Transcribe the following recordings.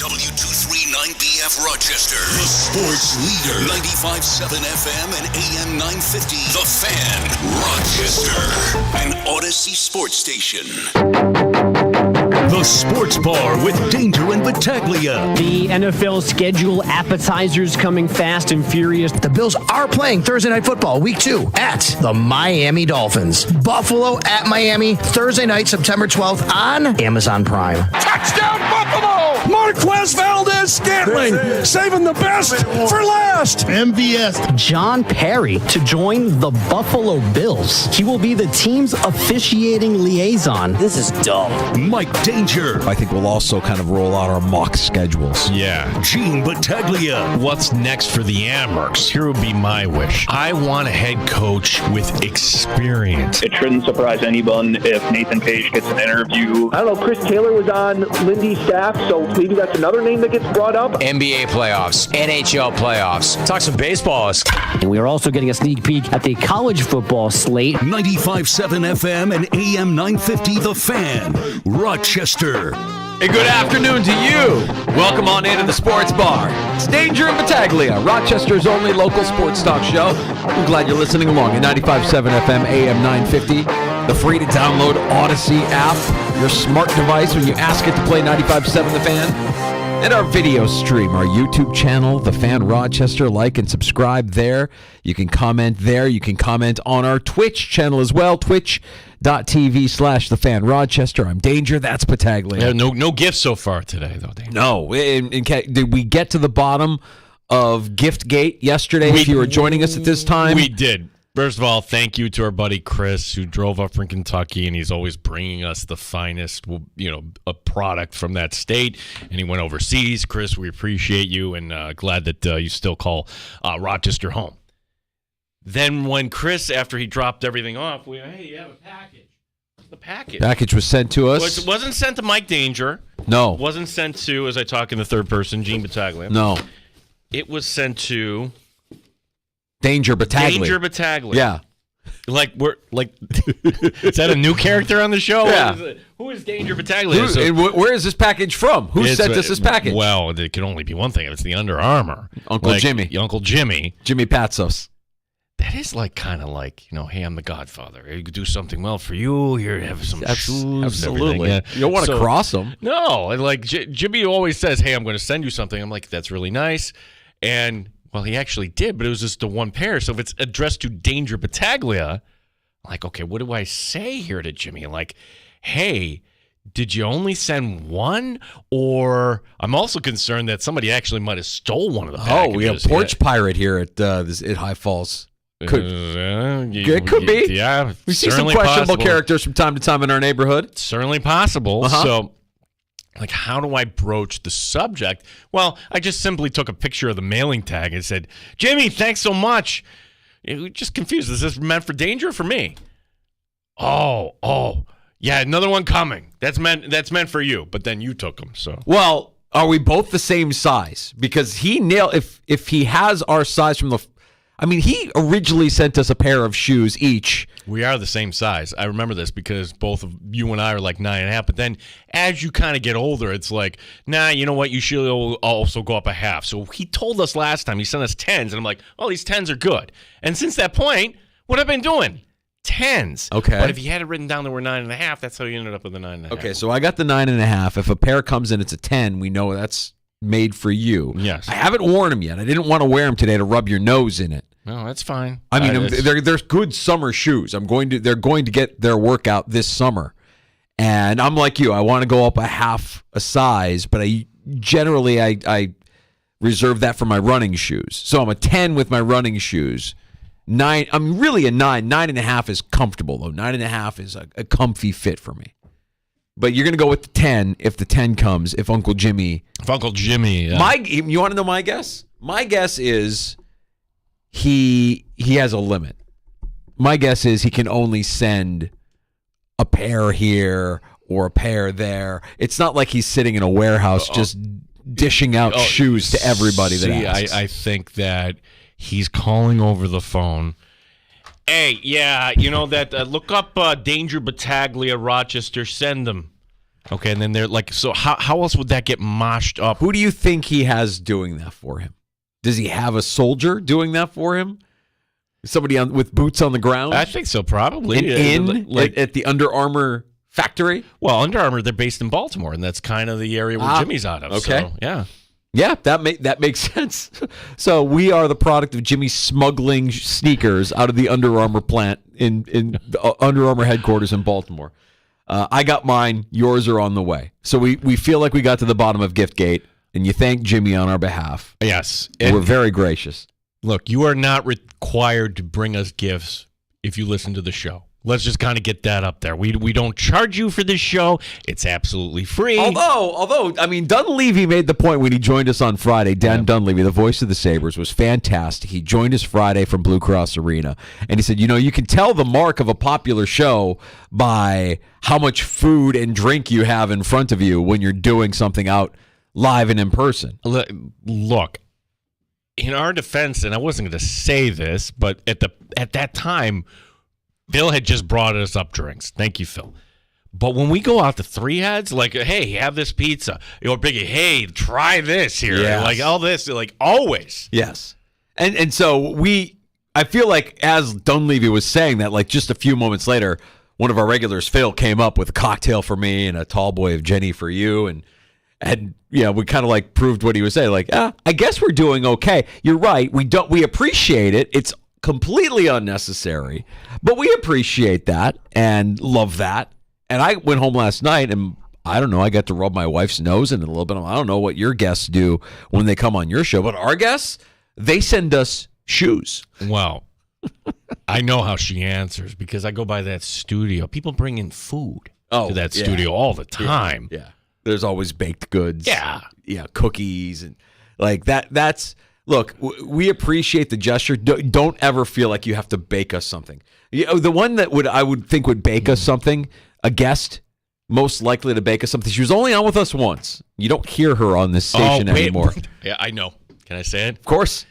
W239BF Rochester, the sports leader. 95.7 FM and AM 950. The Fan, Rochester, an Odyssey sports station. The Sports Bar with Danger and Battaglia. The NFL schedule appetizers coming fast and furious. The Bills are playing Thursday Night Football, Week 2, at the Miami Dolphins. Buffalo at Miami, Thursday night, September 12th on Amazon Prime. Touchdown, Buffalo! Marquez Valdez-Scantling, saving the best for last. MVS. John Perry to join the Buffalo Bills. He will be the team's officiating liaison. This is dumb. Mike Danger. I think we'll also kind of roll out our mock schedules. Yeah. Gene Battaglia. What's next for the Amherst? Here would be my wish. I want a head coach with experience. It shouldn't surprise anyone if Nathan Page gets an interview. I don't know, Chris Taylor was on Lindy's staff, so maybe that's another name that gets brought up. NBA playoffs, NHL playoffs, talk some baseball. And we are also getting a sneak peek at the college football slate. 95.7 FM and AM 950, The Fan, Rochester. Hey, good afternoon to you. Welcome on into the Sports Bar. It's Danger and Battaglia, Rochester's only local sports talk show. I'm glad you're listening along at 95.7 FM, AM 950. The free to download Odyssey app, your smart device when you ask it to play 95.7 The Fan. And our video stream, our YouTube channel, The Fan Rochester. Like and subscribe there. You can comment there. You can comment on our Twitch channel as well, twitch.tv/The Fan Rochester. I'm Danger. That's Battaglia. Yeah, no gifts so far today, though, Danger. No. Did we get to the bottom of Giftgate yesterday if you were joining us at this time? We did. First of all, thank you to our buddy Chris, who drove up from Kentucky, and he's always bringing us the finest, a product from that state. And he went overseas. Chris, we appreciate you, and glad that you still call Rochester home. Then when Chris, after he dropped everything off, we went, hey, you have a package. What's the package? Package was sent to us. It wasn't sent to Mike Danger. No. It wasn't sent to, as I talk in the third person, Gene Battaglia. No. It was sent to Danger Battaglia. Danger Battaglia. Yeah. Is that a new character on the show? Yeah. Who is Danger Battaglia? Where is this package from? Who sent us this package? Well, it can only be one thing. It's the Under Armour. Uncle Jimmy. Uncle Jimmy. Jimmy Patsos. That is kind of hey, I'm the Godfather. You could do something well for you. Here, have some shoes. Absolutely. Yeah. You don't want to cross them. No. Jimmy always says, hey, I'm going to send you something. I'm like, that's really nice. And well, he actually did, but it was just the one pair. So if it's addressed to Danger Battaglia, I'm like, okay, what do I say here to Jimmy? Like, hey, did you only send one? Or I'm also concerned that somebody actually might have stole one of the packages. Oh, we have Porch Pirate here at High Falls. It could be. Yeah. We see some questionable characters from time to time in our neighborhood. Certainly possible. Uh-huh. So, how do I broach the subject? Well, I just simply took a picture of the mailing tag and said, Jimmy, thanks so much. Just confused. Is this meant for Danger or for me? Oh. Yeah, another one coming. That's meant for you, but then you took them. So. Well, are we both the same size? Because he nailed, if he has our size from he originally sent us a pair of shoes each. We are the same size. I remember this because both of you and I are 9.5. But then as you kind of get older, it's like, nah, you know what? You should also go up a half. So he told us last time, he sent us 10s. And I'm like, oh, these 10s are good. And since that point, what have I been doing? 10s. Okay. But if you had it written down that we're 9.5, that's how you ended up with the 9.5. Okay, so I got the 9.5. If a pair comes in, it's a 10. We know that's made for you. Yes. I haven't worn them yet. I didn't want to wear them today to rub your nose in it. No, that's fine. I mean, they're good summer shoes. They're going to get their workout this summer, and I'm like you. I want to go up a half a size, but I reserve that for my running shoes. So I'm a 10 with my running shoes. 9. I'm really a 9. 9.5 is comfortable though. 9.5 is a comfy fit for me. But you're going to go with the 10 if the 10 comes. If Uncle Jimmy. Yeah. You want to know my guess? My guess is. He has a limit. My guess is he can only send a pair here or a pair there. It's not like he's sitting in a warehouse just dishing out shoes to everybody that asks. I think that he's calling over the phone. Hey, yeah, that look up Danger Battaglia Rochester. Send them. Okay, and then they're like, so how else would that get moshed up? Who do you think he has doing that for him? Does he have a soldier doing that for him? Somebody with boots on the ground? I think so, probably. At the Under Armour factory? Well, Under Armour, they're based in Baltimore, and that's kind of the area where Jimmy's out of. Okay. So, yeah. Yeah, that makes sense. So we are the product of Jimmy smuggling sneakers out of the Under Armour plant in Under Armour headquarters in Baltimore. I got mine. Yours are on the way. So we feel like we got to the bottom of Giftgate, and you thank Jimmy on our behalf. Yes. We're very gracious. Look, you are not required to bring us gifts if you listen to the show. Let's just kind of get that up there. We don't charge you for this show. It's absolutely free. Although, I mean, Dunleavy made the point when he joined us on Friday. Dan Dunleavy, the voice of the Sabres, was fantastic. He joined us Friday from Blue Cross Arena, and he said, you can tell the mark of a popular show by how much food and drink you have in front of you when you're doing something out live and in person. Look, in our defense, and I wasn't going to say this, but at that time, Phil had just brought us up drinks. Thank you, Phil. But when we go out to Three Heads, like, hey, have this pizza. Or Biggie, hey, try this here. Yes. Like all this, like always. Yes. And so I feel like as Dunleavy was saying that, like just a few moments later, one of our regulars, Phil, came up with a cocktail for me and a tall boy of Jenny for you. And we kind of like proved what he was saying. Like, I guess we're doing okay. You're right. We appreciate it. It's completely unnecessary, but we appreciate that and love that. And I went home last night and I don't know, I got to rub my wife's nose in it a little bit. I don't know what your guests do when they come on your show, but our guests, they send us shoes. Well, I know how she answers because I go by that studio. People bring in food to that studio all the time. Yeah. There's always baked goods. Yeah. Yeah, cookies and like that. That's look, we appreciate the gesture. Don't ever feel like you have to bake us something. The one that I would think would bake us something, a guest most likely to bake us something. She was only on with us once. You don't hear her on this station anymore. Yeah, I know. Can I say it? Of course.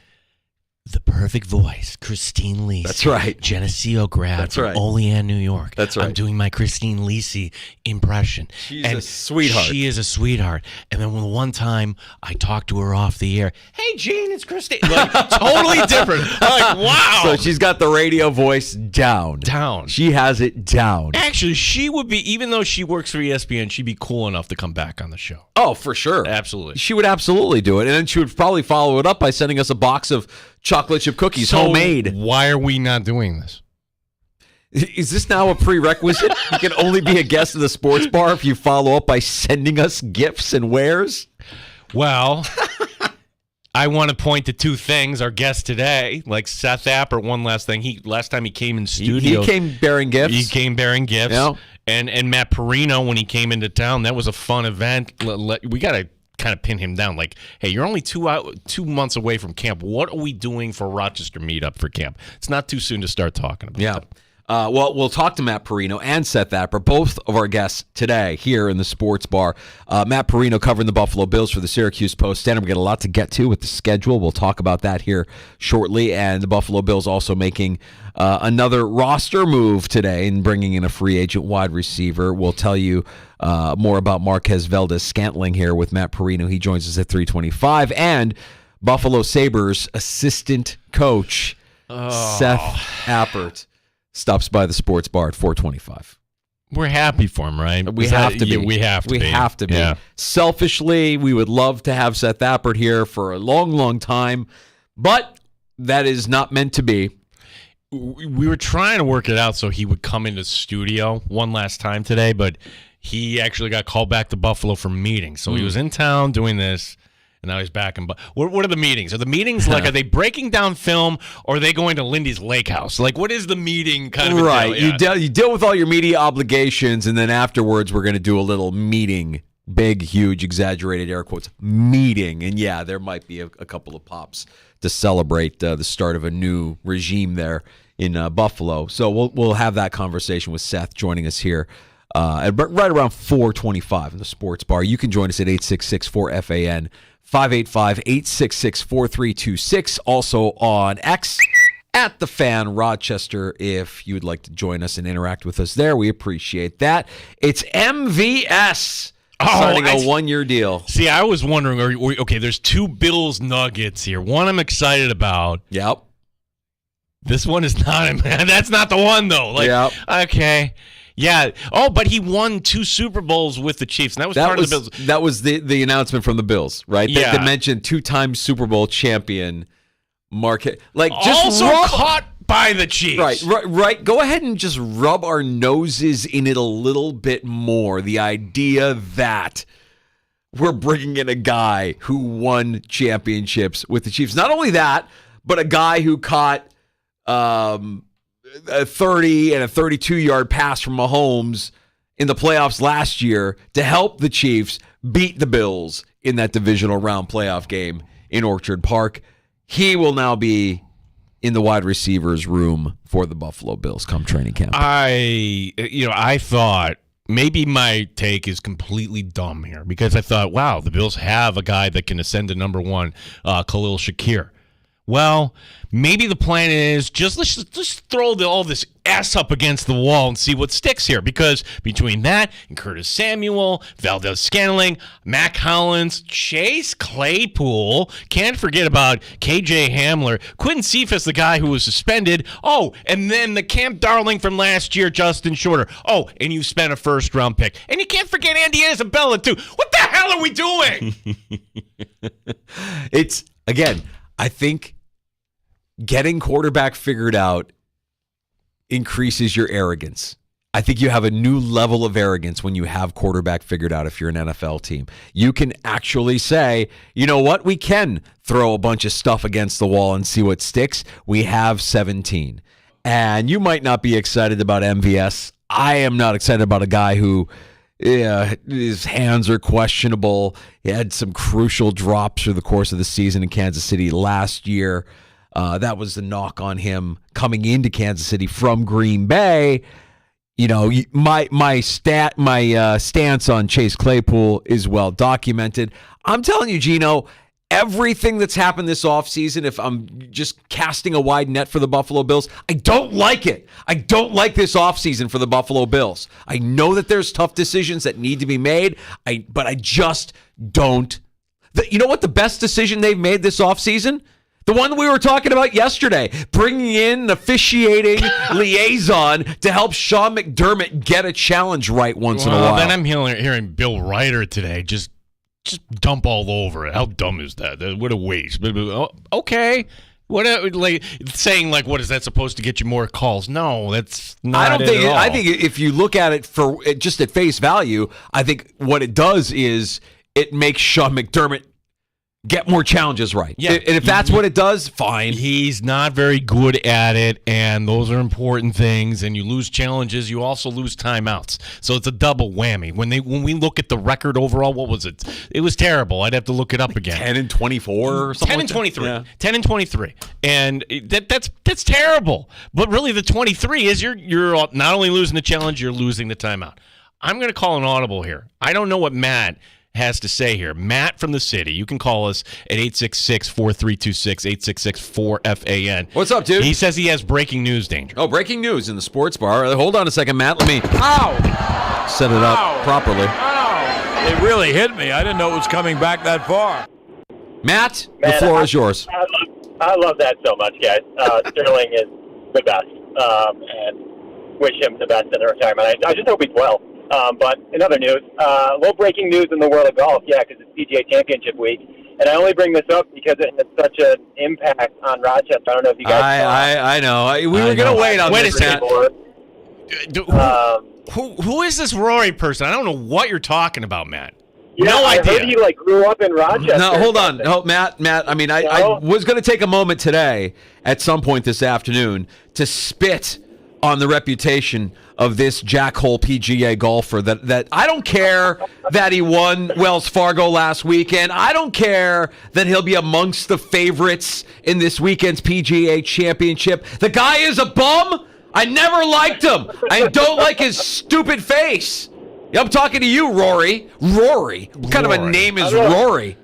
The perfect voice, Christine Lisi. That's right. Geneseo grad That's from right. Olean, New York. That's right. I'm doing my Christine Lisi impression. She's a sweetheart. She is a sweetheart. And then one time I talked to her off the air. Hey, Gene, it's Christine. Like, totally different. I'm like, wow. So she's got the radio voice down. She has it down. Actually, she would be, even though she works for ESPN, she'd be cool enough to come back on the show. Oh, for sure. Absolutely. She would absolutely do it. And then she would probably follow it up by sending us a box of chocolate chip cookies, homemade. Why are we not doing this? Is this now a prerequisite? You can only be a guest of the sports bar if you follow up by sending us gifts and wares? Well, I want to point to two things. Our guest today, like Seth Appert, one last thing. Last time he came in studio. He came bearing gifts. He came bearing gifts. Yeah. And Matt Perino, when he came into town, that was a fun event. We got to kind of pin him down. Like, hey, you're only 2 months away from camp. What are we doing for Rochester meetup for camp? It's not too soon to start talking about that. Well, we'll talk to Matt Perino and Seth Appert, both of our guests today here in the sports bar. Matt Perino covering the Buffalo Bills for the Syracuse Post-Standard. We've got a lot to get to with the schedule. We'll talk about that here shortly. And the Buffalo Bills also making another roster move today and bringing in a free agent wide receiver. We'll tell you more about Marquez Valdez-Scantling here with Matt Perino. He joins us at 3:25. And Buffalo Sabres assistant coach Seth Appert stops by the sports bar at 4:25. We're happy for him, right? We have to be. We have to be. Yeah. Selfishly, we would love to have Seth Appert here for a long, long time, but that is not meant to be. We were trying to work it out so he would come into the studio one last time today, but he actually got called back to Buffalo for meetings. So he was in town doing this. And now he's back in. What are the meetings? Are the meetings like, are they breaking down film, or are they going to Lindy's Lake House? Like, what is the meeting kind of? Right. Yeah. You deal with all your media obligations, and then afterwards we're going to do a little meeting. Big, huge, exaggerated air quotes meeting. And yeah, there might be a couple of pops to celebrate the start of a new regime there in Buffalo. So we'll have that conversation with Seth joining us here. Right around 4:25 in the sports bar. You can join us at 866-4FAN, 585-866-4326. Also on X at the Fan Rochester. If you would like to join us and interact with us there, we appreciate that. It's MVS signing a 1-year deal. See, I was wondering, okay, there's 2 Bills Nuggets here. One I'm excited about. Yep. This one is not. That's not the one, though. Yep. Okay. Yeah. Oh, but he won 2 Super Bowls with the Chiefs, and that was part of the Bills. That was the announcement from the Bills, right? Yeah. They mentioned 2-time Super Bowl champion Marquette. Like, just caught by the Chiefs. Right. Go ahead and just rub our noses in it a little bit more. The idea that we're bringing in a guy who won championships with the Chiefs. Not only that, but a guy who caught a 30 and a 32-yard pass from Mahomes in the playoffs last year to help the Chiefs beat the Bills in that divisional round playoff game in Orchard Park. He will now be in the wide receivers room for the Buffalo Bills come training camp. I thought maybe my take is completely dumb here because I thought, wow, the Bills have a guy that can ascend to number 1, Khalil Shakir. Well, maybe the plan is let's just throw all this ass up against the wall and see what sticks here. Because between that and Curtis Samuel, Valdez-Scantling, Mac Hollins, Chase Claypool, can't forget about KJ Hamler, Quentin Cephas, the guy who was suspended. Oh, and then the camp darling from last year, Justin Shorter. Oh, and you spent a first-round pick. And you can't forget Andy Isabella, too. What the hell are we doing? It's, again, I think getting quarterback figured out increases your arrogance. I think you have a new level of arrogance when you have quarterback figured out if you're an NFL team. You can actually say, you know what, we can throw a bunch of stuff against the wall and see what sticks. We have 17. And you might not be excited about MVS. I am not excited about a guy who his hands are questionable. He had some crucial drops through the course of the season in Kansas City last year. That was the knock on him coming into Kansas City from Green Bay. You know, my stance on Chase Claypool is well documented. I'm telling you, Gino, everything that's happened this offseason, if I'm just casting a wide net for the Buffalo Bills, I don't like it. I don't like this offseason for the Buffalo Bills. I know that there's tough decisions that need to be made, but I just don't. You know what the best decision they've made this offseason? The one that we were talking about yesterday, bringing in an officiating liaison to help Sean McDermott get a challenge right once in a while. Then I'm hearing Bill Ryder today just dump all over it. How dumb is that? What a waste. Okay. What saying what is that supposed to get you more calls? No, that's not. I think if you look at it for just at face value, I think what it does is it makes Sean McDermott get more challenges right. Yeah. And if that's what it does, fine. He's not very good at it, and those are important things. And you lose challenges, you also lose timeouts. So it's a double whammy. When we look at the record overall, what was it? It was terrible. I'd have to look it up again. 10-24 or something. 10-23. Yeah. 10-23. And that's terrible. But really, the 23 is you're not only losing the challenge, you're losing the timeout. I'm going to call an audible here. I don't know what Matt has to say here. Matt from the city. You can call us at 866-4326, 866-4FAN. What's up, dude? He says he has breaking news, Danger. Oh, breaking news in the sports bar. Hold on a second, Matt. Let me set it up properly. Ow! It really hit me. I didn't know it was coming back that far. Matt, the floor is yours. I love that so much, guys. Sterling is the best, and wish him the best in the retirement. I just hope he's well. But in other news, a little breaking news in the world of golf, because it's PGA Championship week. And I only bring this up because it has such an impact on Rochester. I don't know if you guys I know. We were going to wait on this. Who is this Rory person? I don't know what you're talking about, Matt. Yeah, no idea. I heard he grew up in Rochester. No, hold on. No, Matt, I mean, I was going to take a moment today at some point this afternoon to spit on the reputation of this jackhole PGA golfer that I don't care that he won Wells Fargo last weekend. I don't care that he'll be amongst the favorites in this weekend's PGA Championship. The guy is a bum. I never liked him. I don't like his stupid face. I'm talking to you, Rory. Rory. What kind of a name is Rory?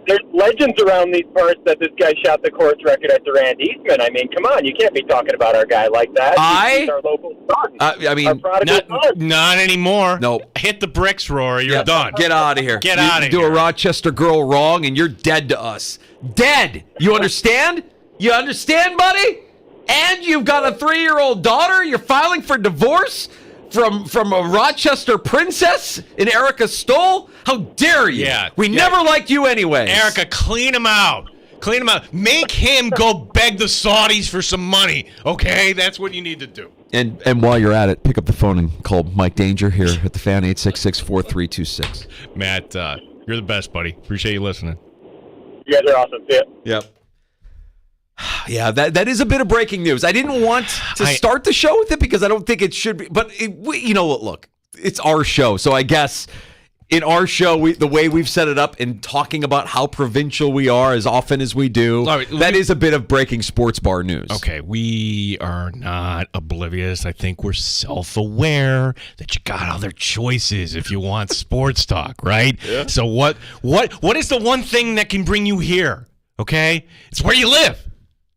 there's legends around these parts that this guy shot the course record at Durand Eastman. I mean, come on, you can't be talking about our guy like that. He's our local son. Our prodigal son. Not anymore. Nope. Hit the bricks, Rory. You're done. Get out of here. Get out of here. You do a Rochester girl wrong, and you're dead to us. Dead. You understand? You understand, buddy? And you've got a 3-year-old daughter. You're filing for divorce from a Rochester princess in Erica Stoll? How dare you? Yeah. We never liked you anyway. Erica, clean him out. Clean him out. Make him go beg the Saudis for some money, okay? That's what you need to do. And while you're at it, pick up the phone and call Mike Danger here at the Fan, 866-4326. Matt, you're the best, buddy. Appreciate you listening. You guys are awesome. See ya. Yep. Yeah, that is a bit of breaking news. I didn't want to start the show with it because I don't think it should be. But, you know what, look, it's our show. So I guess in our show, the way we've set it up and talking about how provincial we are as often as we do, that is a bit of breaking sports bar news. Okay, we are not oblivious. I think we're self-aware that you got other choices if you want sports talk, right? Yeah. So what is the one thing that can bring you here, okay? It's where you live.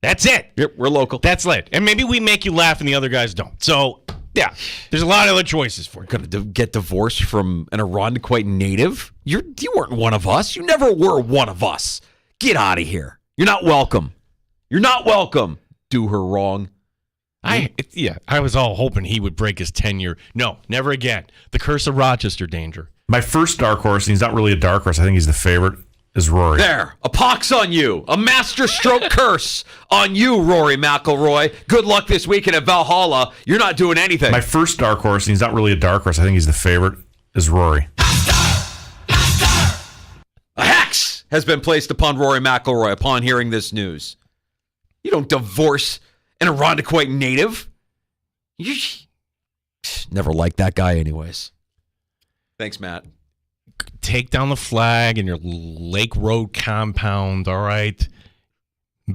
That's it. Yep, we're local. That's it. And maybe we make you laugh and the other guys don't. So, yeah, there's a lot of other choices for you. Going to get divorced from an Irondequoit native? You weren't one of us. You never were one of us. Get out of here. You're not welcome. You're not welcome. Do her wrong. I was all hoping he would break his 10-year. No, never again. The curse of Rochester, Danger. My first dark horse, and he's not really a dark horse, I think he's the favorite, is Rory. There. A pox on you. A master stroke curse on you, Rory McIlroy. Good luck this weekend at Valhalla. You're not doing anything. My first dark horse, and he's not really a dark horse, I think he's the favorite, is Rory. A hex has been placed upon Rory McIlroy upon hearing this news. You don't divorce an Irondequoit native. You never liked that guy anyways. Thanks, Matt. Take down the flag in your Lake Road compound, all right?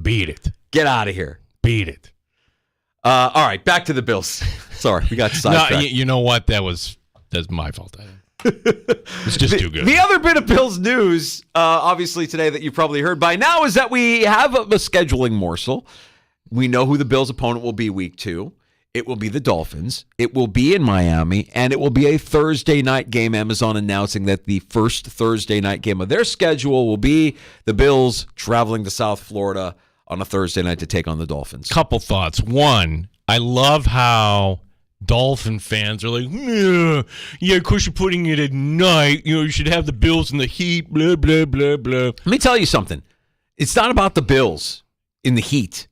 Beat it. Get out of here. Beat it. All right, back to the Bills. Sorry, we got sidetracked. No, you know what? That's my fault. It's just too good. The other bit of Bills news, obviously today that you've probably heard by now, is that we have a scheduling morsel. We know who the Bills' opponent will be week 2. It will be the Dolphins. It will be in Miami, and it will be a Thursday night game. Amazon announcing that the first Thursday night game of their schedule will be the Bills traveling to South Florida on a Thursday night to take on the Dolphins. Couple thoughts. One, I love how Dolphin fans are like, yeah, of course you're putting it at night. You know, you should have the Bills in the heat, blah, blah, blah, blah. Let me tell you something. It's not about the Bills in the heat.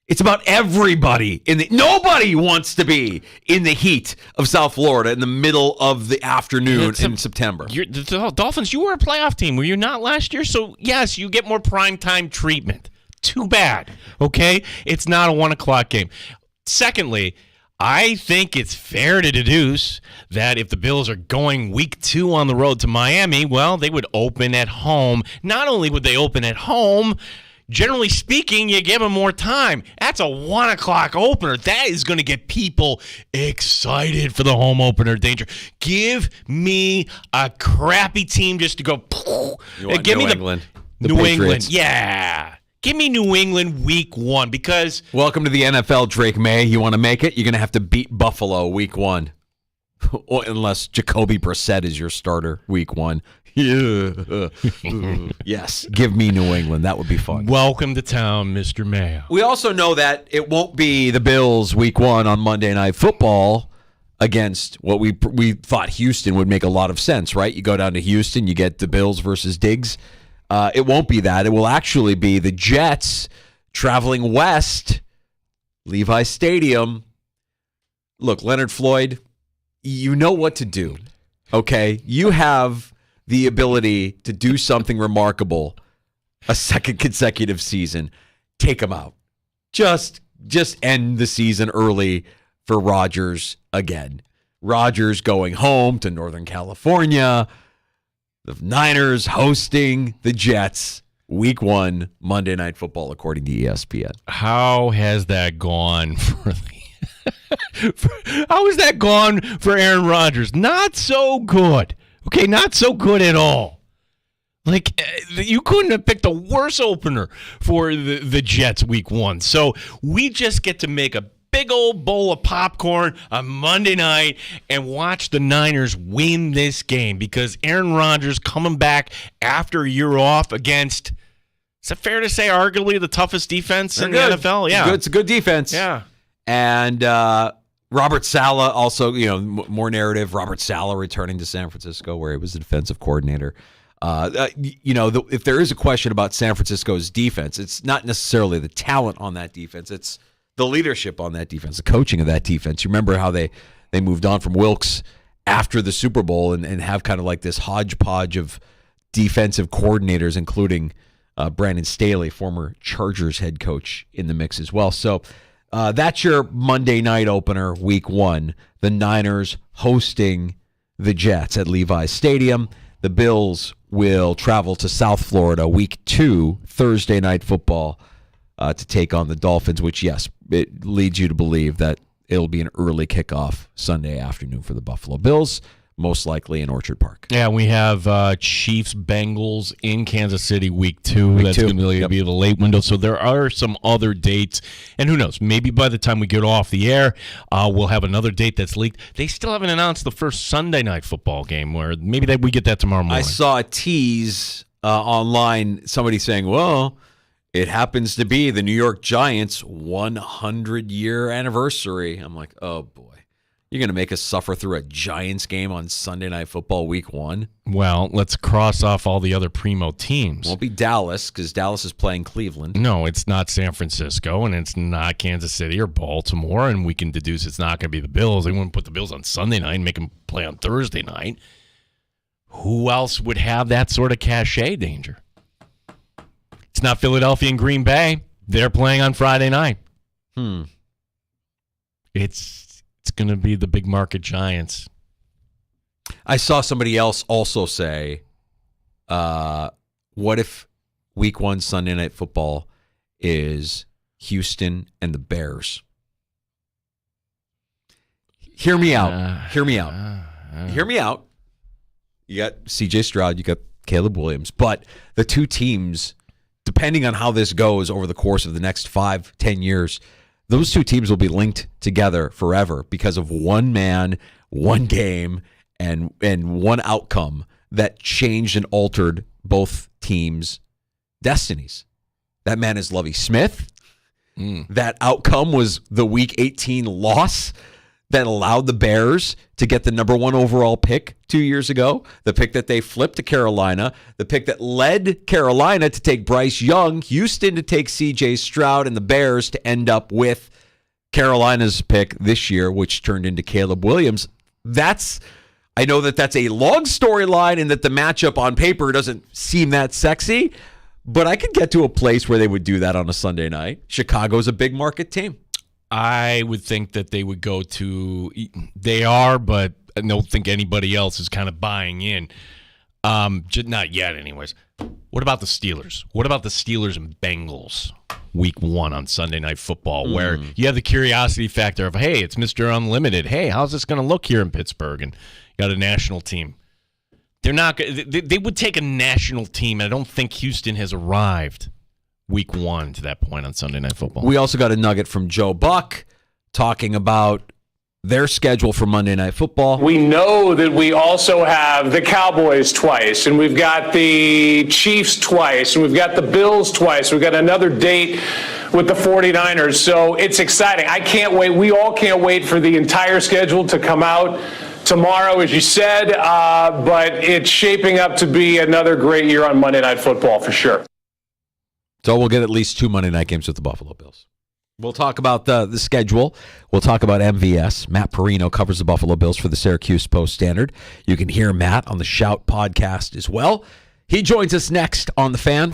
It's about everybody nobody wants to be in the heat of South Florida in the middle of the afternoon in September. The Dolphins, you were a playoff team, were you not last year? So, yes, you get more primetime treatment. Too bad, okay? It's not a 1 o'clock game. Secondly, I think it's fair to deduce that if the Bills are going week 2 on the road to Miami, well, they would open at home. Not only would they open at home, generally speaking, you give them more time. That's a 1 o'clock opener. That is going to get people excited for the home opener, Danger. Give me a crappy team just to go. You want New England. New England, yeah. Give me New England week 1 because. Welcome to the NFL, Drake May. You want to make it? You're going to have to beat Buffalo week 1. Unless Jacoby Brissett is your starter week 1. Yeah. Yes, give me New England. That would be fun. Welcome to town, Mr. Mayo. We also know that it won't be the Bills week 1 on Monday Night Football against what we thought Houston would make a lot of sense, right? You go down to Houston, you get the Bills versus Diggs. It won't be that. It will actually be the Jets traveling west, Levi Stadium. Look, Leonard Floyd, you know what to do, okay? You have the ability to do something remarkable a second consecutive season. Take him out. Just end the season early for Rodgers again. Rodgers going home to Northern California. The Niners hosting the Jets week 1 Monday Night Football, according to ESPN. How has that gone for how has that gone for Aaron Rodgers? Not so good. Okay, not so good at all. Like, you couldn't have picked a worse opener for the Jets week 1. So we just get to make a big old bowl of popcorn on Monday night and watch the Niners win this game because Aaron Rodgers coming back after a year off against, is it fair to say, arguably the toughest defense in the NFL? Yeah. It's a good defense. Yeah. And Robert Saleh also, more narrative. Robert Saleh returning to San Francisco where he was the defensive coordinator. If there is a question about San Francisco's defense, it's not necessarily the talent on that defense. It's the leadership on that defense, the coaching of that defense. You remember how they moved on from Wilkes after the Super Bowl and have kind of like this hodgepodge of defensive coordinators, including Brandon Staley, former Chargers head coach, in the mix as well. So that's your Monday night opener, week 1. The Niners hosting the Jets at Levi's Stadium. The Bills will travel to South Florida, week 2, Thursday night football, to take on the Dolphins, which, yes, it leads you to believe that it'll be an early kickoff Sunday afternoon for the Buffalo Bills, most likely in Orchard Park. Yeah, we have Chiefs-Bengals in Kansas City week 2. That's going to be the late window. So there are some other dates. And who knows, maybe by the time we get off the air, we'll have another date that's leaked. They still haven't announced the first Sunday night football game, where maybe we get that tomorrow morning. I saw a tease online, somebody saying, well, it happens to be the New York Giants' 100-year anniversary. I'm like, oh, boy. You're going to make us suffer through a Giants game on Sunday Night Football week 1? Well, let's cross off all the other primo teams. Won't be Dallas because Dallas is playing Cleveland. No, it's not San Francisco, and it's not Kansas City or Baltimore, and we can deduce it's not going to be the Bills. They wouldn't put the Bills on Sunday night and make them play on Thursday night. Who else would have that sort of cachet danger? It's not Philadelphia and Green Bay. They're playing on Friday night. It's going to be the big market Giants. I saw somebody else also say, what if week 1 Sunday Night Football is Houston and the Bears? Hear me out. Hear me out. You got C.J. Stroud. You got Caleb Williams. But the two teams, depending on how this goes over the course of the next 5-10 years, those two teams will be linked together forever because of one man, one game, and one outcome that changed and altered both teams' destinies. That man is Lovie Smith. That outcome was the Week 18 loss that allowed the Bears to get the number 1 overall pick 2 years ago, the pick that they flipped to Carolina, the pick that led Carolina to take Bryce Young, Houston to take C.J. Stroud, and the Bears to end up with Carolina's pick this year, which turned into Caleb Williams. I know that's a long storyline and that the matchup on paper doesn't seem that sexy, but I could get to a place where they would do that on a Sunday night. Chicago's a big market team. I would think that they would go to – they are, but I don't think anybody else is kind of buying in. Not yet anyways. What about the Steelers? What about the Steelers and Bengals week 1 on Sunday Night Football where you have the curiosity factor of, hey, it's Mr. Unlimited. Hey, how's this going to look here in Pittsburgh? And you got a national team. They're not – they would take a national team, and I don't think Houston has arrived week 1 to that point on Sunday Night Football. We also got a nugget from Joe Buck talking about their schedule for Monday Night Football. We know that we also have the Cowboys twice, and we've got the Chiefs twice, and we've got the Bills twice. We've got another date with the 49ers, so it's exciting. I can't wait. We all can't wait for the entire schedule to come out tomorrow, as you said, but it's shaping up to be another great year on Monday Night Football for sure. So we'll get at least 2 Monday night games with the Buffalo Bills. We'll talk about the schedule. We'll talk about MVS. Matt Perino covers the Buffalo Bills for the Syracuse Post-Standard. You can hear Matt on the Shout podcast as well. He joins us next on The Fan.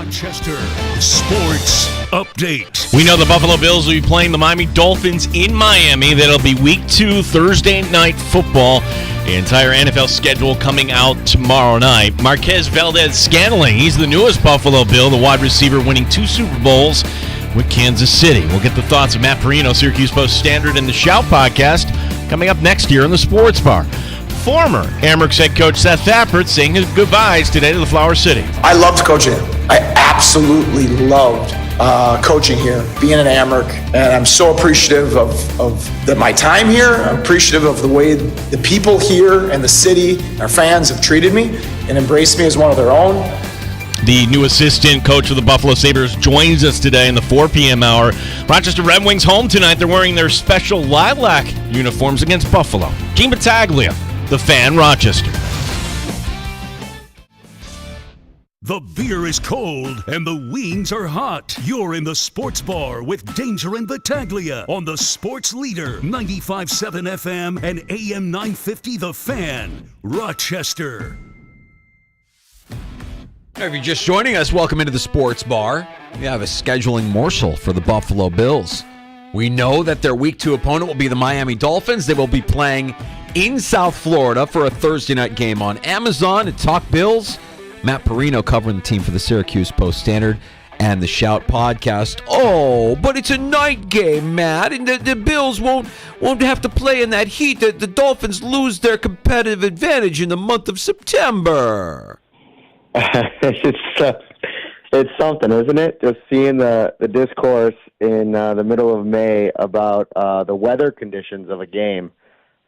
Rochester Sports Update. We know the Buffalo Bills will be playing the Miami Dolphins in Miami. That'll be Week 2, Thursday night football. The entire NFL schedule coming out tomorrow night. Marquez Valdez-Scantling, he's the newest Buffalo Bill, the wide receiver winning 2 Super Bowls with Kansas City. We'll get the thoughts of Matt Perino, Syracuse Post-Standard, and the Shout podcast coming up next year on the Sports Bar. Former Amherst head coach Seth Thappert saying his goodbyes today to the Flower City. I loved coaching. I absolutely loved coaching here, being at Amherst, and I'm so appreciative of my time here. I'm appreciative of the way the people here and the city, our fans, have treated me and embraced me as one of their own. The new assistant coach of the Buffalo Sabres joins us today in the 4 p.m. hour. Rochester Red Wings home tonight. They're wearing their special lilac uniforms against Buffalo. Gene Battaglia, the Fan, Rochester. The beer is cold and the wings are hot. You're in the Sports Bar with Danger and Battaglia on the Sports Leader, 95.7 FM and AM 950 The Fan, Rochester. If you're just joining us, welcome into the Sports Bar. We have a scheduling morsel for the Buffalo Bills. We know that their Week 2 opponent will be the Miami Dolphins. They will be playing in South Florida for a Thursday night game on Amazon. To talk Bills, Matt Perino covering the team for the Syracuse Post-Standard and the Shout podcast. Oh, but it's a night game, Matt, and the Bills won't have to play in that heat. The Dolphins lose their competitive advantage in the month of September. It's something, isn't it? Just seeing the discourse in the middle of May about the weather conditions of a game.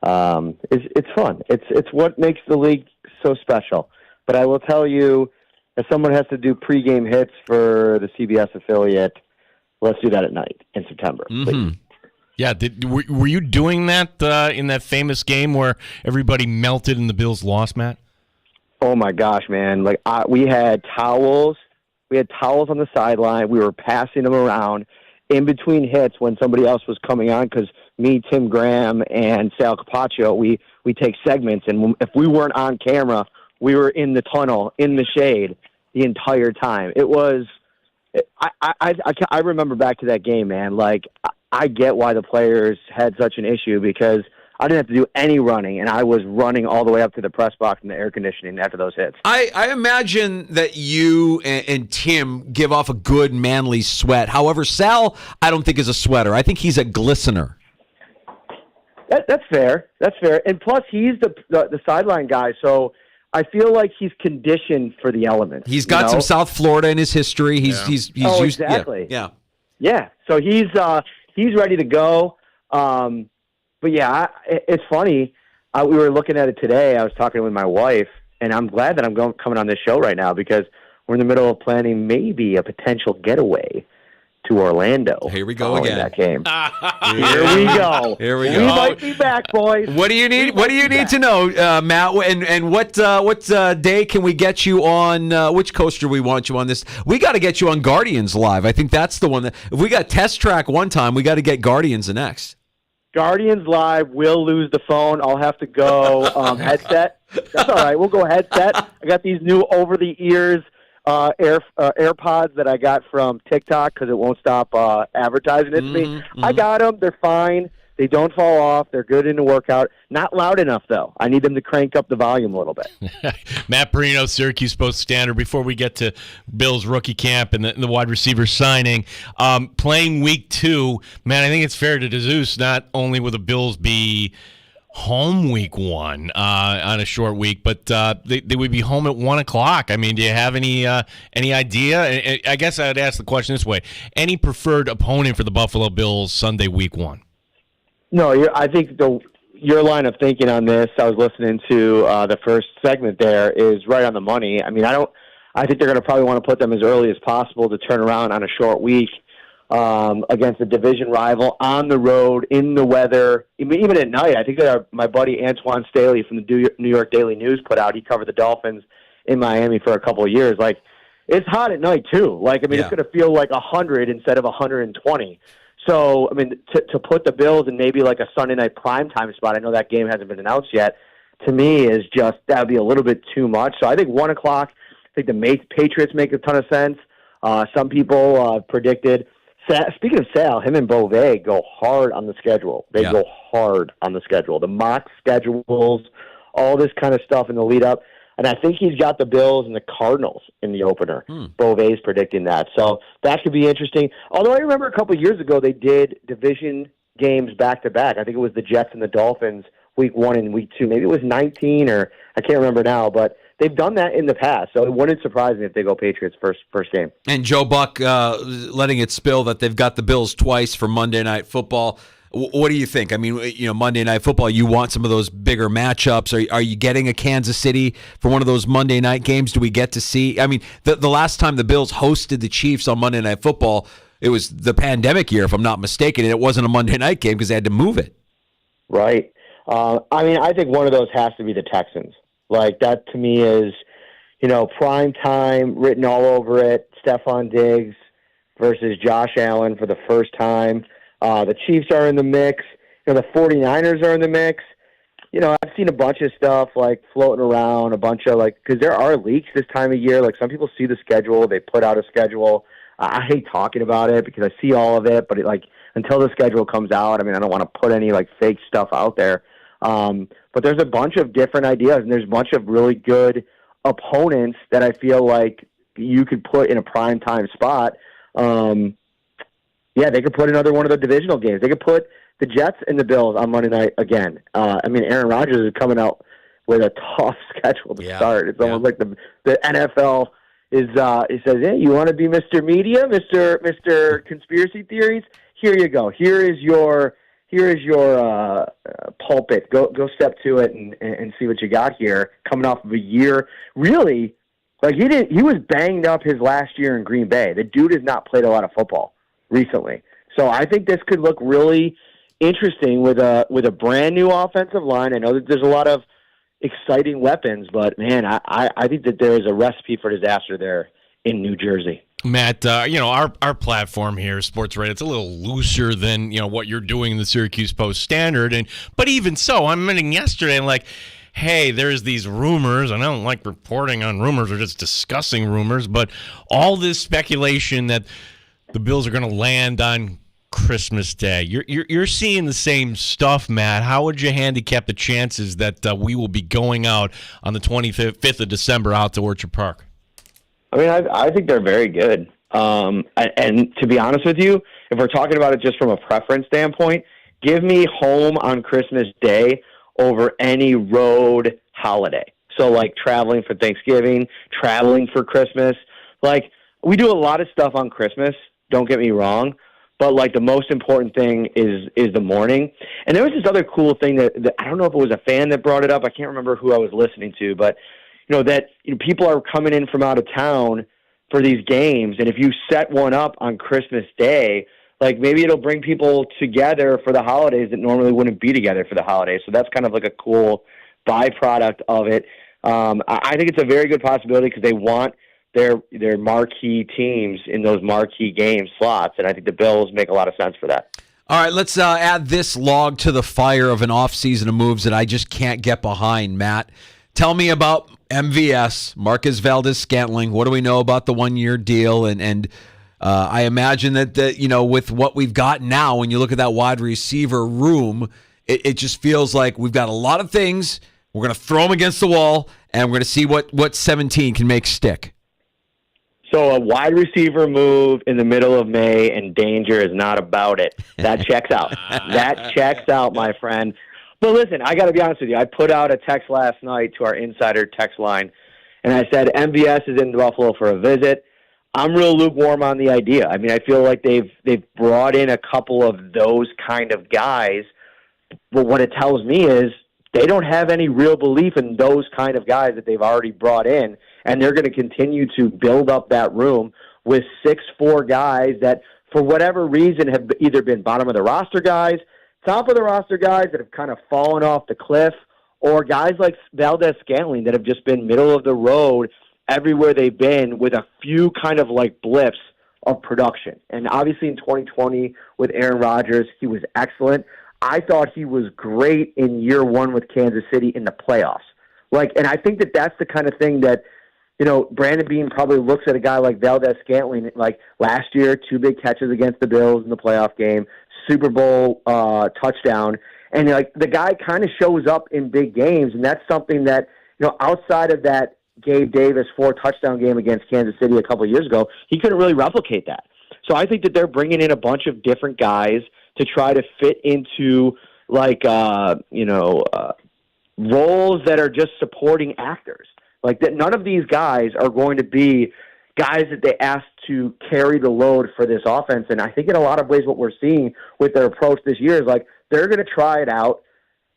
It's fun. It's what makes the league so special. But I will tell you, if someone has to do pregame hits for the CBS affiliate, let's do that at night in September. Mm-hmm. Yeah, were you doing that in that famous game where everybody melted and the Bills lost, Matt? Oh my gosh, man! Like we had towels. We had towels on the sideline. We were passing them around in between hits when somebody else was coming on, because me, Tim Graham, and Sal Capaccio, we take segments, and if we weren't on camera, we were in the tunnel, in the shade, the entire time. It was, I remember back to that game, man. Like, I get why the players had such an issue, because I didn't have to do any running, and I was running all the way up to the press box in the air conditioning after those hits. I imagine that you and Tim give off a good manly sweat. However, Sal, I don't think is a sweater. I think he's a glistener. That's fair. That's fair. And plus, he's the sideline guy, so I feel like he's conditioned for the elements. He's got some South Florida in his history. He's used. Exactly. Yeah. So he's ready to go. But yeah, it's funny. We were looking at it today. I was talking with my wife, and I'm glad that I'm coming on this show right now, because we're in the middle of planning maybe a potential getaway to Orlando. Here we go again. That game. Here we go. Here we go. We might be back, boys. What do you need? What do you need to know, Matt? And what day can we get you on? Which coaster we want you on this? We got to get you on Guardians Live. I think that's the one that, if we got Test Track one time, we got to get Guardians the next. Guardians Live, we'll lose the phone. I'll have to go headset. That's all right. We'll go headset. I got these new over-the-ears AirPods that I got from TikTok, because it won't stop advertising it to me. Mm-hmm. I got them. They're fine. They don't fall off. They're good in the workout. Not loud enough, though. I need them to crank up the volume a little bit. Matt Perino, Syracuse Post-Standard. Before we get to Bill's rookie camp and the wide receiver signing, playing Week 2, man, I think it's fair to deduce not only will the Bills be home Week 1 on a short week, but they would be home at 1 o'clock. I mean, do you have any idea? I guess I'd ask the question this way. Any preferred opponent for the Buffalo Bills Sunday Week 1? No, I think your line of thinking on this, I was listening to the first segment there, is right on the money. I mean, I think they're going to probably want to put them as early as possible to turn around on a short week against a division rival on the road in the weather. Even at night, I think my buddy Antoine Staley from the New York Daily News put out. He covered the Dolphins in Miami for a couple of years. Like, it's hot at night too. Like, I mean, It's going to feel like 100 instead of 120. So, I mean, to put the Bills in maybe like a Sunday night primetime spot, I know that game hasn't been announced yet, to me is just, that would be a little bit too much. So I think 1 o'clock, I think the Patriots make a ton of sense. Some people predicted. Speaking of Sal, him and Beauvais go hard on the schedule. They go hard on the schedule. The mock schedules, all this kind of stuff in the lead up. And I think he's got the Bills and the Cardinals in the opener. Beauvais predicting that. So that could be interesting. Although I remember a couple of years ago they did division games back-to-back. I think it was the Jets and the Dolphins week 1 and week 2. Maybe it was 19 or I can't remember now. But they've done that in the past. So it wouldn't surprise me if they go Patriots first game. And Joe Buck letting it spill that they've got the Bills twice for Monday Night Football. What do you think? I mean, Monday Night Football, you want some of those bigger matchups. Are you getting a Kansas City for one of those Monday night games? Do we get to see? I mean, the last time the Bills hosted the Chiefs on Monday Night Football, it was the pandemic year, if I'm not mistaken, and it wasn't a Monday night game because they had to move it. Right. I think one of those has to be the Texans. Like, that to me is, prime time written all over it. Stephon Diggs versus Josh Allen for the first time. The Chiefs are in the mix. The 49ers are in the mix. I've seen a bunch of stuff like floating around, a bunch of because there are leaks this time of year. Like some people see the schedule, they put out a schedule. I hate talking about it because I see all of it, but until the schedule comes out, I don't want to put any fake stuff out there. But there's a bunch of different ideas, and there's a bunch of really good opponents that I feel like you could put in a prime time spot. Yeah, they could put another one of the divisional games. They could put the Jets and the Bills on Monday night again. Aaron Rodgers is coming out with a tough schedule to start. It's almost like the NFL is. He says, "Hey, you want to be Mr. Media, Mr. Conspiracy Theories? Here you go. Here is your pulpit. Go step to it and see what you got here. Coming off of a year, really, he was banged up his last year in Green Bay. The dude has not played a lot of football recently. So I think this could look really interesting with a brand new offensive line. I know that there's a lot of exciting weapons, but man, I think that there is a recipe for disaster there in New Jersey. Matt, our platform here, Sports Radio, it's a little looser than what you're doing in the Syracuse Post-Standard, but even so, I'm meeting yesterday and hey, there's these rumors, and I don't like reporting on rumors or just discussing rumors, but all this speculation that the Bills are going to land on Christmas Day. You're seeing the same stuff, Matt. How would you handicap the chances that we will be going out on the 25th of December out to Orchard Park? I think they're very good. And to be honest with you, if we're talking about it just from a preference standpoint, give me home on Christmas Day over any road holiday. So traveling for Thanksgiving, traveling for Christmas. We do a lot of stuff on Christmas. Don't get me wrong, but the most important thing is the morning. And there was this other cool thing that I don't know if it was a fan that brought it up. I can't remember who I was listening to, but people are coming in from out of town for these games, and if you set one up on Christmas Day, maybe it'll bring people together for the holidays that normally wouldn't be together for the holidays. So that's kind of a cool byproduct of it. I think it's a very good possibility because they want their marquee teams in those marquee game slots, and I think the Bills make a lot of sense for that. All right, let's add this log to the fire of an offseason of moves that I just can't get behind, Matt. Tell me about MVS, Marcus Valdes-Scantling. What do we know about the one-year deal? And I imagine that with what we've got now, when you look at that wide receiver room, it just feels like we've got a lot of things. We're going to throw them against the wall, and we're going to see what 17 can make stick. So a wide receiver move in the middle of May, and danger is not about it. That checks out. That checks out, my friend. But listen, I got to be honest with you. I put out a text last night to our insider text line, and I said MVS is in Buffalo for a visit. I'm real lukewarm on the idea. I feel like they've brought in a couple of those kind of guys, but what it tells me is they don't have any real belief in those kind of guys that they've already brought in, and they're going to continue to build up that room with 6'4" guys that, for whatever reason, have either been bottom of the roster guys, top of the roster guys that have kind of fallen off the cliff, or guys like Valdes-Scantling that have just been middle of the road everywhere they've been with a few kind of blips of production. And obviously in 2020 with Aaron Rodgers, he was excellent. I thought he was great in year one with Kansas City in the playoffs. And I think that that's the kind of thing that Brandon Beane probably looks at a guy like Valdez-Scantling, like last year, 2 big catches against the Bills in the playoff game, Super Bowl touchdown, and like the guy kind of shows up in big games, and that's something that, outside of that Gabe Davis 4-touchdown game against Kansas City a couple of years ago, he couldn't really replicate that. So I think that they're bringing in a bunch of different guys to try to fit into roles that are just supporting actors. Like that, none of these guys are going to be guys that they asked to carry the load for this offense. And I think in a lot of ways what we're seeing with their approach this year is like they're going to try it out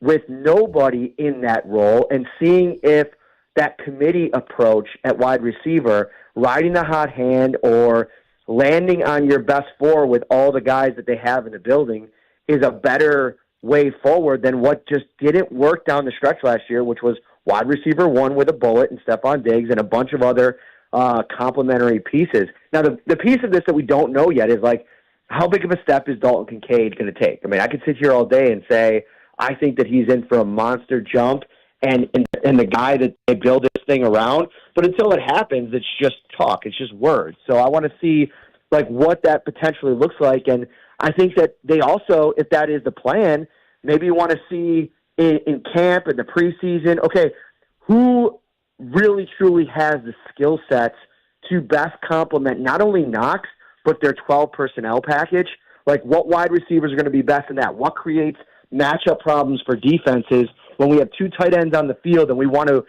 with nobody in that role and seeing if that committee approach at wide receiver, riding the hot hand or landing on your best 4 with all the guys that they have in the building, is a better way forward than what just didn't work down the stretch last year, which was wide receiver 1 with a bullet and Stephon Diggs and a bunch of other complementary pieces. Now, the piece of this that we don't know yet is like, how big of a step is Dalton Kincaid going to take? I mean, I could sit here all day and say, I think that he's in for a monster jump and the guy that they build this thing around. But until it happens, it's just talk. It's just words. So I want to see like what that potentially looks like. And I think that they also, if that is the plan, maybe you want to see in camp and the preseason, okay, who really truly has the skill sets to best complement not only Knox, but their 12 personnel package. Like what wide receivers are going to be best in that? What creates matchup problems for defenses when we have 2 tight ends on the field and we want to,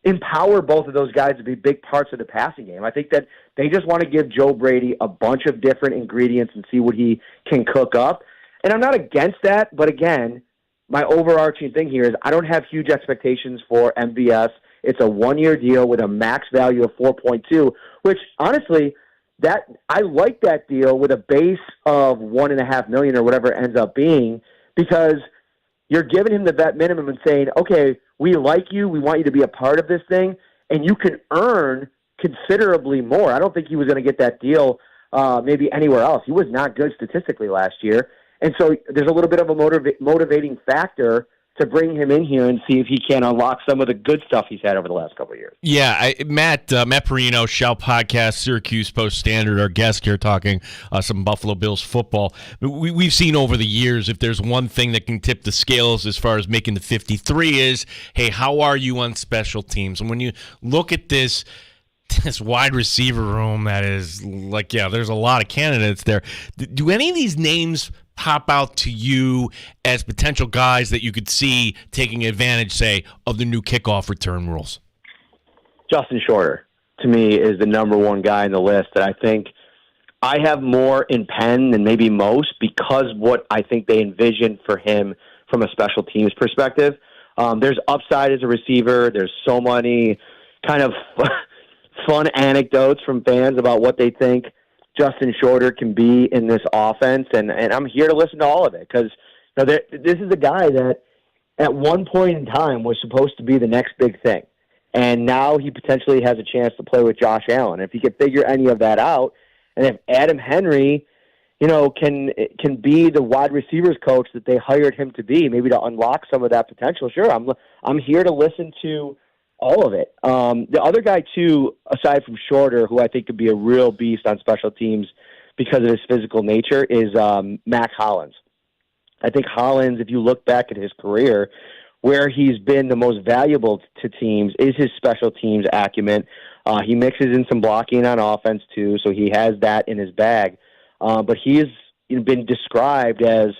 empower both of those guys to be big parts of the passing game. I think that they just want to give Joe Brady a bunch of different ingredients and see what he can cook up. And I'm not against that, but again, my overarching thing here is I don't have huge expectations for MVS. It's a 1-year deal with a max value of 4.2, which honestly, that I like that deal with a base of $1.5 million or whatever it ends up being, because you're giving him the vet minimum and saying, okay, we like you, we want you to be a part of this thing, and you can earn considerably more. I don't think he was going to get that deal maybe anywhere else. He was not good statistically last year. And so there's a little bit of a motivating factor to bring him in here and see if he can unlock some of the good stuff he's had over the last couple of years. Yeah, Matt Perino, Shout Podcast, Syracuse Post-Standard, our guest here talking some Buffalo Bills football. We've seen over the years, if there's one thing that can tip the scales as far as making the 53 is, hey, how are you on special teams? And when you look at this wide receiver room that is like, yeah, there's a lot of candidates there. Do any of these names pop out to you as potential guys that you could see taking advantage, say, of the new kickoff return rules? Justin Shorter, to me, is the number 1 guy in the list that I think I have more in pen than maybe most, because what I think they envision for him from a special teams perspective. There's upside as a receiver. There's so many kind of fun anecdotes from fans about what they think Justin Shorter can be in this offense, and I'm here to listen to all of it, because this is a guy that at one point in time was supposed to be the next big thing, and now he potentially has a chance to play with Josh Allen. If he could figure any of that out, and if Adam Henry, can be the wide receivers coach that they hired him to be, maybe to unlock some of that potential, sure, I'm here to listen to all of it. The other guy, too, aside from Shorter, who I think could be a real beast on special teams because of his physical nature, is Mac Hollins. I think Hollins, if you look back at his career, where he's been the most valuable to teams is his special teams acumen. He mixes in some blocking on offense, too, so he has that in his bag. But he has been described as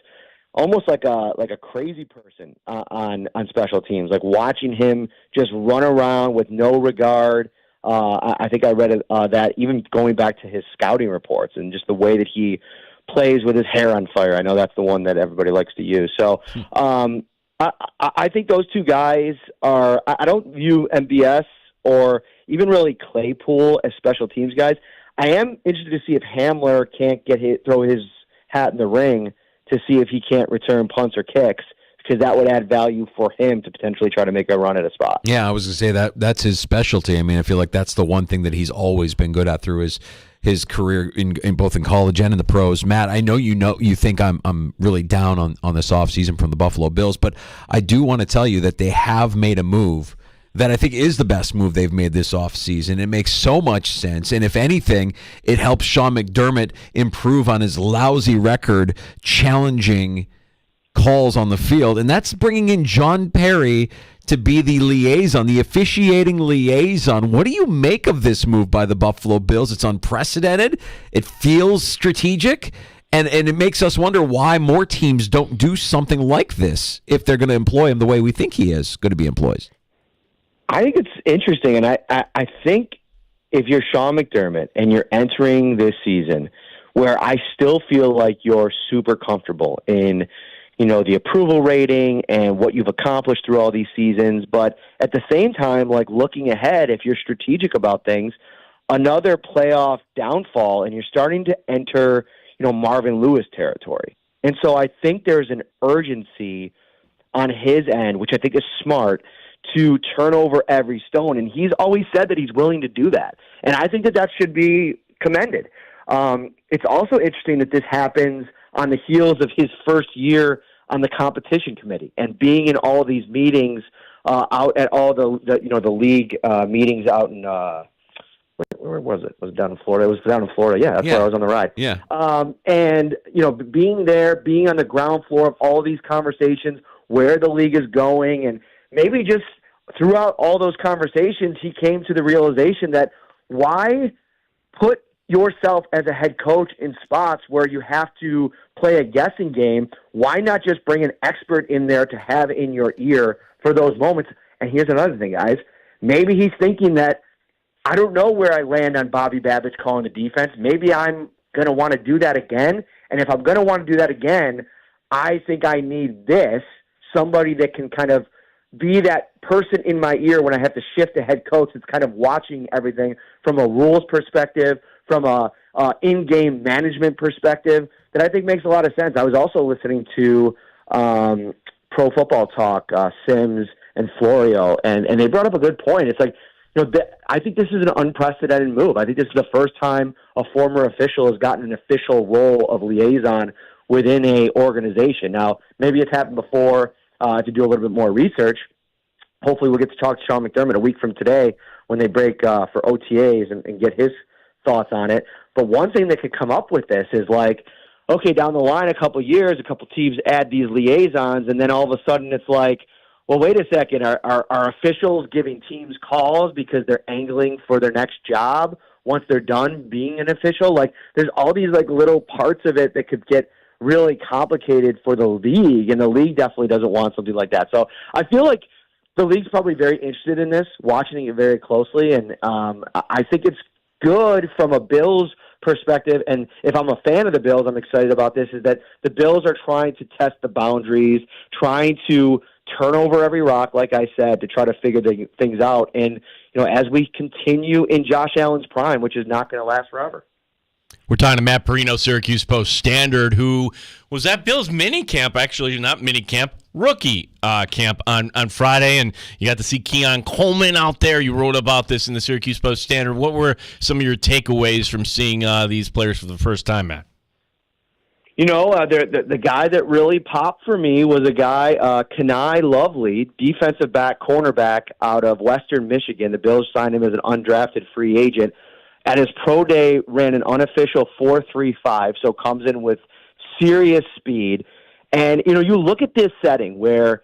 almost like a crazy person on special teams, like watching him just run around with no regard. I think I read that even going back to his scouting reports and just the way that he plays with his hair on fire. I know that's the one that everybody likes to use. So I think those 2 guys are – I don't view MBS or even really Claypool as special teams guys. I am interested to see if Hamler can't throw his hat in the ring to see if he can't return punts or kicks, because that would add value for him to potentially try to make a run at a spot. Yeah, I was going to say that's his specialty. I mean, I feel like that's the one thing that he's always been good at through his career in both in college and in the pros. Matt, I know you think I'm really down on this offseason from the Buffalo Bills, but I do want to tell you that they have made a move that I think is the best move they've made this offseason. It makes so much sense. And if anything, it helps Sean McDermott improve on his lousy record challenging calls on the field. And that's bringing in John Perry to be the liaison, the officiating liaison. What do you make of this move by the Buffalo Bills? It's unprecedented. It feels strategic. And it makes us wonder why more teams don't do something like this if they're going to employ him the way we think he is going to be employed. I think it's interesting, and I think if you're Sean McDermott and you're entering this season where I still feel like you're super comfortable in, the approval rating and what you've accomplished through all these seasons, but at the same time, like looking ahead, if you're strategic about things, another playoff downfall and you're starting to enter, Marvin Lewis territory. And so I think there's an urgency on his end, which I think is smart, to turn over every stone. And he's always said that he's willing to do that. And I think that should be commended. It's also interesting that this happens on the heels of his first year on the competition committee and being in all these meetings out at all the league meetings out in where was it? Was it down in Florida? It was down in Florida. Yeah, that's where I was on the ride. Yeah. And being there, being on the ground floor of all these conversations, where the league is going, and maybe just throughout all those conversations, he came to the realization that why put yourself as a head coach in spots where you have to play a guessing game? Why not just bring an expert in there to have in your ear for those moments? And here's another thing, guys. Maybe he's thinking that, I don't know where I land on Bobby Babbitt calling the defense. Maybe I'm going to want to do that again. And if I'm going to want to do that again, I think I need somebody that can kind of be that person in my ear when I have to shift to head coach that's kind of watching everything from a rules perspective, from a in-game management perspective, that I think makes a lot of sense. I was also listening to Pro Football Talk, Sims and Florio, and they brought up a good point. It's like, I think this is an unprecedented move. I think this is the first time a former official has gotten an official role of liaison within a organization. Now, maybe it's happened before. To do a little bit more research. Hopefully we'll get to talk to Sean McDermott a week from today when they break for OTAs and get his thoughts on it. But one thing that could come up with this is like, okay, down the line a couple years, a couple teams add these liaisons, and then all of a sudden it's like, well, wait a second, are officials giving teams calls because they're angling for their next job once they're done being an official? Like, there's all these like little parts of it that could get really complicated for the league, and the league definitely doesn't want something like that. So I feel like the league's probably very interested in this, watching it very closely, and I think it's good from a Bills perspective. And if I'm a fan of the Bills, I'm excited about this, is that the Bills are trying to test the boundaries, trying to turn over every rock, like I said, to try to figure things out. And, as we continue in Josh Allen's prime, which is not going to last forever. We're talking to Matt Perino, Syracuse Post-Standard, who was at Bill's mini camp, actually not mini camp, rookie camp on Friday, and you got to see Keon Coleman out there. You wrote about this in the Syracuse Post-Standard. What were some of your takeaways from seeing these players for the first time, Matt? The guy that really popped for me was a guy, Kenai Lovely, defensive back, cornerback out of Western Michigan. The Bills signed him as an undrafted free agent. At his pro day, ran an unofficial 4.35, so comes in with serious speed. And, you look at this setting where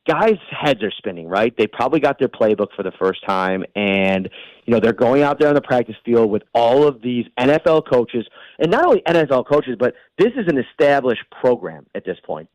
guys' heads are spinning, right? They probably got their playbook for the first time, and, they're going out there on the practice field with all of these NFL coaches, and not only NFL coaches, but this is an established program at this point.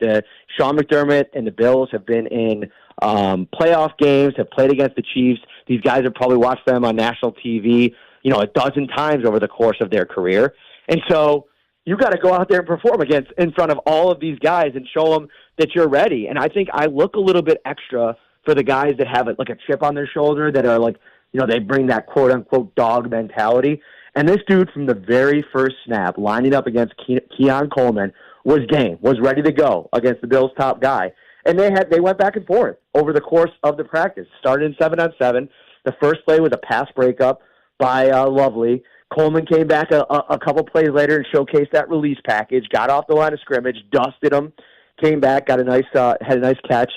Sean McDermott and the Bills have been in playoff games, have played against the Chiefs. These guys have probably watched them on national TV, a dozen times over the course of their career. And so you got to go out there and perform in front of all of these guys and show them that you're ready. And I think I look a little bit extra for the guys that have like a chip on their shoulder, that are like, they bring that quote unquote dog mentality. And this dude from the very first snap, lining up against Keon Coleman, was game, was ready to go against the Bills' top guy. And they went back and forth over the course of the practice. Started in 7-on-7. The first play was a pass breakup by Lovely. Coleman came back a couple plays later and showcased that release package, got off the line of scrimmage, dusted him, came back, got had a nice catch.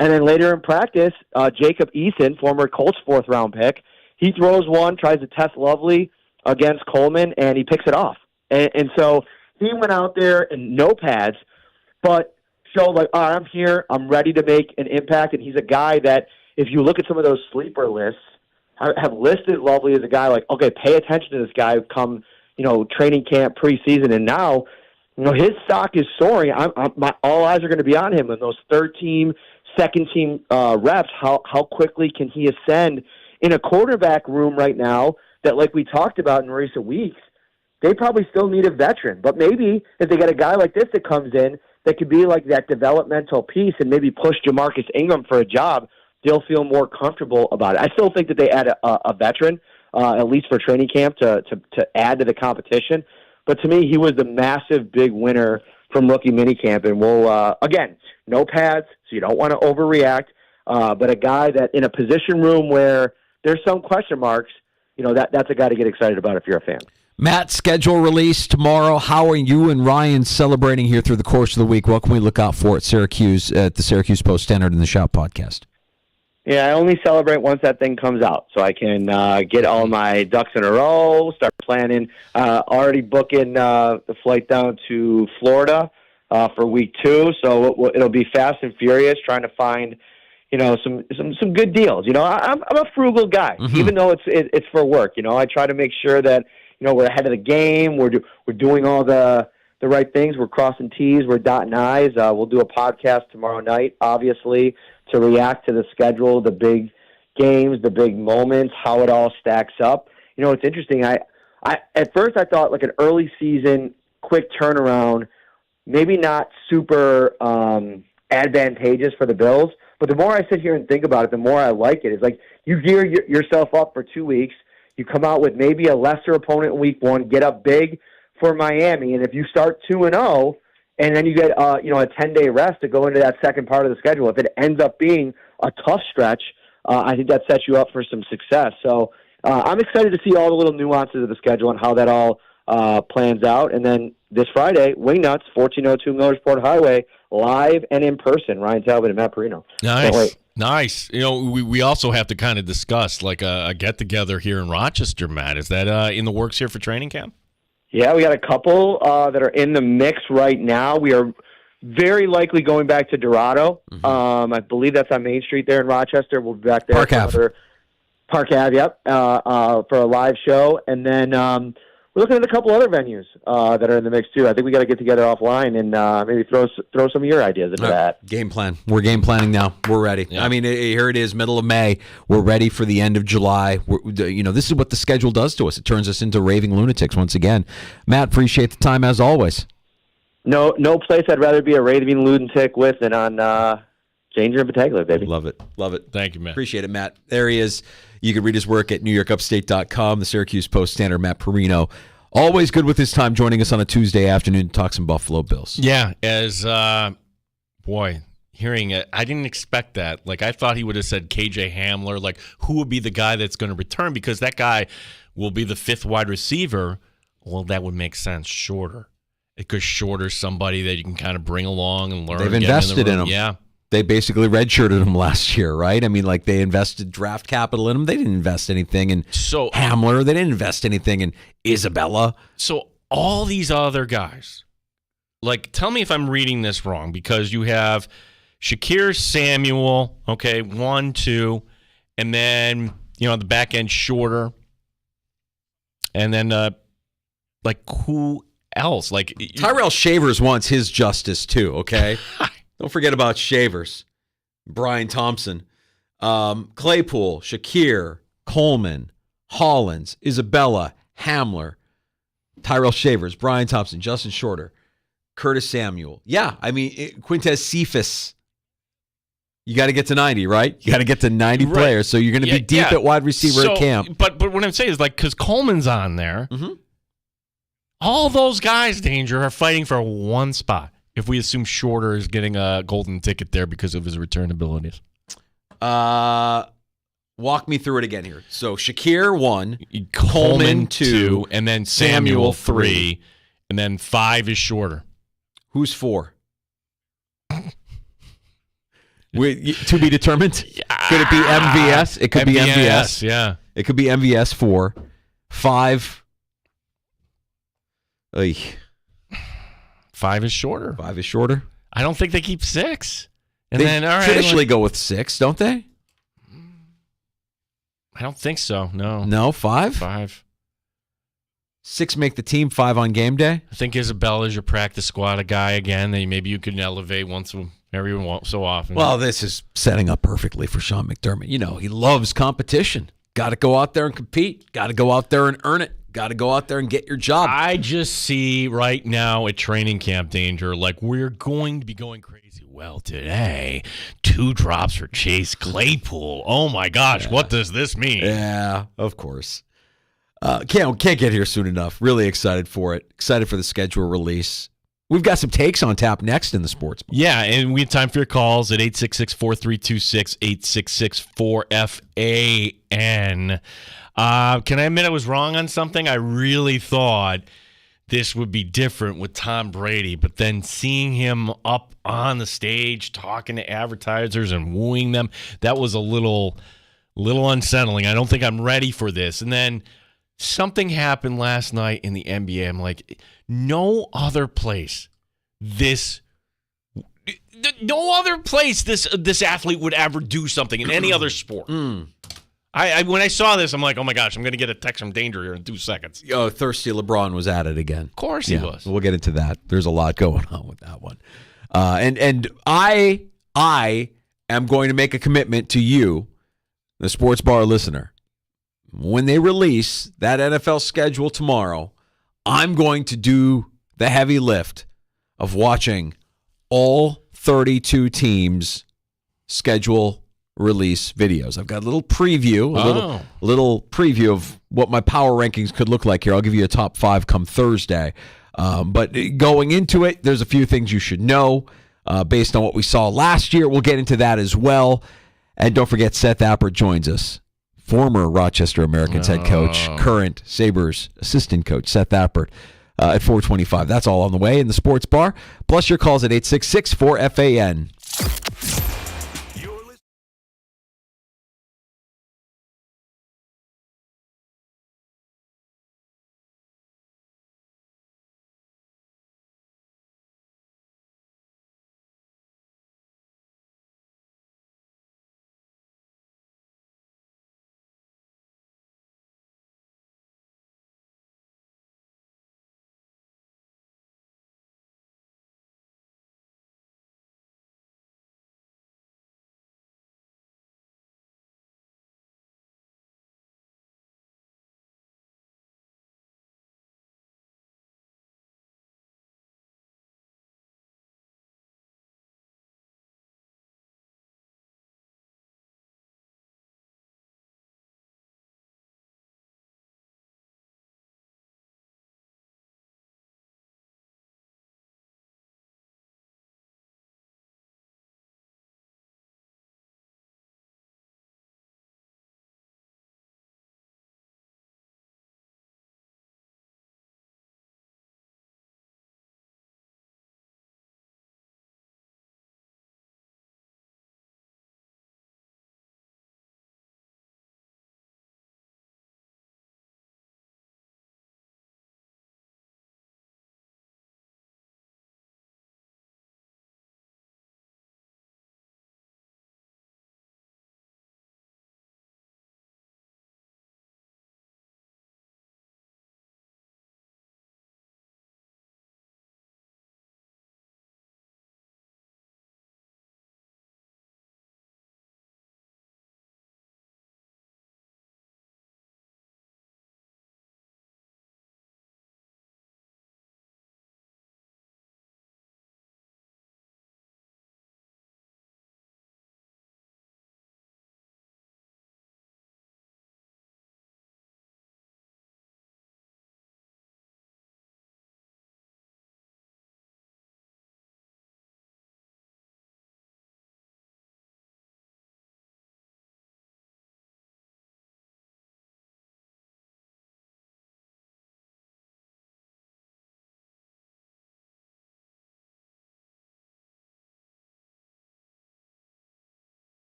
And then later in practice, Jacob Eason, former Colts 4th-round pick, he throws one, tries to test Lovely against Coleman, and he picks it off. And so he went out there in no pads, but showed like, all right, I'm here, I'm ready to make an impact. And he's a guy that, if you look at some of those sleeper lists, have listed Lovely as a guy like, okay, pay attention to this guy come, training camp, preseason, and now, his stock is soaring. All eyes are going to be on him in those third-team, second-team reps. How quickly can he ascend in a quarterback room right now that, like we talked about in recent weeks, they probably still need a veteran. But maybe if they get a guy like this that comes in that could be like that developmental piece and maybe push Jamarcus Ingram for a job, they'll feel more comfortable about it. I still think that they add a veteran, at least for training camp, to add to the competition. But to me, he was the massive big winner from rookie minicamp. And we'll, again, no pads, so you don't want to overreact. But a guy that in a position room where there's some question marks, that's a guy to get excited about if you're a fan. Matt, schedule release tomorrow. How are you and Ryan celebrating here through the course of the week? What can we look out for at Syracuse, at the Syracuse Post-Standard and the Shout podcast? Yeah, I only celebrate once that thing comes out, so I can get all my ducks in a row, start planning. Already booking the flight down to Florida for week 2, so it'll be fast and furious trying to find, some good deals. I'm a frugal guy, even though it's for work. I try to make sure that we're ahead of the game. We're doing all the right things. We're crossing T's. We're dotting I's. We'll do a podcast tomorrow night, obviously, to react to the schedule, the big games, the big moments, how it all stacks up. It's interesting. I at first I thought like an early season, quick turnaround, maybe not super advantageous for the Bills. But the more I sit here and think about it, the more I like it. It's like you gear yourself up for 2 weeks. You come out with maybe a lesser opponent in week 1, get up big for Miami, and if you start 2-0, and then you get a 10-day rest to go into that second part of the schedule, if it ends up being a tough stretch, I think that sets you up for some success. So I'm excited to see all the little nuances of the schedule and how that all plans out. And then this Friday, Wingnuts, 1402 Millersport Highway, live and in person. Ryan Talbot and Matt Perino. Nice. We also have to kind of discuss like a get-together here in Rochester, Matt. Is that in the works here for training camp? Yeah, we got a couple that are in the mix right now. We are very likely going back to Dorado. I believe that's on Main Street there in Rochester. We'll be back there. Park Ave, yep, for a live show. And then we're looking at a couple other venues that are in the mix too. I think we got to get together offline and maybe throw some of your ideas into that. Game plan. We're game planning now. We're ready. Yeah. I mean, here it is, middle of May. We're ready for the end of July. This is what the schedule does to us. It turns us into raving lunatics once again. Matt, appreciate the time as always. No place I'd rather be a raving lunatic with than on Danger and Battaglia, baby. Love it. Thank you, Matt. Appreciate it, Matt. There he is. You can read his work at NewYorkUpstate.com, the Syracuse Post-Standard, Matt Perino. Always good with his time joining us on a Tuesday afternoon to talk some Buffalo Bills. Yeah, hearing it, I didn't expect that. Like, I thought he would have said KJ Hamler, like, who would be the guy that's going to return? Because that guy will be the 5th wide receiver. Well, that would make sense. Shorter. Because Shorter's somebody that you can kind of bring along and learn. They've invested in him. Yeah. They basically redshirted him last year, right? I mean, like, they invested draft capital in him. They didn't invest anything in Hamler. They didn't invest anything in Isabella. So all these other guys, like, tell me if I'm reading this wrong, because you have Shakir Samuel, okay, 1, 2, and then, the back end Shorter, and then, who else? Like, Tyrell Shavers wants his justice too, okay? Don't forget about Shavers, Brian Thompson, Claypool, Shakir, Coleman, Hollins, Isabella, Hamler, Tyrell Shavers, Brian Thompson, Justin Shorter, Curtis Samuel. Yeah, I mean, Quintez Cephas. You got to get to 90, right? You got to get to 90 players, so you're going to be deep at wide receiver at camp. But what I'm saying is, like, because Coleman's on there, all those guys, Danger, are fighting for one spot. If we assume Shorter is getting a golden ticket there because of his return abilities. Walk me through it again here. So Shakir 1, Coleman 2, and then Samuel 3, and then 5 is Shorter. Who's 4? To be determined. Could it be MVS? It could be MVS. Yeah. It could be MVS 4. 5. 5 is shorter. 5 is shorter. I don't think they keep 6. And they then all right, traditionally go with 6, don't they? I don't think so. No. No, 5? 5. 6 make the team, 5 on game day. I think Isabella's your practice squad guy again. That maybe you can elevate every so often. Well, this is setting up perfectly for Sean McDermott. You know, he loves competition. Got to go out there and compete. Got to go out there and earn it. Got to go out there and get your job. I just see right now at training camp, Danger, like we're going to be going crazy. Well, today, 2 drops for Chase Claypool. Oh, my gosh. Yeah. What does this mean? Yeah, of course. Can't get here soon enough. Really excited for it. Excited for the schedule release. We've got some takes on tap next in the sports. Yeah, and we have time for your calls at 866-4326, 866-4FAN. Can I admit I was wrong on something? I really thought this would be different with Tom Brady, but then seeing him up on the stage talking to advertisers and wooing them, that was a little unsettling. I don't think I'm ready for this. And then something happened last night in the NBA. I'm like, no other place this athlete would ever do something in any other sport. I when I saw this, I'm like, oh my gosh, I'm going to get a text from Danger here in 2 seconds. Thirsty LeBron was at it again. Of course he was. We'll get into that. There's a lot going on with that one. And I am going to make a commitment to you, the Sports Bar listener. When they release that NFL schedule tomorrow, I'm going to do the heavy lift of watching all 32 teams' schedule release videos. I've got a little preview, a little preview of what my power rankings could look like here. I'll give you a top 5 come Thursday. But going into it, there's a few things you should know based on what we saw last year. We'll get into that as well. And don't forget, Seth Appert joins us. Former Rochester Americans head coach, current Sabres assistant coach, Seth Appert, at 425. That's all on the way in the Sports Bar. Plus your calls at 866-4FAN.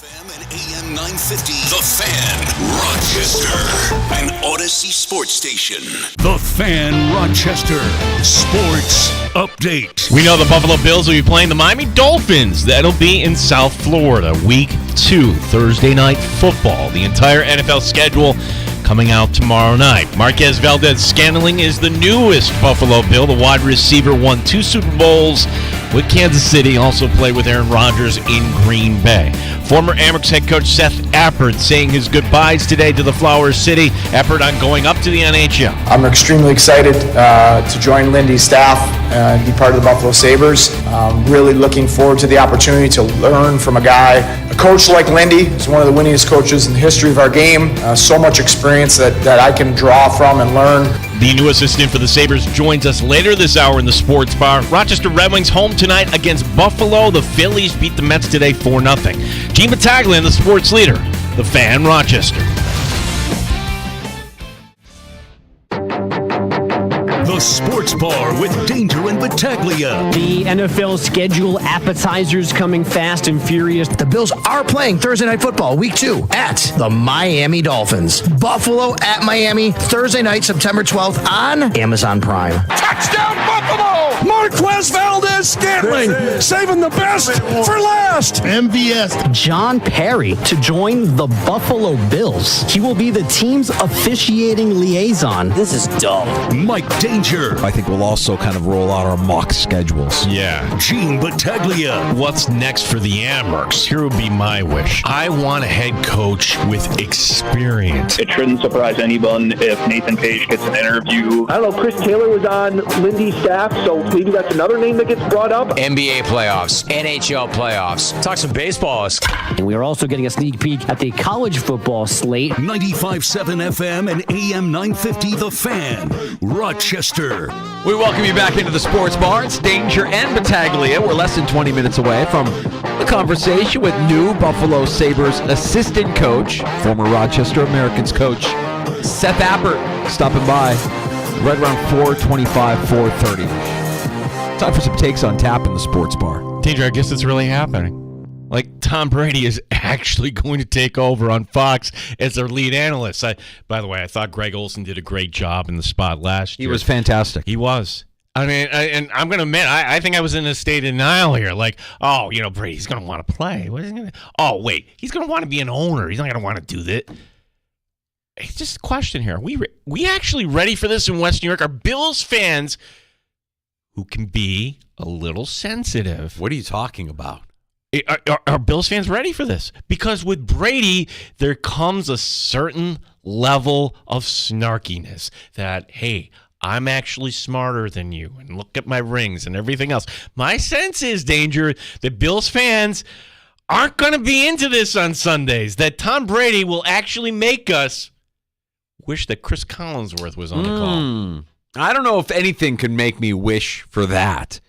FM and AM 950. The Fan, Rochester, an Odyssey sports station. The Fan, Rochester, sports update. We know the Buffalo Bills will be playing the Miami Dolphins. That'll be in South Florida, week 2, Thursday night football. The entire NFL schedule coming out tomorrow night. Marquez Valdez-Scantling is the newest Buffalo Bill. The wide receiver won 2 Super Bowls with Kansas City, also played with Aaron Rodgers in Green Bay. Former Amerks head coach Seth Appert saying his goodbyes today to the Flower City. Appert on going up to the NHL. I'm extremely excited to join Lindy's staff and be part of the Buffalo Sabres. Really looking forward to the opportunity to learn from a coach like Lindy, who's one of the winningest coaches in the history of our game. So much experience that I can draw from and learn. The new assistant for the Sabres joins us later this hour in the Sports Bar. Rochester Red Wings home tonight against Buffalo. The Phillies beat the Mets today 4-0. Gene Battaglia, the sports leader, the Fan, Rochester. The Sports Bar with Danger and Battaglia. The NFL schedule appetizers coming fast and furious. The Bills are playing Thursday Night Football, Week 2, at the Miami Dolphins. Buffalo at Miami, Thursday night, September 12th on Amazon Prime. Touchdown, Buffalo! Marquez Valdez-Scantling, saving the best for last. MVS. John Perry to join the Buffalo Bills. He will be the team's officiating liaison. This is dumb. Mike Danger. I think we'll also kind of roll out our mock schedules. Yeah. Gene Battaglia. What's next for the Amerks? Here would be my wish. I want a head coach with experience. It shouldn't surprise anyone if Nathan Page gets an interview. I don't know, Chris Taylor was on Lindy's staff, so maybe that's another name that gets brought up. NBA playoffs, NHL playoffs. Talk some baseball. And we are also getting a sneak peek at the college football slate. 95.7 FM and AM 950 The Fan, Rochester. We welcome you back into the Sports Bar. It's Danger and Battaglia. We're less than 20 minutes away from the conversation with new Buffalo Sabres assistant coach, former Rochester Americans coach, Seth Appert, stopping by right around 4:25, 4:30. Time for some takes on tap in the Sports Bar. Danger, I guess it's really happening. Like, Tom Brady is actually going to take over on Fox as their lead analyst. By the way, I thought Greg Olsen did a great job in the spot last year. He was fantastic. He was. I mean, and I'm going to admit, I think I was in a state of denial here. Like, Brady's going to want to play. What is he gonna? Oh, wait, he's going to want to be an owner. He's not going to want to do that. It's just a question here. We actually ready for this in West New York? Are Bills fans who can be a little sensitive? What are you talking about? Are Bills fans ready for this? Because with Brady, there comes a certain level of snarkiness that, hey, I'm actually smarter than you, and look at my rings and everything else. My sense is, Danger, that Bills fans aren't going to be into this on Sundays, that Tom Brady will actually make us wish that Chris Collinsworth was on the call. I don't know if anything can make me wish for that.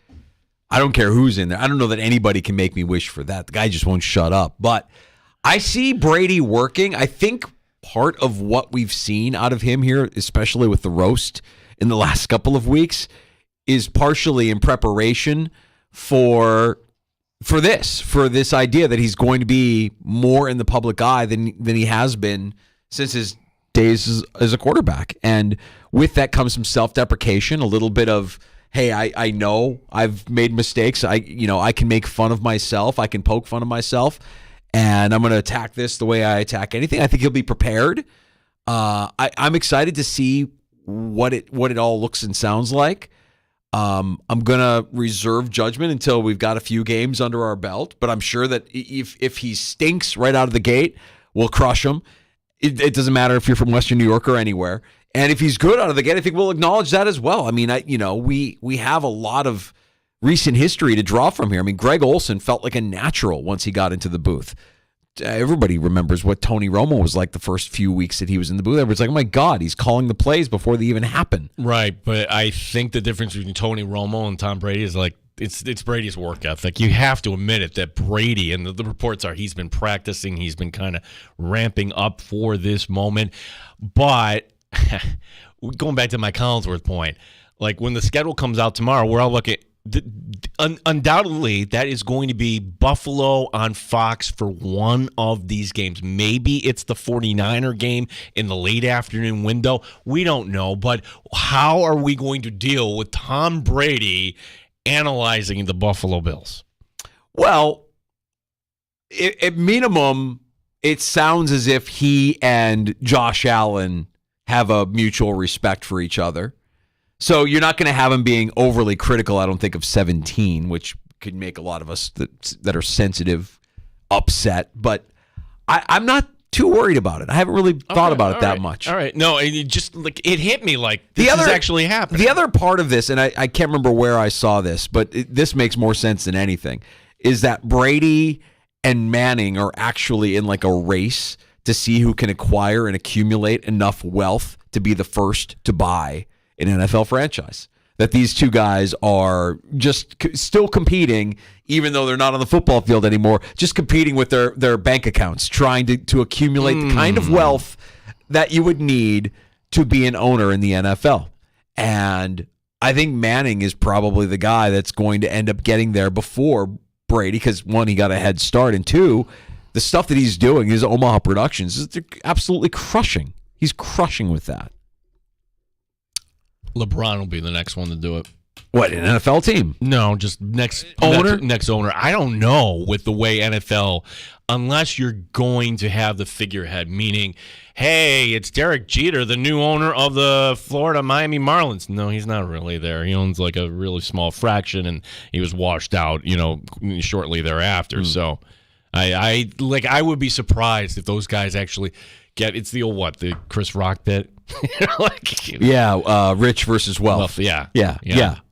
I don't care who's in there. I don't know that anybody can make me wish for that. The guy just won't shut up. But I see Brady working. I think part of what we've seen out of him here, especially with the roast in the last couple of weeks, is partially in preparation for this idea that he's going to be more in the public eye than he has been since his days as a quarterback. And with that comes some self-deprecation, a little bit of, hey, I know I've made mistakes. I can make fun of myself. I can poke fun of myself, and I'm going to attack this the way I attack anything. I think he'll be prepared. I'm excited to see what it all looks and sounds like. I'm going to reserve judgment until we've got a few games under our belt, but I'm sure that if he stinks right out of the gate, we'll crush him. It doesn't matter if you're from Western New York or anywhere. And if he's good out of the gate, I think we'll acknowledge that as well. I mean, we have a lot of recent history to draw from here. I mean, Greg Olsen felt like a natural once he got into the booth. Everybody remembers what Tony Romo was like the first few weeks that he was in the booth. Everybody's like, oh my God, he's calling the plays before they even happen. Right, but I think the difference between Tony Romo and Tom Brady is like, it's Brady's work ethic. You have to admit it that Brady, and the reports are he's been practicing, he's been kind of ramping up for this moment. But going back to my Collinsworth point, like when the schedule comes out tomorrow, we're all looking, undoubtedly, that is going to be Buffalo on Fox for one of these games. Maybe it's the 49er game in the late afternoon window. We don't know. But how are we going to deal with Tom Brady analyzing the Buffalo Bills? Well, at minimum, it sounds as if he and Josh Allen have a mutual respect for each other. So you're not going to have him being overly critical, I don't think, of 17, which could make a lot of us that are sensitive upset. But I'm not too worried about it. I haven't really thought about it that much. All right. No, it just it hit me like this is actually happening. The other part of this, and I can't remember where I saw this, but this makes more sense than anything, is that Brady and Manning are actually in like a race to see who can acquire and accumulate enough wealth to be the first to buy an NFL franchise. That these two guys are just still competing, even though they're not on the football field anymore, just competing with their bank accounts, trying to accumulate the kind of wealth that you would need to be an owner in the NFL. And I think Manning is probably the guy that's going to end up getting there before Brady, because one, he got a head start, and two, the stuff that he's doing, his Omaha Productions, they're absolutely crushing. He's crushing with that. LeBron will be the next one to do it. What, an NFL team? No, just next owner. Next owner. I don't know with the way NFL, unless you're going to have the figurehead, meaning, hey, it's Derek Jeter, the new owner of the Florida Miami Marlins. No, he's not really there. He owns like a really small fraction, and he was washed out, shortly thereafter. So, I would be surprised if those guys actually get. It's the old the Chris Rock bit. Rich versus wealth. Yeah.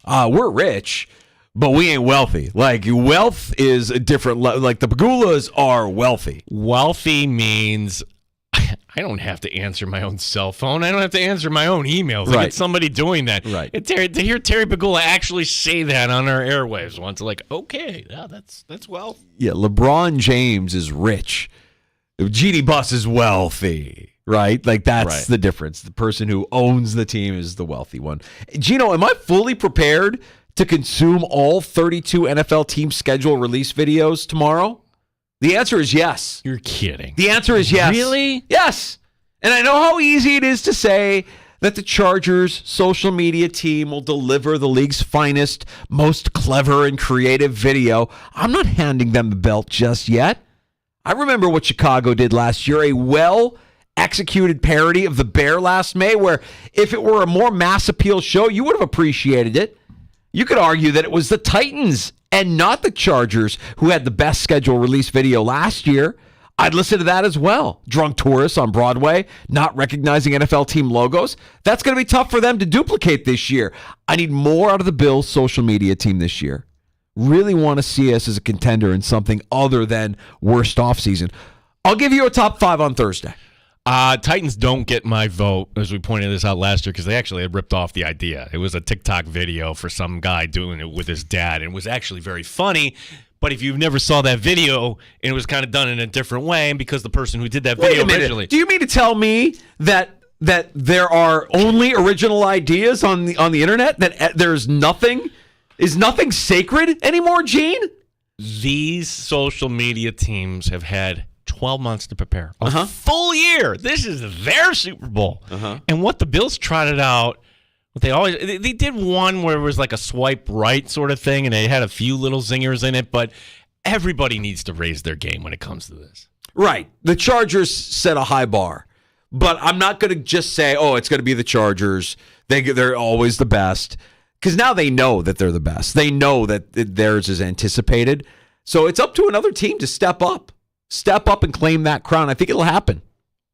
We're rich, but we ain't wealthy. Like, wealth is a different like the Pagulas are wealthy. Wealthy means I don't have to answer my own cell phone. I don't have to answer my own emails. I get somebody doing that. Right. To hear Terry Pagula actually say that on our airwaves once, like, okay, yeah, that's wealth. Yeah, LeBron James is rich. GD Bus is wealthy. Right? Like, that's the difference. The person who owns the team is the wealthy one. Gino, am I fully prepared to consume all 32 NFL team schedule release videos tomorrow? The answer is yes. You're kidding. The answer is yes. Really? Yes. And I know how easy it is to say that the Chargers social media team will deliver the league's finest, most clever and creative video. I'm not handing them the belt just yet. I remember what Chicago did last year, a executed parody of The Bear last May, where if it were a more mass appeal show, you would have appreciated it. You could argue that it was the Titans and not the Chargers who had the best schedule release video last year. I'd listen to that as well. Drunk tourists on Broadway, not recognizing NFL team logos. That's going to be tough for them to duplicate this year. I need more out of the Bills' social media team this year. Really want to see us as a contender in something other than worst offseason. I'll give you a top 5 on Thursday. Titans don't get my vote, as we pointed this out last year, because they actually had ripped off the idea. It was a TikTok video for some guy doing it with his dad, and it was actually very funny. But if you never saw that video, and it was kind of done in a different way, and because the person who did that video originally, do you mean to tell me that there are only original ideas on the internet? That there's nothing sacred anymore, Gene? These social media teams have had 12 months to prepare. A full year. This is their Super Bowl. And what the Bills trotted out, they did one where it was like a swipe right sort of thing, and they had a few little zingers in it, but everybody needs to raise their game when it comes to this. Right. The Chargers set a high bar, but I'm not going to just say, oh, it's going to be the Chargers. They're always the best, because now they know that they're the best. They know that theirs is anticipated. So it's up to another team to step up. Step up and claim that crown. I think it'll happen.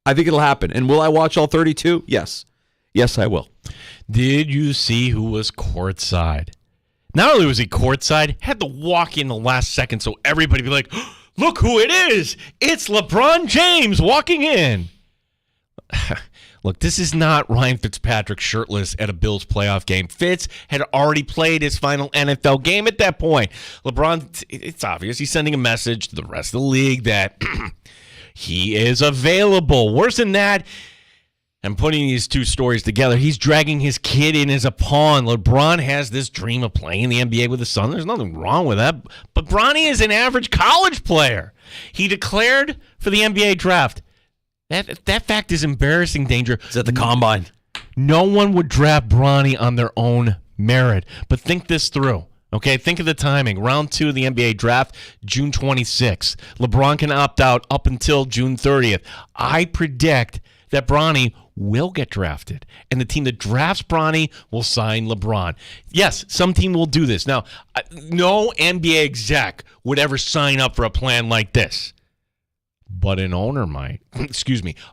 And will I watch all 32? Yes. Yes, I will. Did you see who was courtside? Not only was he courtside, had to walk in the last second so everybody be like, look who it is. It's LeBron James walking in. Look, this is not Ryan Fitzpatrick shirtless at a Bills playoff game. Fitz had already played his final NFL game at that point. LeBron, it's obvious, he's sending a message to the rest of the league that he is available. Worse than that, And putting these two stories together, he's dragging his kid in as a pawn. LeBron has this dream of playing in the NBA with his son. There's nothing wrong with that. But Bronny is an average college player. He declared for the NBA draft. That fact is embarrassing, Danger. It's at the combine. No one would draft Bronny on their own merit. But think this through. Okay, think of the timing. Round 2 of the NBA draft, June 26th. LeBron can opt out up until June 30th. I predict that Bronny will get drafted, and the team that drafts Bronny will sign LeBron. Yes, some team will do this. Now, no NBA exec would ever sign up for a plan like this, but an owner might.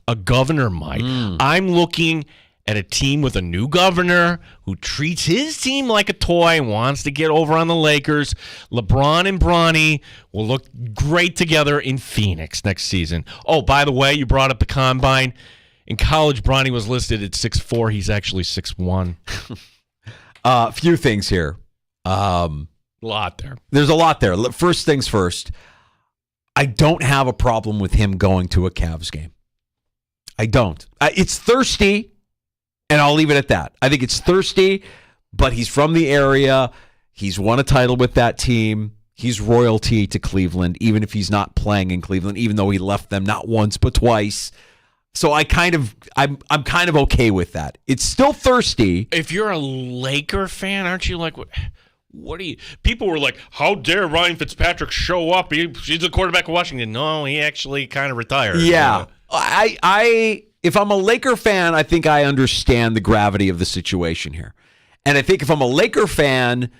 A governor might. I'm looking at a team with a new governor who treats his team like a toy, wants to get over on the Lakers. LeBron and Bronny will look great together in Phoenix next season. Oh, by the way, you brought up the combine. In college, Bronny was listed at 6'4". He's actually 6'1". A few things here. A lot there. There's a lot there. First things first, I don't have a problem with him going to a Cavs game. I don't. It's thirsty, and I'll leave it at that. I think it's thirsty, but he's from the area. He's won a title with that team. He's royalty to Cleveland, even if he's not playing in Cleveland, even though he left them not once but twice. So I'm kind of okay with that. It's still thirsty. If you're a Laker fan, aren't you like, what do you? People were like, how dare Ryan Fitzpatrick show up? He's the quarterback of Washington. No, he actually kind of retired. Yeah, if I'm a Laker fan, I think I understand the gravity of the situation here, and I think if I'm a Laker fan,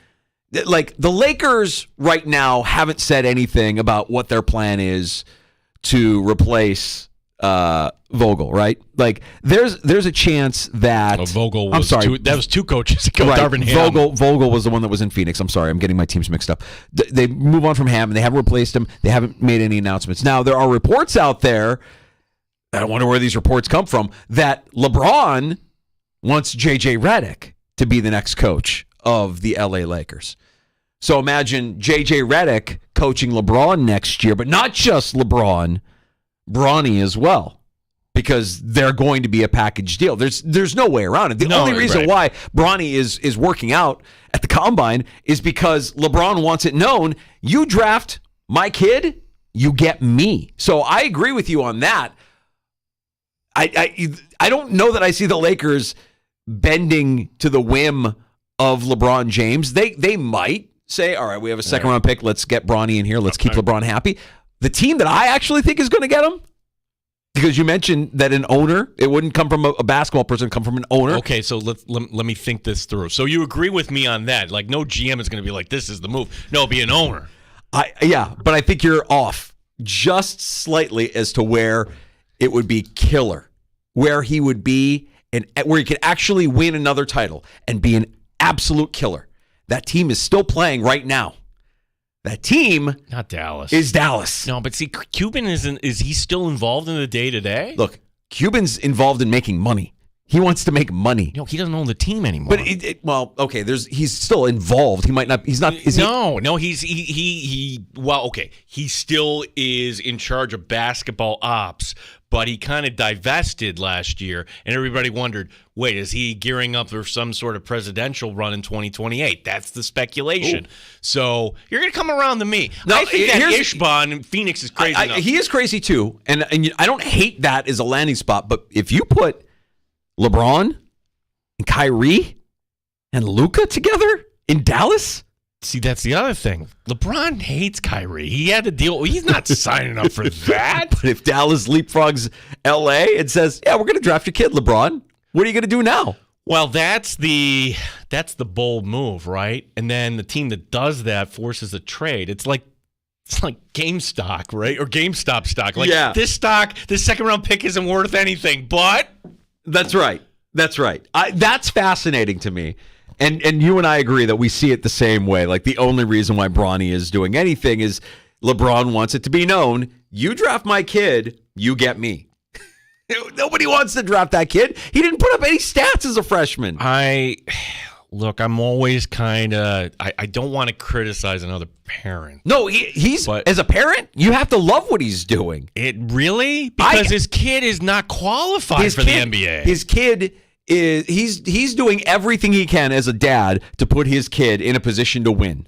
like the Lakers right now haven't said anything about what their plan is to replace Vogel, right? Like there's a chance that Vogel was. I'm sorry, that was two coaches ago. Right. Darvin Ham. Vogel was the one that was in Phoenix. I'm sorry, I'm getting my teams mixed up. They move on from Ham, and they haven't replaced him. They haven't made any announcements. Now there are reports out there. I don't wonder where these reports come from. That LeBron wants JJ Redick to be the next coach of the LA Lakers. So imagine JJ Redick coaching LeBron next year, but not just LeBron. Bronny as well, because they're going to be a package deal. There's no way around it. The only reason why Bronny is working out at the combine is because LeBron wants it known, you draft my kid, you get me. So I agree with you on that. I don't know that I see the Lakers bending to the whim of LeBron James. They might say, all right, we have a second round pick. Let's get Bronny in here. Let's keep LeBron happy. The team that I actually think is going to get him, because you mentioned that an owner, it wouldn't come from a basketball person, come from an owner. Okay, so let me think this through. So you agree with me on that? Like, no GM is going to be like, this is the move. No, it'll be an owner. Yeah, but I think you're off just slightly as to where it would be killer, where he would be, and where he could actually win another title and be an absolute killer. That team is still playing right now. That team, not Dallas, is Dallas. No, but see, Cuban is he still involved in the day-to-day? Look, Cuban's involved in making money. He wants to make money. No, he doesn't own the team anymore. But well, okay, he's still involved. He might not. He's not. Well, okay, he still is in charge of basketball ops, but he kind of divested last year, and everybody wondered, wait, is he gearing up for some sort of presidential run in 2028? That's the speculation. Ooh. So you're going to come around to me. No, I think that Ishbon in Phoenix is crazy enough. He is crazy too, and I don't hate that as a landing spot, but if you put LeBron and Kyrie and Luka together in Dallas? See, that's the other thing. LeBron hates Kyrie. He had to deal. He's not signing up for that. But if Dallas leapfrogs LA and says, yeah, we're going to draft your kid, LeBron, what are you going to do now? Well, that's the bold move, right? And then the team that does that forces a trade. It's like GameStop, right? Or GameStop stock. Like, this stock, this second round pick isn't worth anything, but... That's right. That's fascinating to me. And you and I agree that we see it the same way. Like, the only reason why Bronny is doing anything is LeBron wants it to be known, you draft my kid, you get me. Nobody wants to draft that kid. He didn't put up any stats as a freshman. Look, I'm always kind of. I don't want to criticize another parent. No, he's as a parent, you have to love what he's doing. It really because his kid is not qualified for the NBA. His kid is he's doing everything he can as a dad to put his kid in a position to win,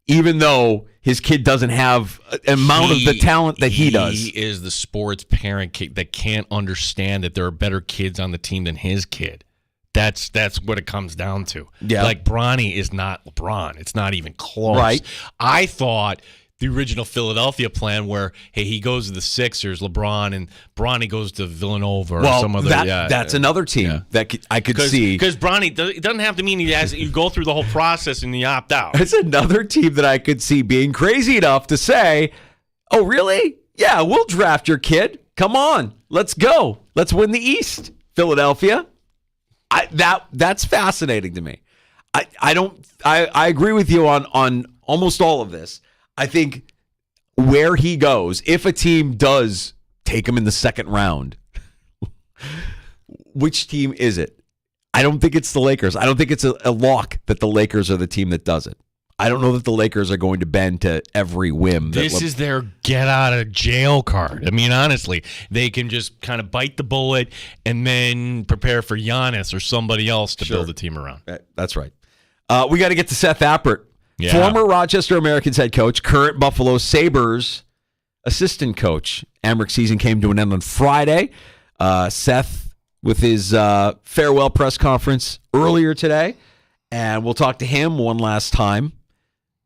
even though his kid doesn't have an amount of the talent that he does. He is the sports parent that can't understand that there are better kids on the team than his kid. That's what it comes down to. Yeah. Like Bronny is not LeBron. It's not even close. Right. I thought the original Philadelphia plan where, hey, he goes to the Sixers, LeBron, and Bronny goes to Villanova or some other. That's another team that I could see. Because Bronny, it doesn't have to mean you go through the whole process and you opt out. It's another team that I could see being crazy enough to say, oh, really? Yeah, we'll draft your kid. Come on. Let's go. Let's win the East, Philadelphia. That's fascinating to me. I agree with you on almost all of this. I think where he goes, if a team does take him in the second round, which team is it? I don't think it's the Lakers. I don't think it's a lock that the Lakers are the team that does it. I don't know that the Lakers are going to bend to every whim. This is their get out of jail card. I mean, honestly, they can just kind of bite the bullet and then prepare for Giannis or somebody else to build a team around. That's right. We got to get to Seth Appert, Yeah. former Rochester Americans head coach, current Buffalo Sabres assistant coach. Amherst season came to an end on Friday. Seth with his farewell press conference earlier today, and we'll talk to him one last time.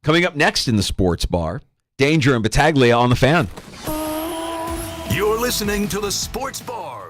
Coming up next in the Sports Bar, Danger and Battaglia on the Fan. You're listening to the Sports Bar.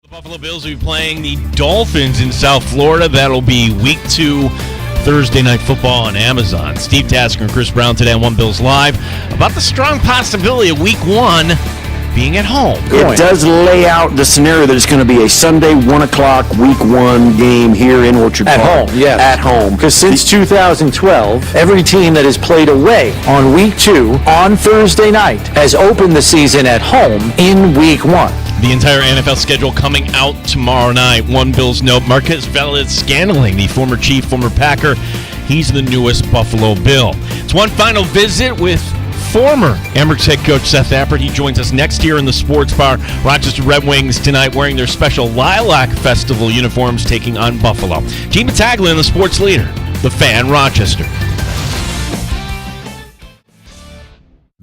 The Buffalo Bills will be playing the Dolphins in South Florida. That'll be Week 2, Thursday Night Football on Amazon. Steve Tasker and Chris Brown today on One Bills Live about the strong possibility of Week 1 being at home. It does lay out the scenario that it's going to be a Sunday 1 o'clock Week 1 game here in Orchard Park. At home, yes. At home. Because since 2012, every team that has played away on Week 2 on Thursday night has opened the season at home in Week 1. The entire NFL schedule coming out tomorrow night. One Bills note, Marquez Valdes-Scantling, the former Chief, former Packer, he's the newest Buffalo Bill. It's one final visit with former Amherst head coach Seth Appert. He joins us next year in the Sports Bar. Rochester Red Wings tonight wearing their special Lilac Festival uniforms taking on Buffalo. Gene Battaglia, the sports leader, the Fan, Rochester.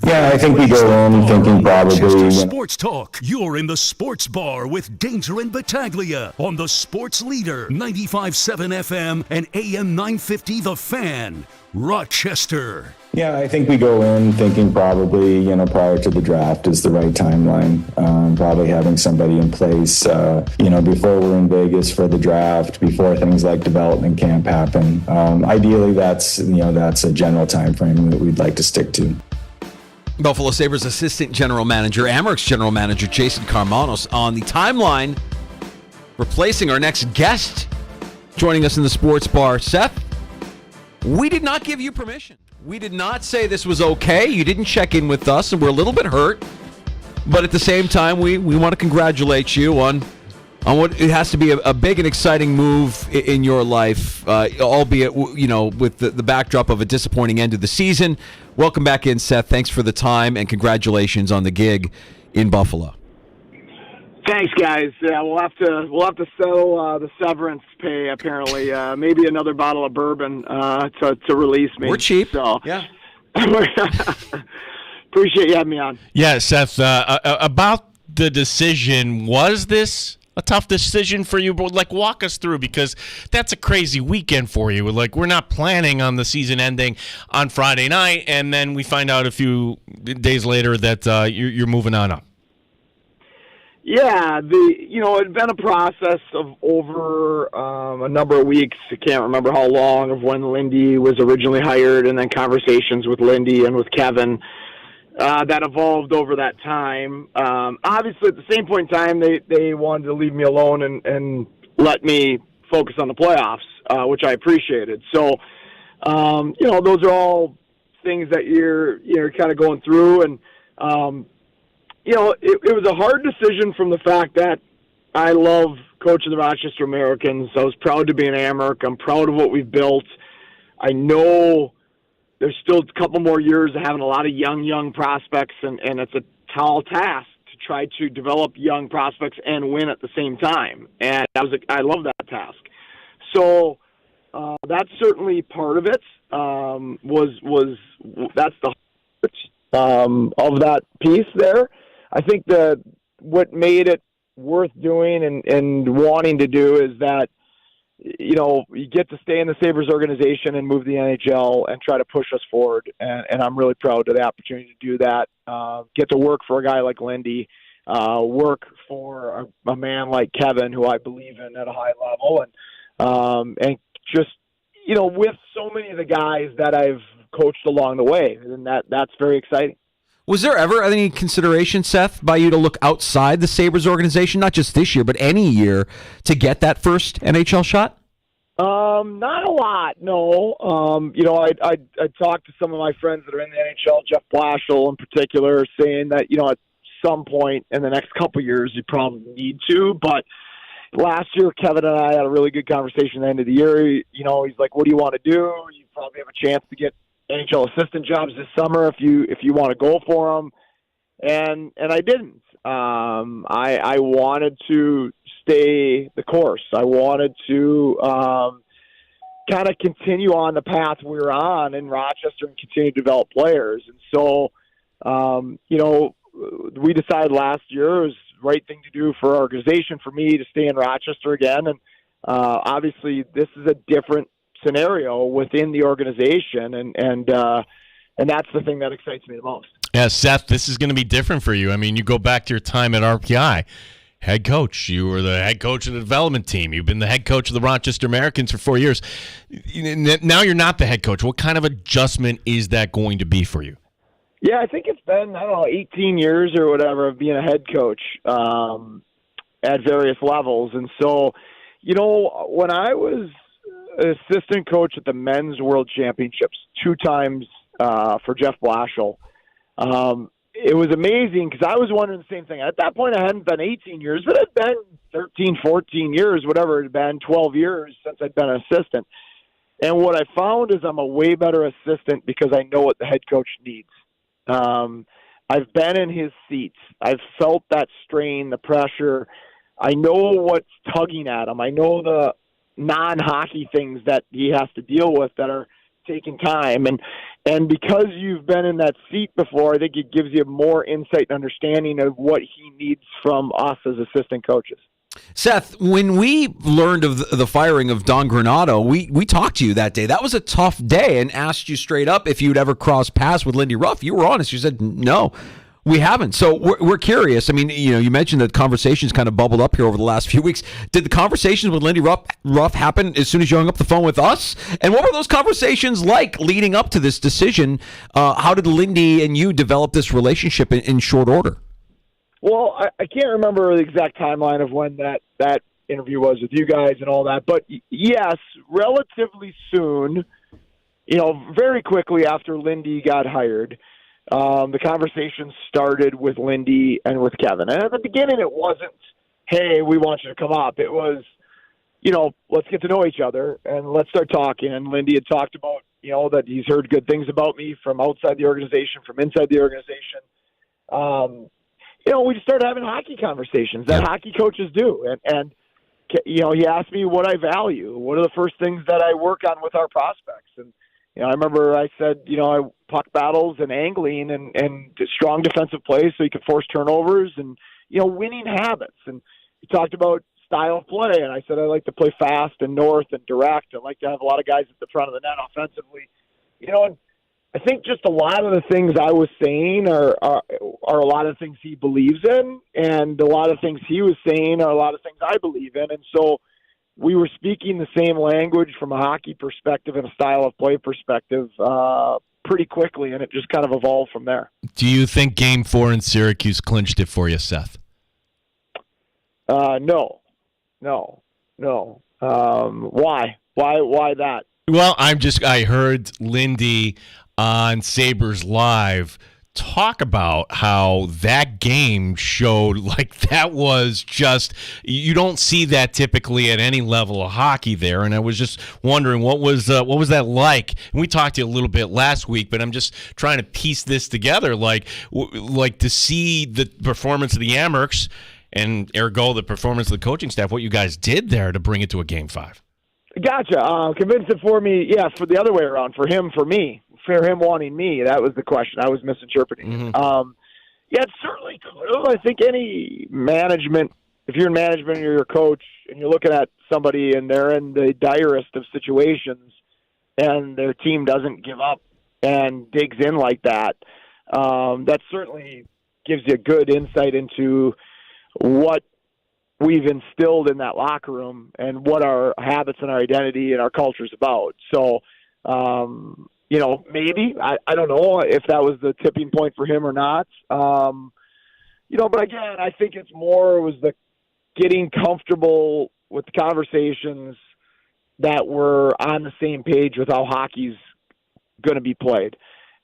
Yeah, I think we go in thinking probably. Sports Talk. You're in the Sports Bar with Danger and Battaglia on the Sports Leader, 95.7 FM and AM 950 The Fan, Rochester. Yeah, I think we go in thinking probably, prior to the draft is the right timeline. Probably having somebody in place, before we're in Vegas for the draft, before things like development camp happen. Ideally, that's a general time frame that we'd like to stick to. Buffalo Sabres Assistant General Manager, Amerks General Manager Jason Carmanos on the timeline, replacing our next guest, joining us in the Sports Bar. Seth, we did not give you permission. We did not say this was okay. You didn't check in with us, and we're a little bit hurt. But at the same time, we want to congratulate you on what it has to be a big and exciting move in your life, albeit, with the backdrop of a disappointing end of the season. Welcome back in, Seth. Thanks for the time, and congratulations on the gig in Buffalo. Thanks, guys. Yeah, we'll have to settle the severance pay. Apparently, maybe another bottle of bourbon to release me. We're cheap. So yeah. Appreciate you having me on. Yeah, Seth. About the decision, was this a tough decision for you? But walk us through, because that's a crazy weekend for you. We're not planning on the season ending on Friday night, and then we find out a few days later that you're moving on up. Yeah, it had been a process of over a number of weeks. I can't remember how long, of when Lindy was originally hired, and then conversations with Lindy and with Kevin that evolved over that time. Obviously, at the same point in time, they wanted to leave me alone and let me focus on the playoffs, which I appreciated. So, those are all things that you're kind of going through, and it was a hard decision from the fact that I love coaching the Rochester Americans. I was proud to be an Amherst. I'm proud of what we've built. I know there's still a couple more years of having a lot of young prospects, and it's a tall task to try to develop young prospects and win at the same time. And I love that task. So that's certainly part of it. That's the heart of that piece there. I think what made it worth doing and wanting to do is that, you get to stay in the Sabres organization and move the NHL and try to push us forward. And I'm really proud of the opportunity to do that. Get to work for a guy like Lindy, work for a man like Kevin, who I believe in at a high level. And just, with so many of the guys that I've coached along the way. And that's very exciting. Was there ever any consideration, Seth, by you to look outside the Sabres organization, not just this year, but any year, to get that first NHL shot? Not a lot, no. I talked to some of my friends that are in the NHL, Jeff Blashill in particular, saying that, at some point in the next couple of years, you probably need to. But last year, Kevin and I had a really good conversation at the end of the year. He's like, what do you want to do? You probably have a chance to get NHL assistant jobs this summer if you want to go for them, and I didn't. I wanted to stay the course. I wanted to kind of continue on the path we were on in Rochester and continue to develop players. And so, we decided last year it was the right thing to do for our organization, for me to stay in Rochester again. And obviously, this is a different scenario within the organization, and that's the thing that excites me the most. Yeah, Seth, this is going to be different for you. I mean, you go back to your time at RPI. head coach. You were the head coach of the development team. You've been the head coach of the Rochester Americans for 4 years. Now you're not the head coach. What kind of adjustment is that going to be for you? Yeah, I think it's been, 18 years or whatever of being a head coach at various levels. And so, when I was assistant coach at the Men's World Championships 2 times for Jeff Blashill, it was amazing because I was wondering the same thing. At that point, I hadn't been 18 years, but it had been 13, 14 years, whatever it had been, 12 years since I'd been an assistant. And what I found is I'm a way better assistant because I know what the head coach needs. I've been in his seats. I've felt that strain, the pressure. I know what's tugging at him. I know the non-hockey things that he has to deal with that are taking time. And because you've been in that seat before, I think it gives you more insight and understanding of what he needs from us as assistant coaches. Seth, when we learned of the firing of Don Granato, we talked to you that day. That was a tough day and asked you straight up if you'd ever cross paths with Lindy Ruff. You were honest. You said, no, we haven't. So we're curious. I mean, you mentioned that conversations kind of bubbled up here over the last few weeks. Did the conversations with Lindy Ruff happen as soon as you hung up the phone with us? And what were those conversations like leading up to this decision? How did Lindy and you develop this relationship in short order? Well, I can't remember the exact timeline of when that interview was with you guys and all that, but yes, relatively soon, very quickly after Lindy got hired, the conversation started with Lindy and with Kevin. And at the beginning, it wasn't, hey, we want you to come up. It was, let's get to know each other and let's start talking. And Lindy had talked about, that he's heard good ththings about me from outside the organization, from inside the organization. We just started having hockey conversations that hockey coaches do. And he asked me what I value. What are the first things that I work on with our prospects? And, I remember I said, puck battles and angling and strong defensive play so you can force turnovers and, winning habits. And he talked about style of play. And I said, I like to play fast and north and direct. I like to have a lot of guys at the front of the net offensively. And I think just a lot of the things I was saying are a lot of things he believes in, and a lot of things he was saying are a lot of things I believe in. And so we were speaking the same language from a hockey perspective and a style of play perspective pretty quickly, and it just kind of evolved from there. Do you think Game 4 in Syracuse clinched it for you, Seth? No. Why? Why that? Well, I heard Lindy on Sabres Live talk about how that game showed that was just, you don't see that typically at any level of hockey there. And I was just wondering what was that like? And we talked to you a little bit last week, but I'm just trying to piece this together, like to see the performance of the Amherst and ergo the performance of the coaching staff, what you guys did there to bring it to a Game 5. Gotcha. Convinced it for me. Yeah, for the other way around. For him, for me. For him wanting me. That was the question. I was misinterpreting. Mm-hmm. Yeah, it certainly could have. I think any management, if you're in management or you're a coach and you're looking at somebody and they're in the direst of situations and their team doesn't give up and digs in like that, that certainly gives you a good insight into what we've instilled in that locker room and what our habits and our identity and our culture is about. So, maybe, I don't know if that was the tipping point for him or not. But again, I think it's more was the getting comfortable with the conversations that we're on the same page with how hockey's going to be played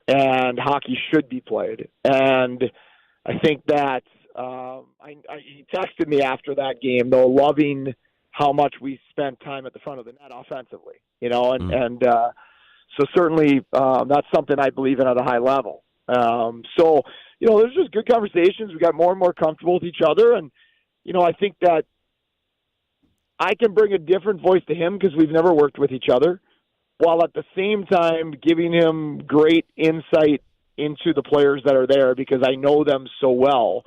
and hockey should be played. And I think that, he texted me after that game, though, loving how much we spent time at the front of the net offensively, so certainly that's something I believe in at a high level. There's just good conversations. We got more and more comfortable with each other. And, I think that I can bring a different voice to him because we've never worked with each other, while at the same time giving him great insight into the players that are there because I know them so well.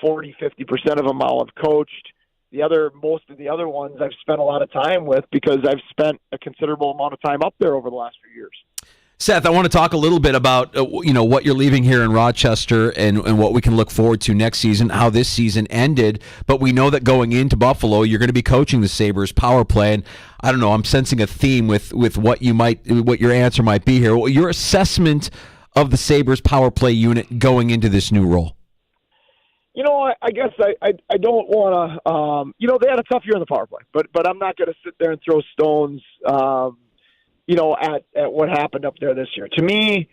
40, 50% of them I'll have coached. Most of the other ones I've spent a lot of time with because I've spent a considerable amount of time up there over the last few years. Seth, I want to talk a little bit about what you're leaving here in Rochester and what we can look forward to next season, how this season ended. But we know that going into Buffalo, you're going to be coaching the Sabres power play. And I don't know, I'm sensing a theme with what your answer might be here. Your assessment of the Sabres power play unit going into this new role. I guess I don't want to. They had a tough year in the power play, but I'm not going to sit there and throw stones. At what happened up there this year. To me,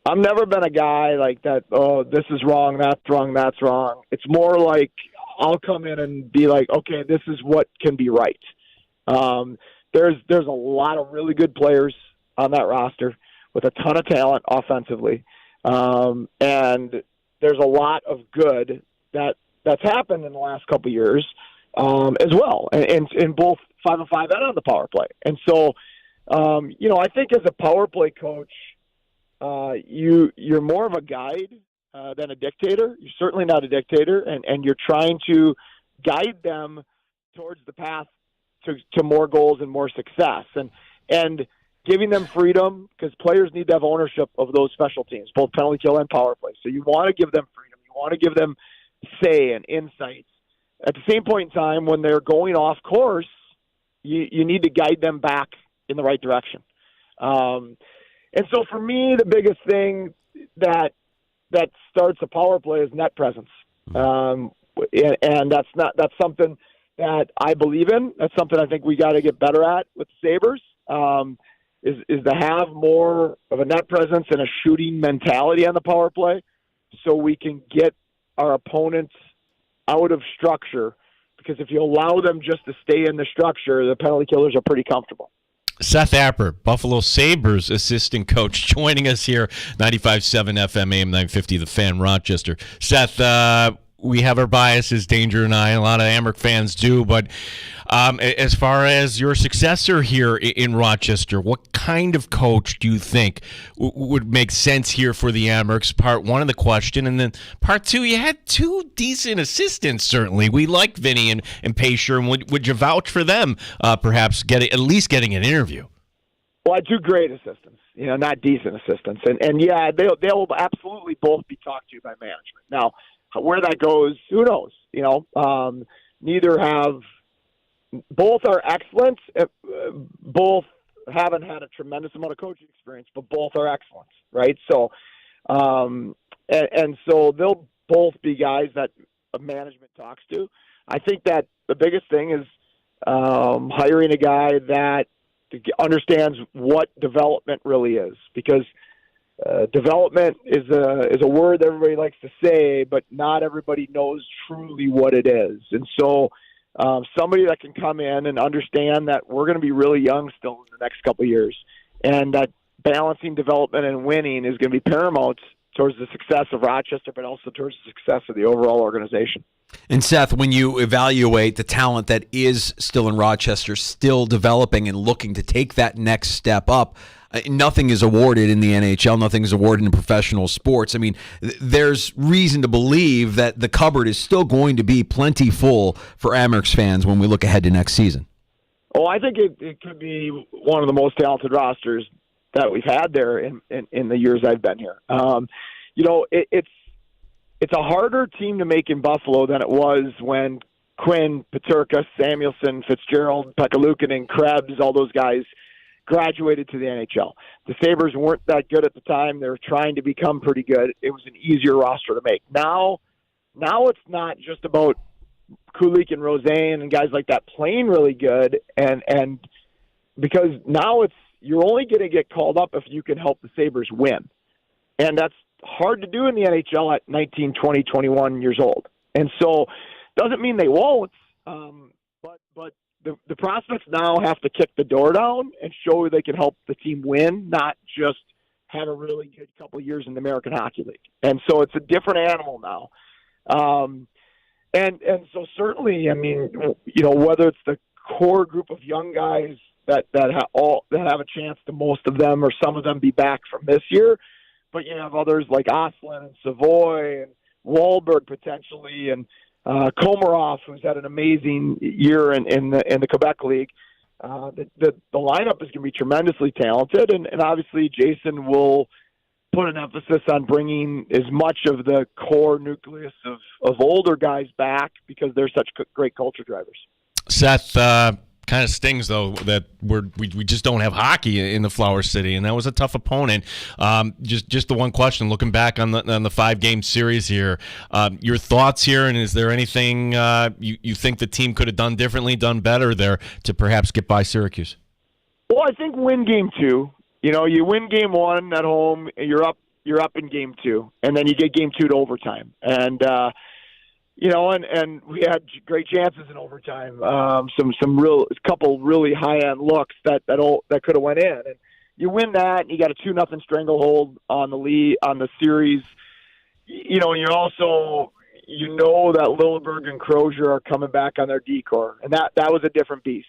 I've never been a guy like that, oh, this is wrong, that's wrong, that's wrong. It's more like I'll come in and be like, okay, this is what can be right. There's a lot of really good players on that roster with a ton of talent offensively. And there's a lot of good that's happened in the last couple of years as well, in both 5-on-5 and on the power play. And so, I think as a power play coach, you're more of a guide than a dictator. You're certainly not a dictator, and you're trying to guide them towards the path to more goals and more success, and giving them freedom, because players need to have ownership of those special teams, both penalty kill and power play. So you want to give them freedom. You want to give them say and insights. At the same point in time, when they're going off course, you need to guide them back in the right direction. And so for me, the biggest thing that starts a power play is net presence. And that's something that I believe in. That's something I think we got to get better at with the Sabres, is to have more of a net presence and a shooting mentality on the power play so we can get our opponents out of structure. Because if you allow them just to stay in the structure, the penalty killers are pretty comfortable. Seth Apper, Buffalo Sabres assistant coach, joining us here, 95.7 FM, AM 950, The Fan, Rochester. Seth, we have our biases, Danger and I, a lot of Amherst fans do, but as far as your successor here in Rochester, what kind of coach do you think would make sense here for the Amherst? Part one of the question, and then part two, you had two decent assistants, certainly. We liked Vinny and Paisher, and would you vouch for them, perhaps at least getting an interview? Well, I do great assistants, not decent assistants. And yeah, they'll absolutely both be talked to by management. Now, where that goes, who knows? Both are excellent. Both haven't had a tremendous amount of coaching experience, but both are excellent, right? So, and so they'll both be guys that management talks to. I think that the biggest thing is hiring a guy that understands what development really is, because development is a word everybody likes to say, but not everybody knows truly what it is. And so somebody that can come in and understand that we're going to be really young still in the next couple of years, and that balancing development and winning is going to be paramount towards the success of Rochester, but also towards the success of the overall organization. And Seth, when you evaluate the talent that is still in Rochester, still developing and looking to take that next step up, nothing is awarded in the NHL. Nothing is awarded in professional sports. I mean, there's reason to believe that the cupboard is still going to be plenty full for Amherst fans when we look ahead to next season. Oh, I think it could be one of the most talented rosters that we've had there in the years I've been here. It's a harder team to make in Buffalo than it was when Quinn, Peterka, Samuelson, Fitzgerald, Pekalukin, Krebs, all those guys graduated to the NHL. The Sabres weren't that good at the time. They were trying to become pretty good. It was an easier roster to make. Now it's not just about Kulik and Roseanne and guys like that playing really good, and because now you're only going to get called up if you can help the Sabres win. And that's hard to do in the NHL at 19, 20, 21 years old. And so doesn't mean they won't, but the prospects now have to kick the door down and show they can help the team win, not just have a really good couple of years in the American Hockey League. And so it's a different animal now. And so certainly, I mean, whether it's the core group of young guys that have a chance to, most of them or some of them, be back from this year, but you have others like Oslin and Savoy and Wahlberg potentially, and Komarov, who's had an amazing year in the Quebec League. the lineup is going to be tremendously talented, and obviously Jason will put an emphasis on bringing as much of the core nucleus of older guys back because they're such great culture drivers. Seth, kind of stings though that we just don't have hockey in the Flower City, and that was a tough opponent. Just the one question, looking back on the 5-game series here, your thoughts here, and is there anything you think the team could have done differently, done better there to perhaps get by Syracuse? Well, I think win game 2. You win game 1 at home, you're up in game 2, and then you get game 2 to overtime, and and we had great chances in overtime. Couple really high end looks that could have went in, and you win that, and you got a 2-0 stranglehold on the lead on the series. And you're also that Lilleberg and Crozier are coming back on their decor, and that was a different beast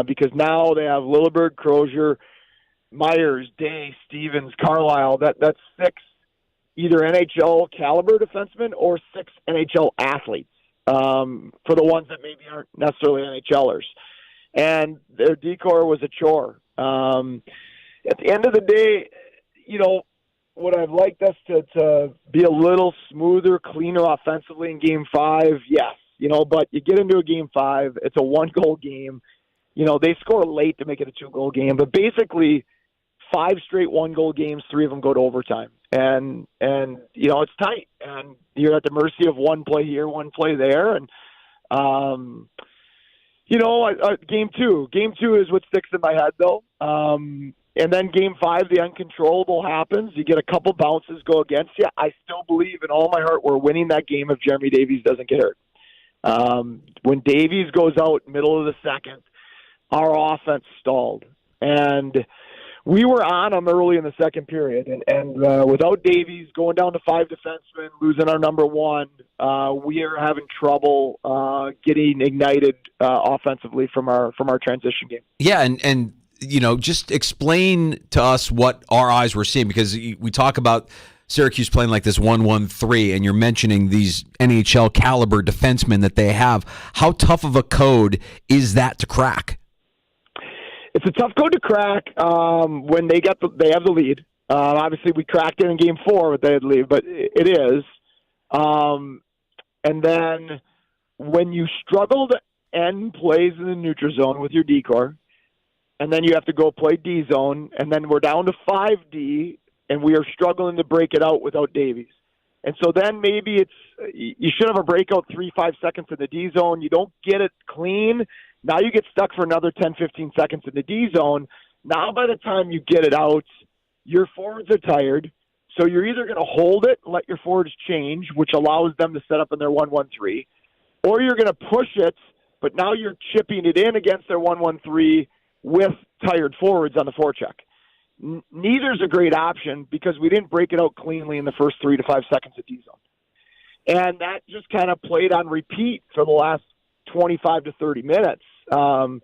because now they have Lilleberg, Crozier, Myers, Day, Stevens, Carlisle. That's 6 either NHL caliber defensemen or 6 NHL athletes for the ones that maybe aren't necessarily NHLers. And their decor was a chore. At the end of the day, would I've liked us to be a little smoother, cleaner offensively in Game 5? Yes. But you get into a Game 5, it's a 1-goal game. They score late to make it a 2-goal game. But basically, 5 straight 1-goal games, 3 of them go to overtime. And it's tight. And you're at the mercy of one play here, one play there. And, Game 2. Game 2 is what sticks in my head, though. And then Game 5, the uncontrollable happens. You get a couple bounces go against you. I still believe in all my heart we're winning that game if Jeremy Davies doesn't get hurt. When Davies goes out middle of the second, our offense stalled. And we were on them early in the second period. And without Davies going down to 5 defensemen, losing our number 1, we are having trouble getting ignited offensively from our transition game. Yeah, and just explain to us what our eyes were seeing, because we talk about Syracuse playing like this 1-1-3, and you're mentioning these NHL caliber defensemen that they have. How tough of a code is that to crack? It's a tough code to crack when they have the lead. Obviously, we cracked it in Game 4 with they had the lead, but it is. And then when you struggle to end plays in the neutral zone with your decor, and then you have to go play D zone, and then we're down to 5D, and we are struggling to break it out without Davies. And so then maybe you should have a breakout 3-5 seconds in the D zone. You don't get it clean. Now you get stuck for another 10-15 seconds in the D zone. Now by the time you get it out, your forwards are tired. So you're either going to hold it and let your forwards change, which allows them to set up in their 1-1-3, or you're going to push it, but now you're chipping it in against their 1-1-3 with tired forwards on the forecheck. Neither is a great option because we didn't break it out cleanly in the first 3 to 5 seconds of D zone. And that just kind of played on repeat for the last 25 to 30 minutes. So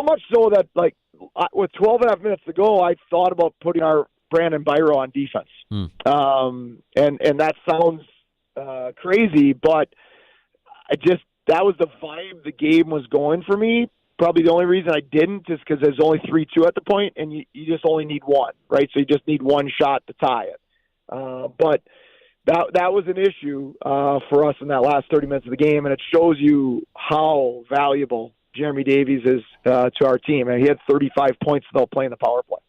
much so that, with 12 and a half minutes to go, I thought about putting our Brandon Byro on defense. And that sounds crazy, but that was the vibe the game was going for me. Probably the only reason I didn't is because there's only 3-2 at the point, and you just only need one, right? So you just need one shot to tie it. But that was an issue for us in that last 30 minutes of the game, and it shows you how valuable Jeremy Davies is to our team. And he had 35 points without playing the power play.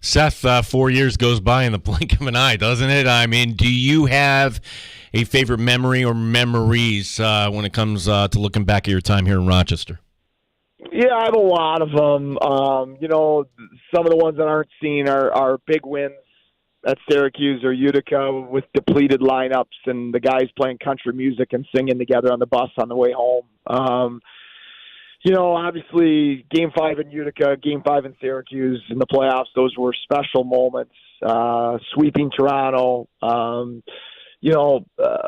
Seth, 4 years goes by in the blink of an eye, doesn't it? I mean, do you have a favorite memory or memories when it comes to looking back at your time here in Rochester? Yeah, I have a lot of them. Some of the ones that aren't seen are big wins at Syracuse or Utica with depleted lineups and the guys playing country music and singing together on the bus on the way home. Obviously, Game 5 in Utica, Game 5 in Syracuse in the playoffs, those were special moments. Sweeping Toronto,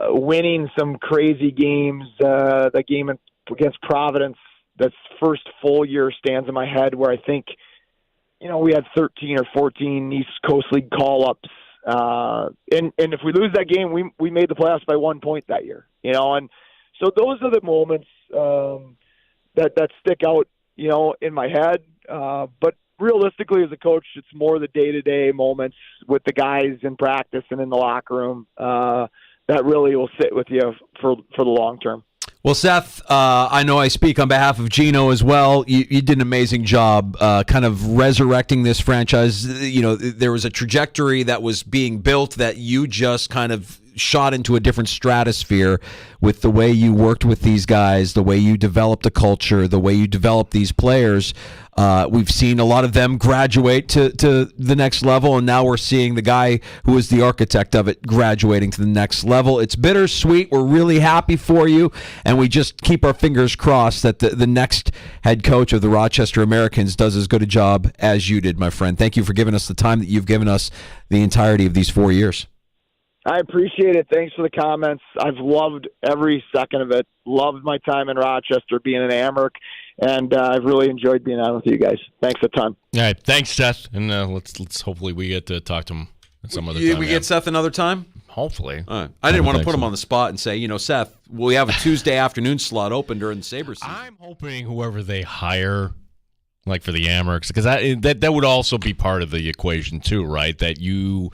winning some crazy games. The game against Providence, that first full year stands in my head where I think, we had 13 or 14 East Coast League call-ups. And if we lose that game, we made the playoffs by 1 point that year, and so those are the moments that stick out in my head. But realistically, as a coach, it's more the day-to-day moments with the guys in practice and in the locker room that really will sit with you for the long term. Well, Seth, I know I speak on behalf of Gino as well. You did an amazing job kind of resurrecting this franchise. There was a trajectory that was being built that you just kind of shot into a different stratosphere with the way you worked with these guys, the way you developed a culture, the way you developed these players. We've seen a lot of them graduate to the next level, and now we're seeing the guy who was the architect of it graduating to the next level. It's bittersweet. We're really happy for you, and we just keep our fingers crossed that the next head coach of the Rochester Americans does as good a job as you did, my friend. Thank you for giving us the time that you've given us the entirety of these 4 years. I appreciate it. Thanks for the comments. I've loved every second of it. Loved my time in Rochester, being an Amherst, and I've really enjoyed being on with you guys. Thanks a ton. All right, thanks, Seth, and let's hopefully we get to talk to him some other time. We get Seth another time? Hopefully. All right. I didn't want to put him on the spot and say, Seth, we have a Tuesday afternoon slot open during the Sabres season. I'm hoping whoever they hire, like for the Amherst, because that would also be part of the equation too, right? That you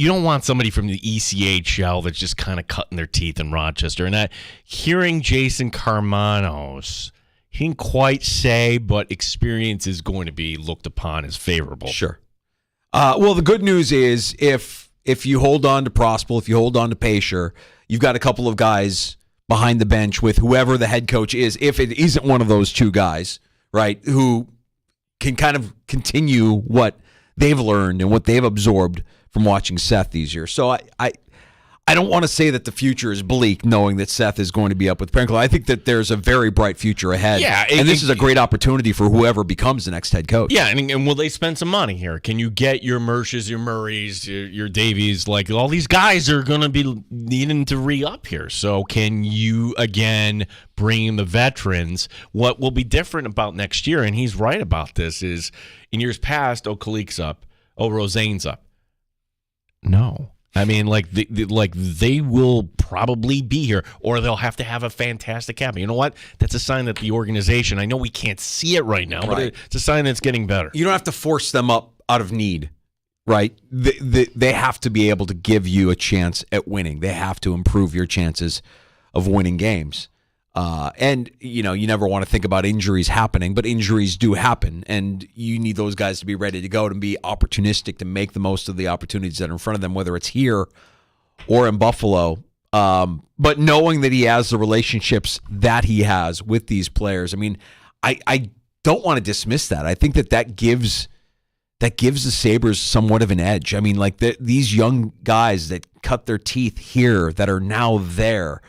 don't want somebody from the ECHL that's just kind of cutting their teeth in Rochester. And hearing Jason Carmanos, he didn't quite say, but experience is going to be looked upon as favorable. Sure. Well, the good news is if you hold on to Prospel, if you hold on to Pacer, you've got a couple of guys behind the bench with whoever the head coach is, if it isn't one of those two guys, right, who can kind of continue what they've learned and what they've absorbed from watching Seth these years. So I don't want to say that the future is bleak knowing that Seth is going to be up with Pringle. I think that there's a very bright future ahead. Yeah, and this is a great opportunity for whoever becomes the next head coach. Yeah, and will they spend some money here? Can you get your Mershes, your Murrays, your Davies? Like, all these guys are going to be needing to re-up here. So can you, again, bring in the veterans? What will be different about next year, and he's right about this, is in years past, Kalik's up, Roseanne's up. No. I mean, they will probably be here, or they'll have to have a fantastic cap. You know what? That's a sign that the organization, I know we can't see it right now, but it's a sign that it's getting better. You don't have to force them up out of need, right? They have to be able to give you a chance at winning. They have to improve your chances of winning games. And you never want to think about injuries happening, but injuries do happen, and you need those guys to be ready to go, to be opportunistic, to make the most of the opportunities that are in front of them, whether it's here or in Buffalo. But knowing that he has the relationships that he has with these players, I mean, I don't want to dismiss that. I think that gives the Sabres somewhat of an edge. I mean, like these young guys that cut their teeth here, that are now there,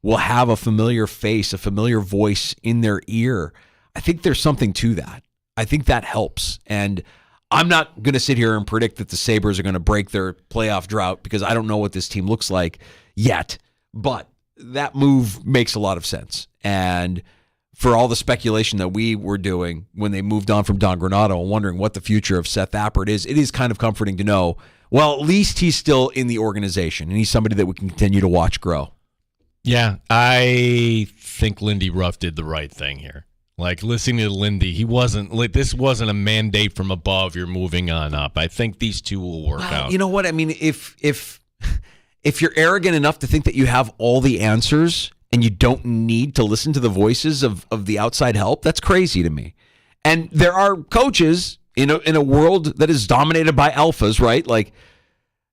will have a familiar face, a familiar voice in their ear. I think there's something to that. I think that helps. And I'm not going to sit here and predict that the Sabres are going to break their playoff drought, because I don't know what this team looks like yet. But that move makes a lot of sense. And for all the speculation that we were doing when they moved on from Don Granato and wondering what the future of Seth Appert is, it is kind of comforting to know, well, at least he's still in the organization, and he's somebody that we can continue to watch grow. Yeah, I think Lindy Ruff did the right thing here. Like, listening to Lindy, this wasn't a mandate from above, you're moving on up. I think these two will work out. You know what? I mean, if you're arrogant enough to think that you have all the answers and you don't need to listen to the voices of the outside help, that's crazy to me. And there are coaches in a world that is dominated by alphas, right? Like,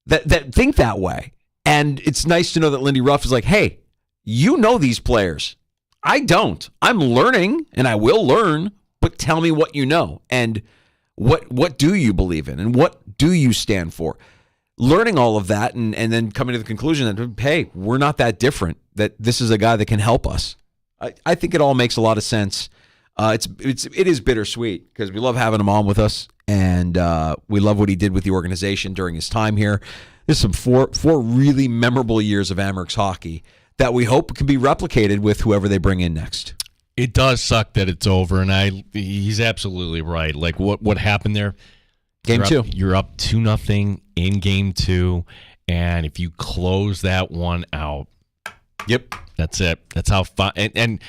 that think that way. And it's nice to know that Lindy Ruff is like, hey, you know these players. I don't. I'm learning, and I will learn, but tell me what you know, and what do you believe in, and what do you stand for? Learning all of that, and then coming to the conclusion that, hey, we're not that different, that this is a guy that can help us. I think it all makes a lot of sense. It is bittersweet, because we love having him on with us, and we love what he did with the organization during his time here. There's some four really memorable years of Amherst hockey that we hope can be replicated with whoever they bring in next. It does suck that it's over, and he's absolutely right. Like, what happened there? Game 2. You're up 2-0 in Game 2, and if you close that one out, yep, that's it. That's how fun. And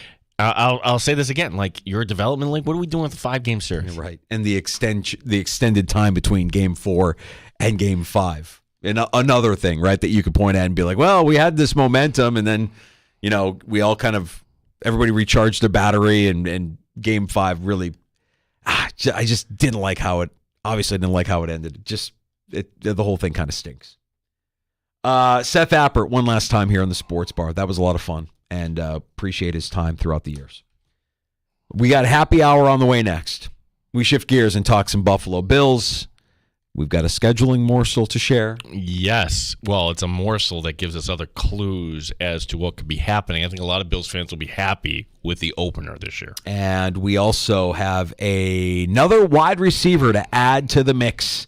I'll say this again. Like, your development league, what are we doing with the 5-game series? Right. And the extended time between game 4 and game 5. And another thing, right, that you could point at and be like, well, we had this momentum, and then, we all everybody recharged their battery, and game 5 really, I just didn't like how it ended. The whole thing kind of stinks. Seth Appert, one last time here on the Sports Bar. That was a lot of fun, and appreciate his time throughout the years. We got happy hour on the way next. We shift gears and talk some Buffalo Bills. We've got a scheduling morsel to share. Yes. Well, it's a morsel that gives us other clues as to what could be happening. I think a lot of Bills fans will be happy with the opener this year. And we also have another wide receiver to add to the mix.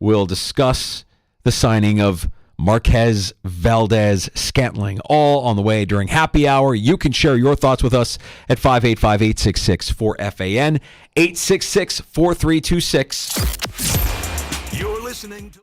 We'll discuss the signing of Marquez Valdez-Scantling, all on the way during happy hour. You can share your thoughts with us at 585-866-4FAN, 866-4326. You're listening to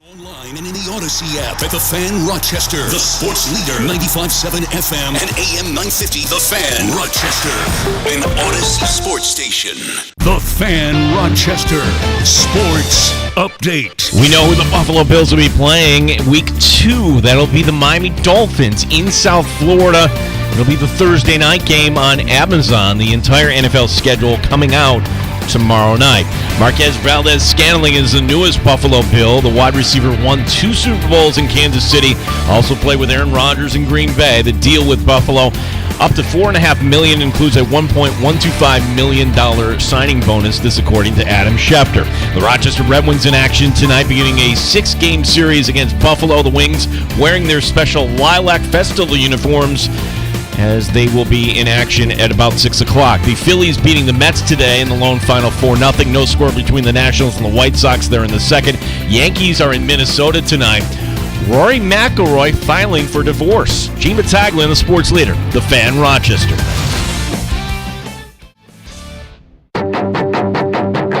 Online and in the Odyssey app at The Fan Rochester. The sports leader, 95.7 FM and AM 950. The Fan Rochester, an Odyssey sports station. The Fan Rochester Sports Update. We know who the Buffalo Bills will be playing week 2. That'll be the Miami Dolphins in South Florida. It'll be the Thursday night game on Amazon. The entire NFL schedule coming out tomorrow night. Marquez Valdez-Scantling is the newest Buffalo Bill. The wide receiver won 2 Super Bowls in Kansas City. Also played with Aaron Rodgers in Green Bay. The deal with Buffalo, up to $4.5 million, includes a $1.125 million signing bonus. This according to Adam Schefter. The Rochester Red Wings in action tonight, beginning a 6-game series against Buffalo. The Wings wearing their special lilac festival uniforms, as they will be in action at about 6 o'clock. The Phillies beating the Mets today in the lone final 4-0. No score between the Nationals and the White Sox. They're in the second. Yankees are in Minnesota tonight. Rory McIlroy filing for divorce. Gene Battaglia, the sports leader, The Fan Rochester.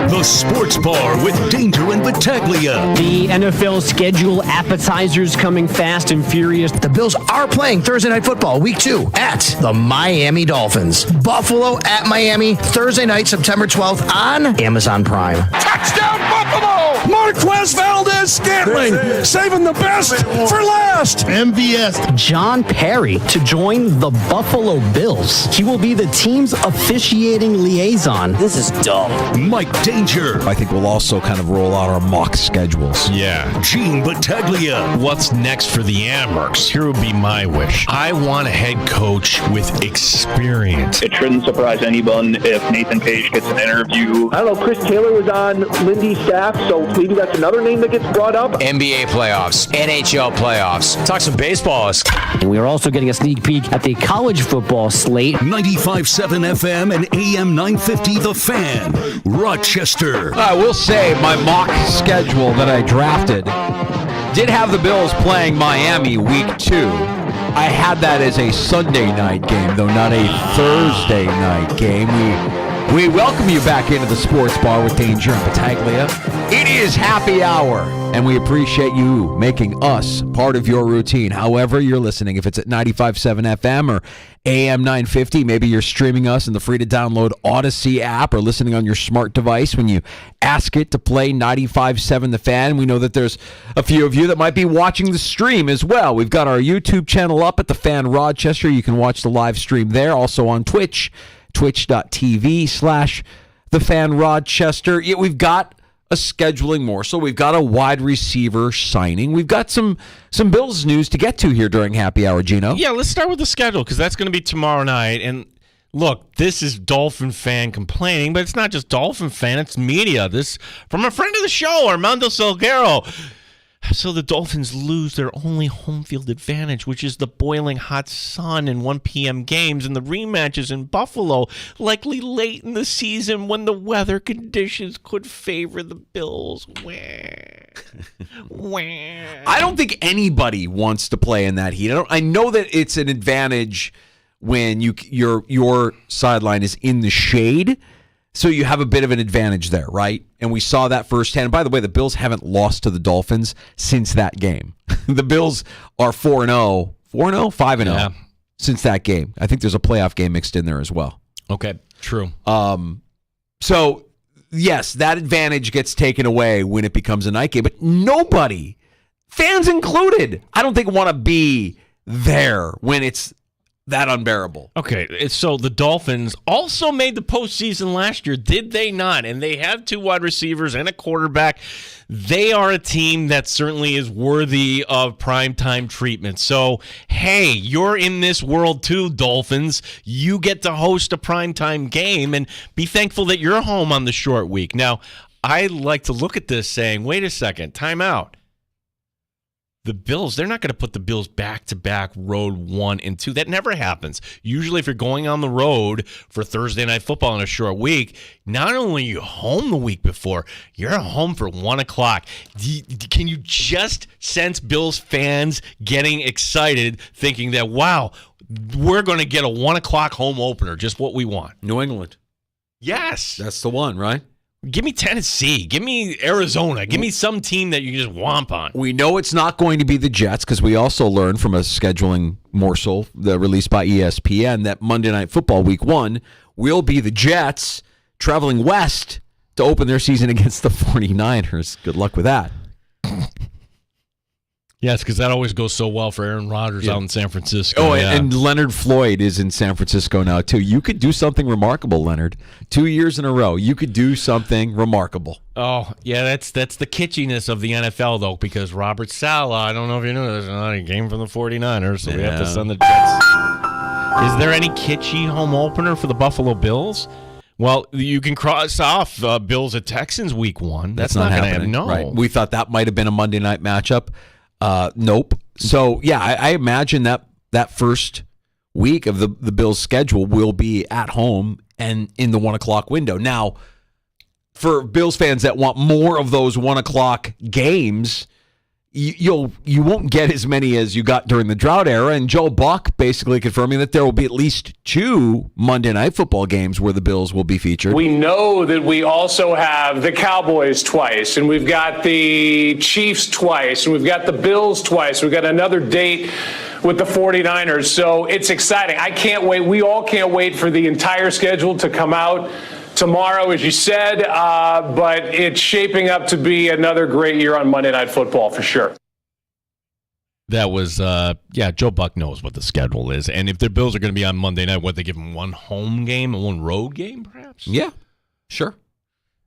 The Sports Bar with Danger and Battaglia. The NFL schedule appetizers coming fast and furious. The Bills are playing Thursday Night Football, Week 2, at the Miami Dolphins. Buffalo at Miami, Thursday night, September 12th on Amazon Prime. Touchdown, Buffalo! Marquez Valdez-Scantling, saving the best for last. MVS. John Perry to join the Buffalo Bills. He will be the team's officiating liaison. This is dumb. Mike Danger. I think we'll also kind of roll out our mock schedules. Yeah. Gene Battaglia. What's next for the Amherst? Here would be my wish. I want a head coach with experience. It shouldn't surprise anyone if Nathan Page gets an interview. I don't know, Chris Taylor was on Lindy's staff, so maybe that's another name that gets brought up. NBA playoffs, NHL playoffs. Talk some baseball. And we are also getting a sneak peek at the college football slate. 95.7 FM and AM 950 The Fan. Rochester. I will say my mock schedule that I drafted did have the Bills playing Miami week 2. I had that as a Sunday night game, though not a Thursday night game. We welcome you back into the Sports Bar with Danger and Battaglia. It is happy hour, and we appreciate you making us part of your routine. However you're listening, if it's at 95.7 FM or AM 950, maybe you're streaming us in the free-to-download Odyssey app or listening on your smart device when you ask it to play 95.7 The Fan. We know that there's a few of you that might be watching the stream as well. We've got our YouTube channel up at The Fan Rochester. You can watch the live stream there. Also on Twitch. Twitch.tv/The Fan Rochester. Yeah, we've got a scheduling morsel. We've got a wide receiver signing. We've got some Bills news to get to here during happy hour, Gino. Yeah, let's start with the schedule because that's going to be tomorrow night. And look, this is Dolphin fan complaining, but it's not just Dolphin fan, it's media. This from a friend of the show, Armando Salguero. So the Dolphins lose their only home field advantage, which is the boiling hot sun and 1 p.m. games, and the rematches in Buffalo, likely late in the season when the weather conditions could favor the Bills. I don't think anybody wants to play in that heat. I know that it's an advantage when your sideline is in the shade. So you have a bit of an advantage there, right? And we saw that firsthand. By the way, the Bills haven't lost to the Dolphins since that game. The Bills are 4-0, 5-0 since that game. I think there's a playoff game mixed in there as well. Okay, true. So, yes, that advantage gets taken away when it becomes a night game. But nobody, fans included, I don't think want to be there when it's that unbearable. Okay, so the Dolphins also made the postseason last year, did they not? And they have 2 wide receivers and a quarterback. They are a team that certainly is worthy of primetime treatment. So, hey, you're in this world too, Dolphins. You get to host a primetime game and be thankful that you're home on the short week. Now, I like to look at this saying, wait a second, time out. The Bills, they're not going to put the Bills back-to-back road 1 and 2. That never happens. Usually if you're going on the road for Thursday Night Football in a short week, not only are you home the week before, you're home for 1 o'clock. Can you just sense Bills fans getting excited, thinking that, wow, we're going to get a 1 o'clock home opener, just what we want? New England. Yes. That's the one, right? Give me Tennessee. Give me Arizona. Give me some team that you can just whomp on. We know it's not going to be the Jets because we also learned from a scheduling morsel released by ESPN that Monday Night Football Week 1 will be the Jets traveling west to open their season against the 49ers. Good luck with that. Yes, because that always goes so well for Aaron Rodgers out in San Francisco. Oh, and Leonard Floyd is in San Francisco now, too. You could do something remarkable, Leonard. 2 years in a row. You could do something remarkable. Oh, yeah, that's the kitschiness of the NFL, though, because Robert Saleh, I don't know if you know this, he came from the 49ers, so we have to send the Jets. Is there any kitschy home opener for the Buffalo Bills? Well, you can cross off Bills at Texans Week 1. That's not going to happen. No. Right. We thought that might have been a Monday night matchup. Nope. So, yeah, I imagine that first week of the Bills' schedule will be at home and in the 1 o'clock window. Now, for Bills fans that want more of those 1 o'clock games, you won't get as many as you got during the drought era. And Joe Buck basically confirming that there will be at least 2 Monday Night Football games where the Bills will be featured. We know that we also have the Cowboys twice, and we've got the Chiefs twice, and we've got the Bills twice. We've got another date with the 49ers. So it's exciting. I can't wait. We all can't wait for the entire schedule to come out tomorrow, as you said, but it's shaping up to be another great year on Monday Night Football for sure. That was, Joe Buck knows what the schedule is. And if their Bills are going to be on Monday night, they give them one home game and one road game, perhaps? Yeah, sure.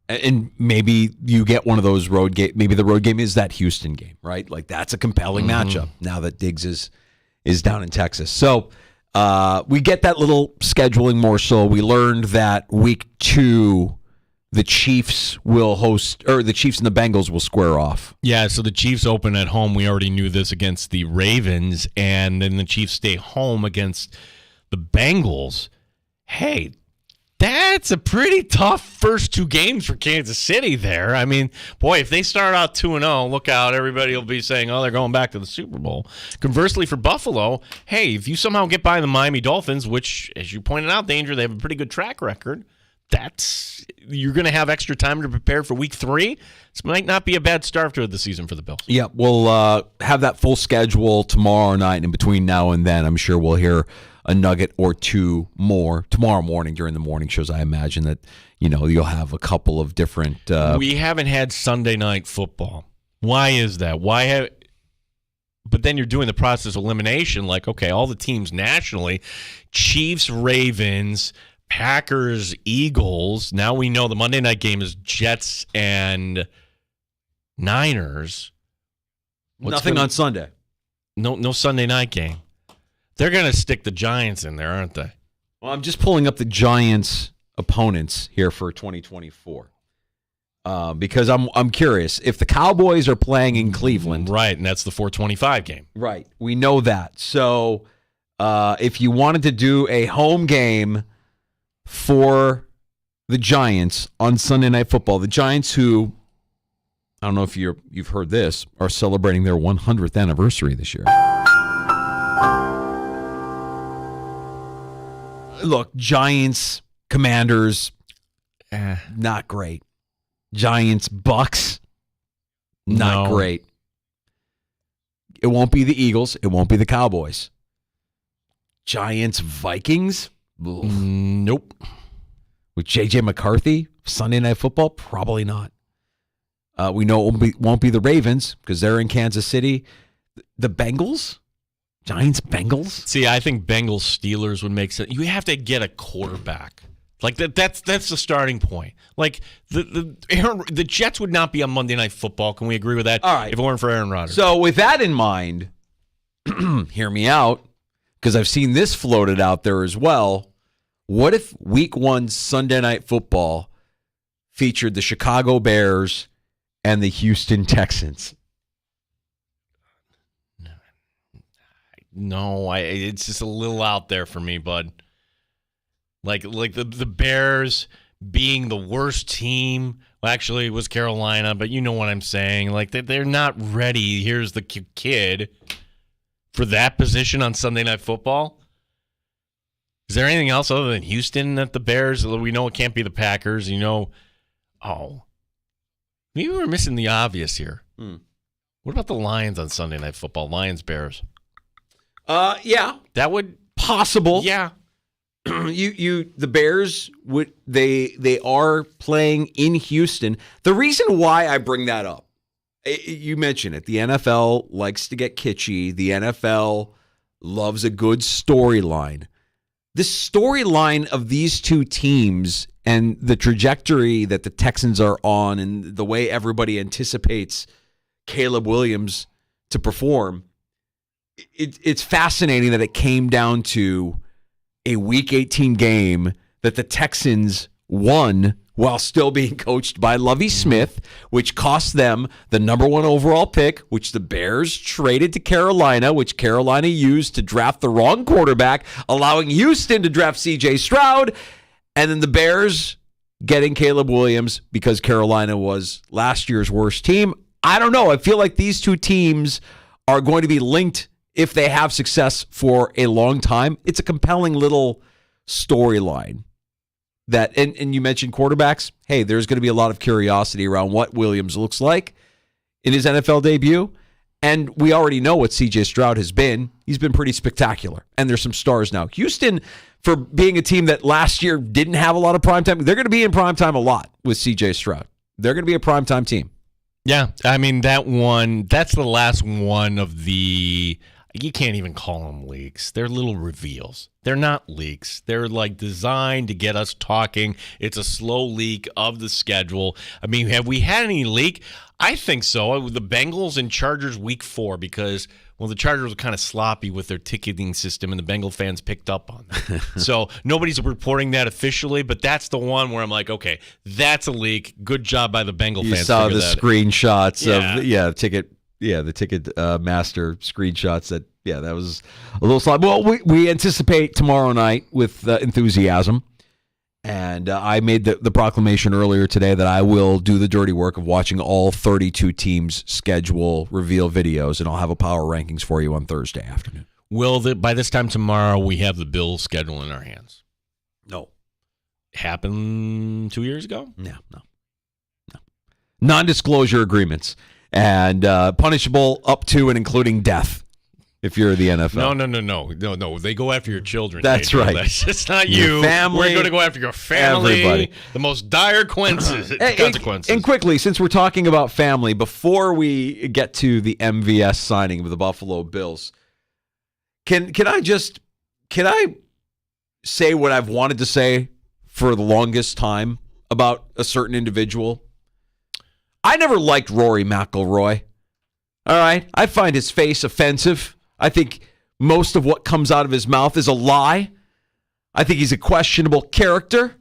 And maybe you get one of those road games. Maybe the road game is that Houston game, right? Like, that's a compelling matchup now that Diggs is down in Texas. So, we get that little scheduling morsel. We learned that week 2, the Chiefs will host, or the Chiefs and the Bengals will square off. Yeah, so the Chiefs open at home. We already knew this against the Ravens, and then the Chiefs stay home against the Bengals. Hey, that's a pretty tough first 2 games for Kansas City there. I mean, boy, if they start out 2-0, look out. Everybody will be saying, oh, they're going back to the Super Bowl. Conversely, for Buffalo, hey, if you somehow get by the Miami Dolphins, which, as you pointed out, Danger, they have a pretty good track record, you're going to have extra time to prepare for week 3. This might not be a bad start to the season for the Bills. Yeah, we'll have that full schedule tomorrow night, and between now and then, I'm sure we'll hear a nugget or 2 more tomorrow morning during the morning shows. I imagine that, you'll have a couple of different... We haven't had Sunday night football. Why is that? But then you're doing the process of elimination, like, okay, all the teams nationally, Chiefs, Ravens, Packers, Eagles. Now we know the Monday night game is Jets and Niners. Nothing on Sunday. No Sunday night game. They're going to stick the Giants in there, aren't they? Well, I'm just pulling up the Giants' opponents here for 2024 because I'm curious. If the Cowboys are playing in Cleveland. Right, and that's the 425 game. Right, we know that. So if you wanted to do a home game for the Giants on Sunday Night Football, the Giants who, I don't know if you've heard this, are celebrating their 100th anniversary this year. Look, Giants, Commanders, not great. Giants, Bucks, not great. It won't be the Eagles. It won't be the Cowboys. Giants, Vikings? Nope. With J.J. McCarthy, Sunday Night Football? Probably not. We know it won't be the Ravens because they're in Kansas City. The Bengals? Giants, Bengals? See, I think Bengals, Steelers would make sense. You have to get a quarterback. Like that's the starting point. Like the Jets would not be on Monday Night Football. Can we agree with that? All right. If it weren't for Aaron Rodgers. So with that in mind, hear me out, because I've seen this floated out there as well. What if Week 1 Sunday Night Football featured the Chicago Bears and the Houston Texans? No, it's just a little out there for me, bud. Like the Bears being the worst team. Well, actually, it was Carolina, but you know what I'm saying. Like they're not ready. Here's the kid for that position on Sunday Night Football. Is there anything else other than Houston that the Bears? We know it can't be the Packers. Oh. Maybe we're missing the obvious here. What about the Lions on Sunday Night Football? Lions-Bears. Yeah. That would... Possible. Yeah. The Bears they are playing in Houston. The reason why I bring that up, you mentioned it. The NFL likes to get kitschy. The NFL loves a good storyline. The storyline of these two teams and the trajectory that the Texans are on and the way everybody anticipates Caleb Williams to perform, it's fascinating that it came down to a Week 18 game that the Texans won while still being coached by Lovie Smith, which cost them the number 1 overall pick, which the Bears traded to Carolina, which Carolina used to draft the wrong quarterback, allowing Houston to draft C.J. Stroud, and then the Bears getting Caleb Williams because Carolina was last year's worst team. I don't know. I feel like these two teams are going to be linked if they have success for a long time. It's a compelling little storyline. That and you mentioned quarterbacks. Hey, there's going to be a lot of curiosity around what Williams looks like in his NFL debut. And we already know what C.J. Stroud has been. He's been pretty spectacular. And there's some stars now. Houston, for being a team that last year didn't have a lot of primetime, they're going to be in primetime a lot with C.J. Stroud. They're going to be a primetime team. Yeah, I mean, that's the last one of the... You can't even call them leaks. They're little reveals. They're not leaks. They're like designed to get us talking. It's a slow leak of the schedule. I mean, have we had any leak? I think so. The Bengals and Chargers week 4 because, well, the Chargers were kind of sloppy with their ticketing system and the Bengal fans picked up on that. So nobody's reporting that officially, but that's the one where I'm like, okay, that's a leak. Good job by the Bengal fans. You saw the screenshots of the ticket master screenshots that was a little sloppy. Well, we anticipate tomorrow night with enthusiasm. And I made the proclamation earlier today that I will do the dirty work of watching all 32 teams' schedule reveal videos, and I'll have a power rankings for you on Thursday afternoon. By this time tomorrow, we have the Bills schedule in our hands? No. Happened 2 years ago? No. Non-disclosure agreements and punishable up to and including death. If you're the NFL. No. They go after your children. That's right. That's just not you. Family. We're going to go after your family. Everybody. The most dire consequences. And quickly, since we're talking about family, before we get to the MVS signing of the Buffalo Bills, can I say what I've wanted to say for the longest time about a certain individual? I never liked Rory McIlroy. All right? I find his face offensive. I think most of what comes out of his mouth is a lie. I think he's a questionable character.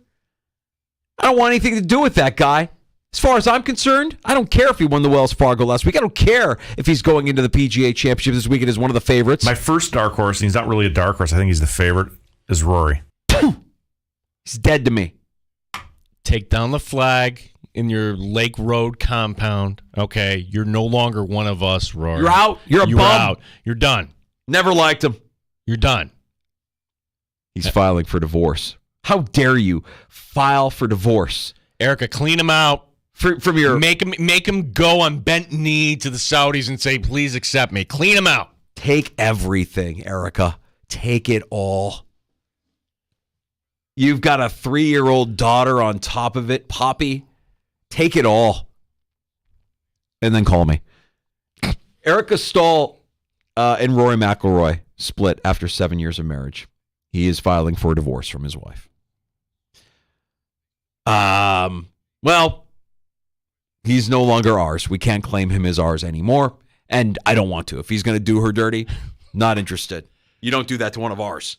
I don't want anything to do with that guy. As far as I'm concerned, I don't care if he won the Wells Fargo last week. I don't care if he's going into the PGA Championship this weekend as one of the favorites. My first dark horse, and he's not really a dark horse, I think he's the favorite, is Rory. He's dead to me. Take down the flag in your Lake Road compound. Okay, you're no longer one of us, Rory. You're out. You're a bum. Out. You're done. Never liked him. You're done. He's filing for divorce. How dare you file for divorce? Erica, clean him out. From your make him go on bent knee to the Saudis and say, please accept me. Clean him out. Take everything, Erica. Take it all. You've got a 3-year-old daughter on top of it, Poppy. Take it all. And then call me. Erica Stahl and Rory McIlroy split after 7 years of marriage. He is filing for divorce from his wife. Well, he's no longer ours. We can't claim him as ours anymore. And I don't want to. If he's going to do her dirty, not interested. You don't do that to one of ours.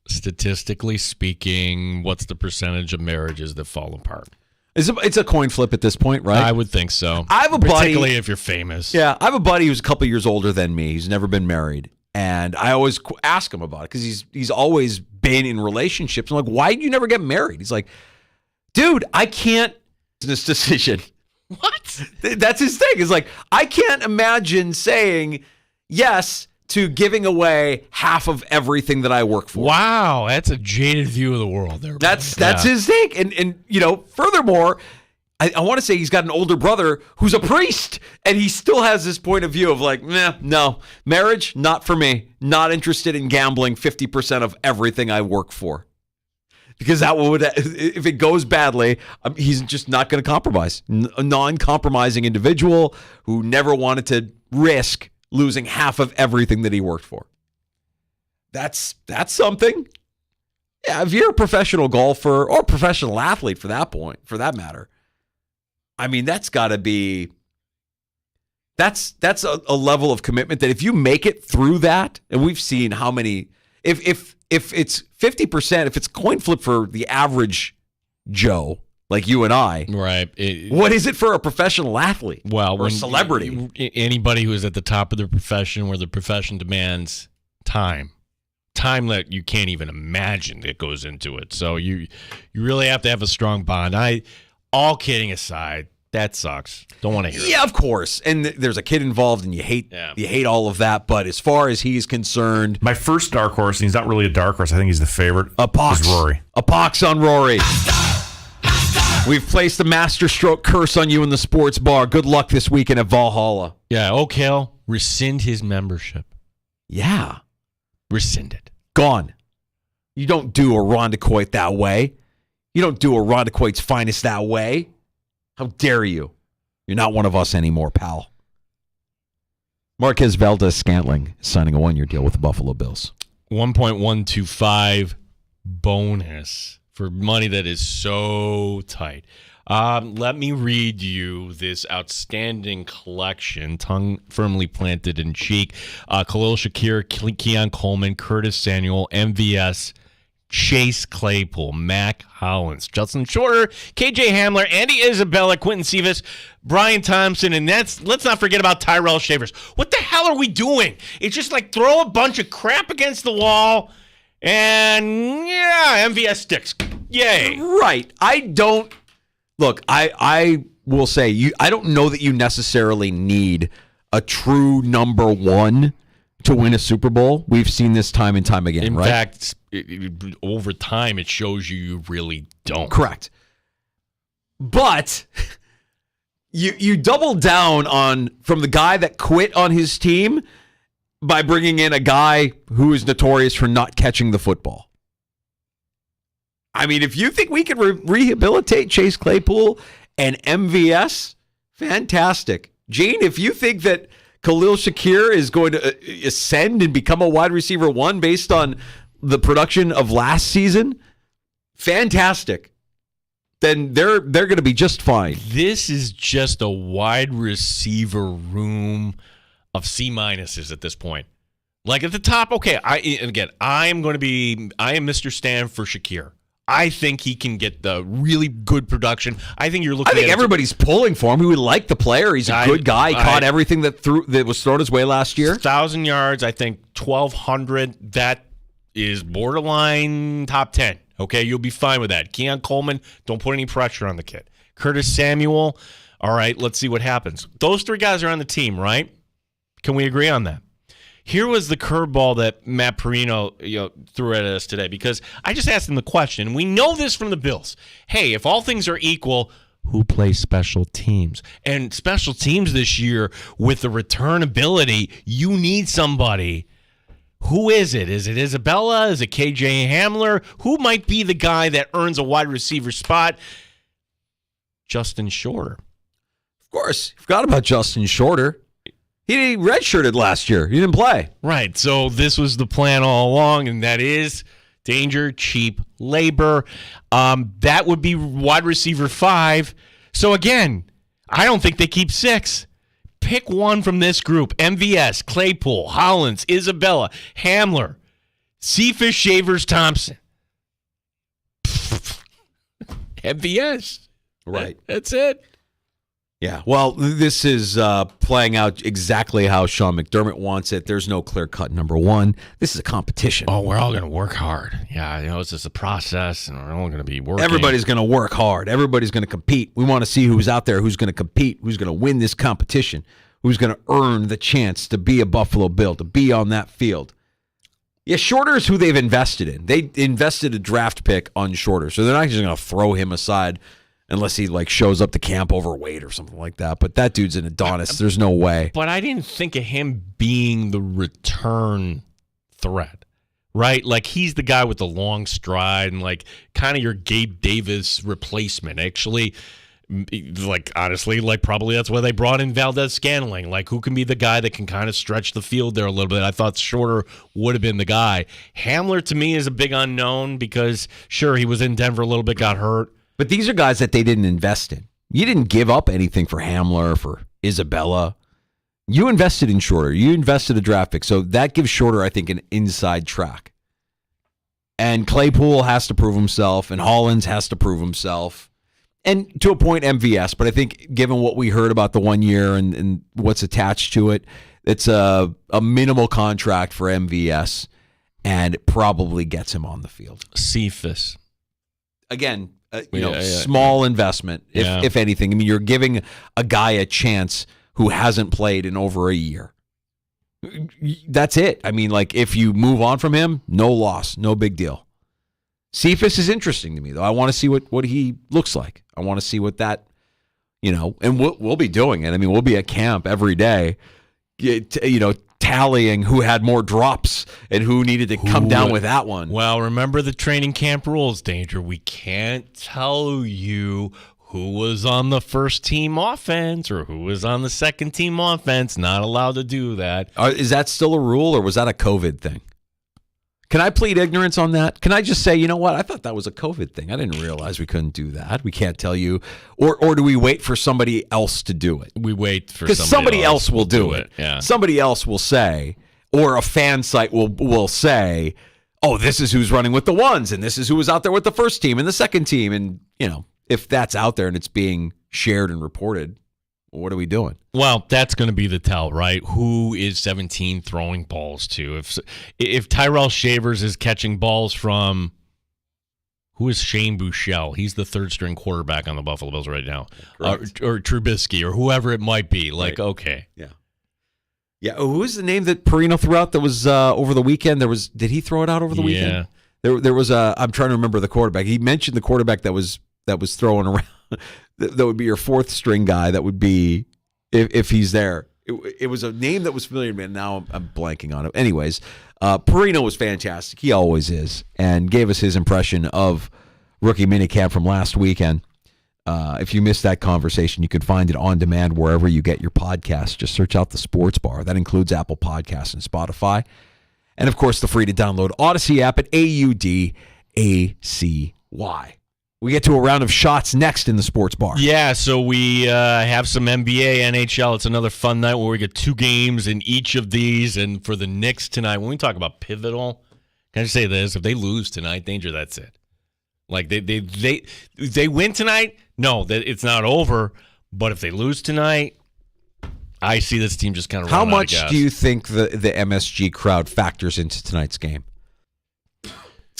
Statistically speaking, what's the percentage of marriages that fall apart? It's a coin flip at this point, right? I would think so. I have a buddy, particularly if you're famous. Yeah, I have a buddy who's a couple years older than me. He's never been married, and I always ask him about it because he's always been in relationships. I'm like, why did you never get married? He's like, dude, I can't. This decision. What? That's his thing. It's like I can't imagine saying yes to giving away half of everything that I work for. Wow, that's a jaded view of the world there. That's his thing. And furthermore, I want to say he's got an older brother who's a priest, and he still has this point of view of like, no, marriage, not for me. Not interested in gambling 50% of everything I work for. Because that would, if it goes badly, he's just not going to compromise. A non-compromising individual who never wanted to risk losing half of everything that he worked for. That's something. Yeah, if you're a professional golfer or professional athlete for that matter, I mean, that's got to be, that's a level of commitment that if you make it through that, and we've seen how many, if it's 50%, if it's coin flip for the average Joe, like you and I, right? What is it for a professional athlete? Well, or a celebrity? Anybody who is at the top of their profession, where the profession demands time that you can't even imagine that goes into it. So you really have to have a strong bond. All kidding aside, that sucks. Don't want to hear it. Yeah, of course. And there's a kid involved, and you hate all of that. But as far as he's concerned, my first dark horse, and he's not really a dark horse, I think he's the favorite, is Rory. A pox on Rory. We've placed the masterstroke curse on you in the sports bar. Good luck this weekend at Valhalla. Yeah, O'Kale, rescind his membership. Yeah. Rescind it. Gone. You don't do a Ron DeCoit that way. You don't do a Ron DeCoit's finest that way. How dare you? You're not one of us anymore, pal. Marquez Valdez-Scantling signing a 1-year deal with the Buffalo Bills. 1.125 bonus for money that is so tight. Let me read you this outstanding collection, tongue firmly planted in cheek. Khalil Shakir, Keon Coleman, Curtis Samuel, MVS, Chase Claypool, Mac Hollins, Justin Shorter, KJ Hamler, Andy Isabella, Quentin Cephas, Brian Thompson, and let's not forget about Tyrell Shavers. What the hell are we doing? It's just like throw a bunch of crap against the wall and MVS sticks. Yay. Right. I will say I don't know that you necessarily need a true number one to win a Super Bowl. We've seen this time and time again, right? In fact, over time, it shows you really don't. Correct. But you double down from the guy that quit on his team by bringing in a guy who is notorious for not catching the football. I mean, if you think we can rehabilitate Chase Claypool and MVS, fantastic. Gene, if you think that Khalil Shakir is going to ascend and become a wide receiver one based on the production of last season, fantastic. Then they're going to be just fine. This is just a wide receiver room of C minuses at this point. Like at the top, okay, I am Mr. Stan for Shakir. I think he can get the really good production. I think everybody's pulling for him. We would like the player. He's a good guy. He caught everything that was thrown his way last year. 1,000 yards, I think 1,200. That is borderline top 10. Okay, you'll be fine with that. Keon Coleman, don't put any pressure on the kid. Curtis Samuel, all right, let's see what happens. Those three guys are on the team, right? Can we agree on that? Here was the curveball that Matt Perino threw at us today, because I just asked him the question. We know this from the Bills. Hey, if all things are equal, who plays special teams? And special teams this year, with the return ability, you need somebody. Who is it? Is it Isabella? Is it KJ Hamler? Who might be the guy that earns a wide receiver spot? Justin Shorter. Of course. Forgot about Justin Shorter. He redshirted last year. He didn't play. Right. So this was the plan all along, and that is danger, cheap labor. That would be wide receiver 5. So again, I don't think they keep 6. Pick one from this group. MVS, Claypool, Hollins, Isabella, Hamler, Cephas, Shavers, Thompson. MVS. Right. That's it. Yeah, well, this is playing out exactly how Sean McDermott wants it. There's no clear-cut number one. This is a competition. Oh, we're all going to work hard. Yeah, it's just a process, and we're all going to be working. Everybody's going to work hard. Everybody's going to compete. We want to see who's out there, who's going to compete, who's going to win this competition, who's going to earn the chance to be a Buffalo Bill, to be on that field. Yeah, Shorter is who they've invested in. They invested a draft pick on Shorter, so they're not just going to throw him aside unless he like shows up to camp overweight or something like that. But that dude's an Adonis. There's no way. But I didn't think of him being the return threat, right? Like he's the guy with the long stride and like kind of your Gabe Davis replacement. Actually, like honestly, like probably that's why they brought in Valdez-Scantling. Like who can be the guy that can kind of stretch the field there a little bit? I thought Shorter would have been the guy. Hamler to me is a big unknown because sure he was in Denver a little bit, got hurt. But these are guys that they didn't invest in. You didn't give up anything for Hamler, for Isabella. You invested in Shorter. You invested a draft pick. So that gives Shorter, I think, an inside track. And Claypool has to prove himself, and Hollins has to prove himself. And to a point, MVS. But I think given what we heard about the 1 year and what's attached to it, it's a minimal contract for MVS, and it probably gets him on the field. Cephas. Again, small investment, if anything. I mean, you're giving a guy a chance who hasn't played in over a year. That's it. I mean, like, if you move on from him, no loss, no big deal. Cephas is interesting to me, though. I want to see what he looks like. I want to see what that, and we'll be doing it. I mean, we'll be at camp every day, tallying who had more drops and who needed to come down with that one. Well, remember the training camp rules, Danger. We can't tell you who was on the first team offense or who was on the second team offense. Not allowed to do that. Is that still a rule, or was that a COVID thing? Can I plead ignorance on that? Can I just say, you know what? I thought that was a COVID thing. I didn't realize we couldn't do that. We can't tell you. Or do we wait for somebody else to do it? We wait for because somebody else will do it. Yeah. Somebody else will say, or a fan site will say, oh, this is who's running with the ones, and this is who was out there with the first team and the second team. And, if that's out there and it's being shared and reported, what are we doing? Well, that's going to be the tell, right? Who is 17 throwing balls to? If Tyrell Shavers is catching balls from, who is Shane Buechele? He's the third string quarterback on the Buffalo Bills right now, or Trubisky, or whoever it might be. Like, right. Okay, yeah. Who was the name that Perino threw out that was over the weekend? Did he throw it out over the weekend? There was a. I'm trying to remember the quarterback. He mentioned the quarterback that was throwing around. That would be your fourth string guy. That would be if he's there. It was a name that was familiar to me, and now I'm blanking on it. Anyways, Perino was fantastic. He always is, and gave us his impression of rookie minicamp from last weekend. If you missed that conversation, you can find it on demand wherever you get your podcasts. Just search out the Sports Bar. That includes Apple Podcasts and Spotify. And, of course, the free-to-download Odyssey app at AUDACY. We get to a round of shots next in the Sports Bar. Yeah, so we have some NBA, NHL. It's another fun night where we get two games in each of these. And for the Knicks tonight, when we talk about pivotal, can I just say this? If they lose tonight, Danger, that's it. Like, they win tonight? No, that it's not over. But if they lose tonight, I see this team just kind of How much do you think the MSG crowd factors into tonight's game?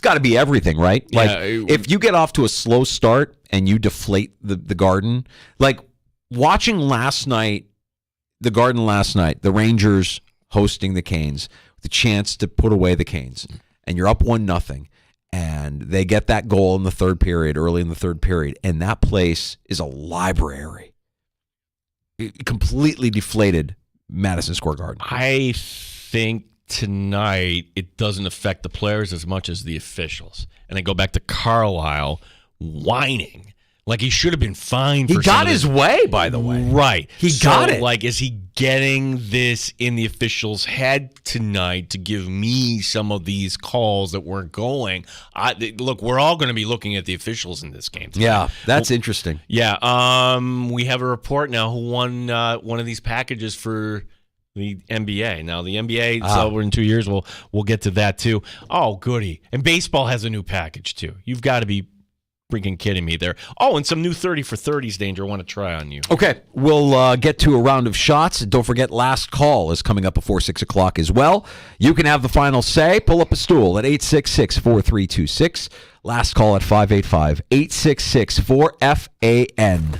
Got to be everything, right? Like, if you get off to a slow start and you deflate the Garden, like watching the Garden last night, the Rangers hosting the Canes, the chance to put away the Canes, and you're up 1-0, and they get that goal in the third period, early in the third period, and that place is a library. It completely deflated Madison Square Garden. I think tonight it doesn't affect the players as much as the officials. And I go back to Carlisle whining like he should have been fined. He got his way, by the way. Right. He got it. Like, is he getting this in the officials' head tonight to give me some of these calls that weren't going? Look, we're all going to be looking at the officials in this game tonight. Yeah, that's interesting. Yeah. We have a report now who won one of these packages for the NBA. Now, the NBA, so in 2 years, we'll get to that, too. Oh, goody. And baseball has a new package, too. You've got to be freaking kidding me there. Oh, and some new 30 for 30s, Danger, I want to try on you. Okay, we'll get to a round of shots. Don't forget, last call is coming up before 6 o'clock as well. You can have the final say. Pull up a stool at 866-4326. Last call at 585-866-4FAN.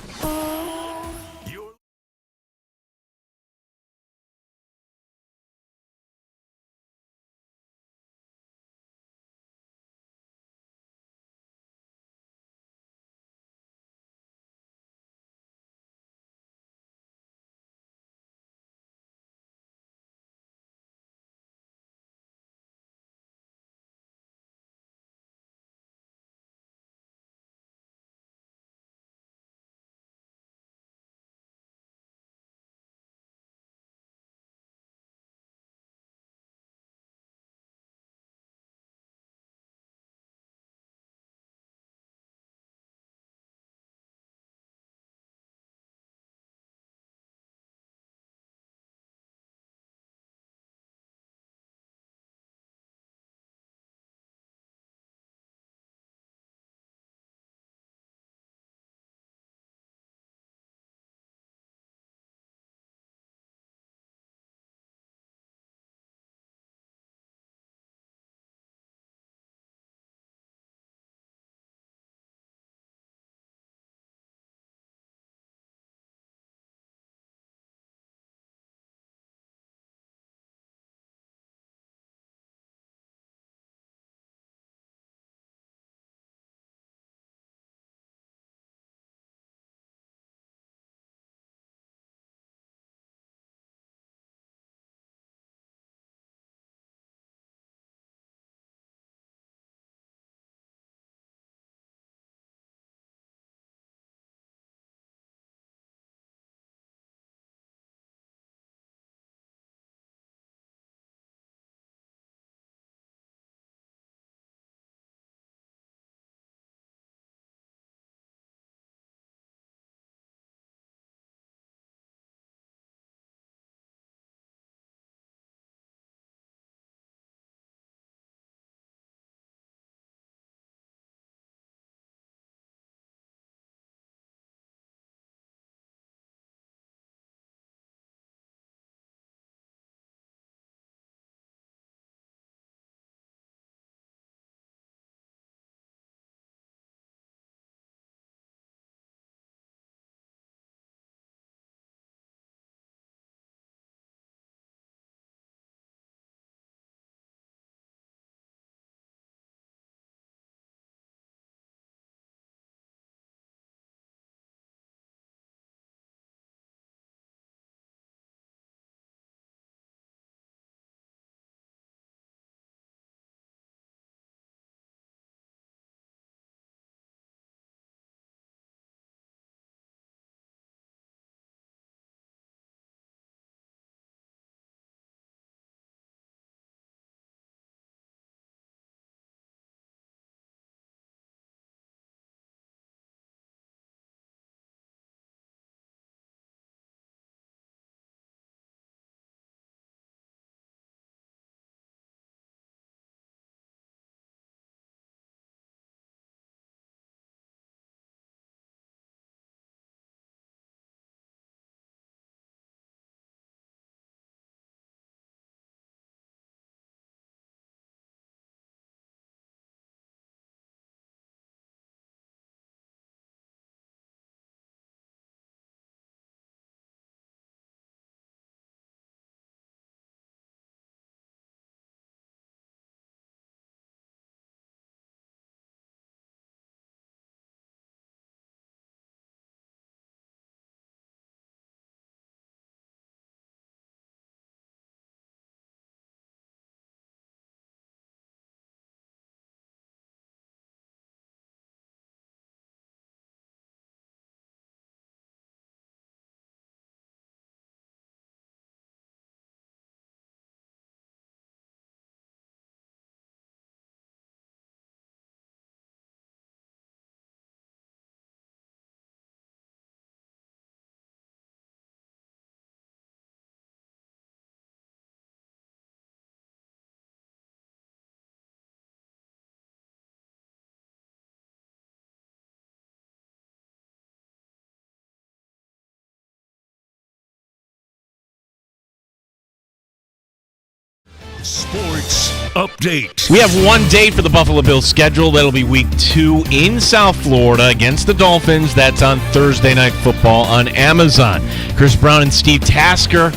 Sports Update. We have one date for the Buffalo Bills schedule. That'll be week 2 in South Florida against the Dolphins. That's on Thursday Night Football on Amazon. Chris Brown and Steve Tasker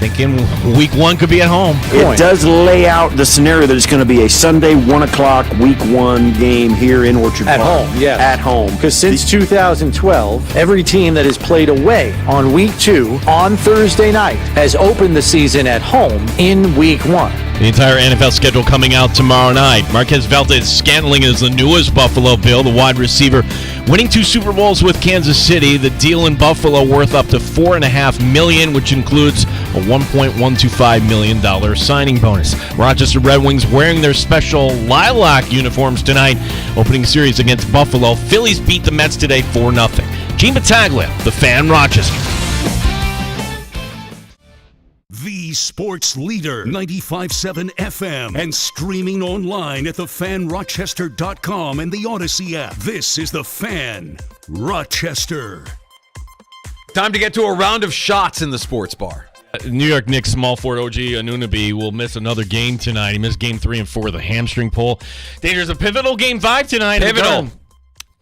thinking week 1 could be at home. It does lay out the scenario that it's going to be a Sunday 1 o'clock week 1 game here in Orchard Park. At home, yeah. At home. Because since 2012, every team that has played away on week 2 on Thursday night has opened the season at home in week 1. The entire NFL schedule coming out tomorrow night. Marquez Valdes-Scantling is the newest Buffalo Bill, the wide receiver, winning 2 Super Bowls with Kansas City. The deal in Buffalo worth up to $4.5 million, which includes a $1.125 million signing bonus. Rochester Red Wings wearing their special lilac uniforms tonight, opening series against Buffalo. Phillies beat the Mets today 4-0. Gene Battaglia, The Fan, Rochester. The Sports Leader, 95.7 FM, and streaming online at thefanrochester.com and the Odyssey app. This is The Fan, Rochester. Time to get to a round of shots in the sports bar. New York Knicks small forward OG Anunoby will miss another game tonight. He missed game 3 and 4 with a hamstring pull. There's a pivotal game 5 tonight. Pivotal.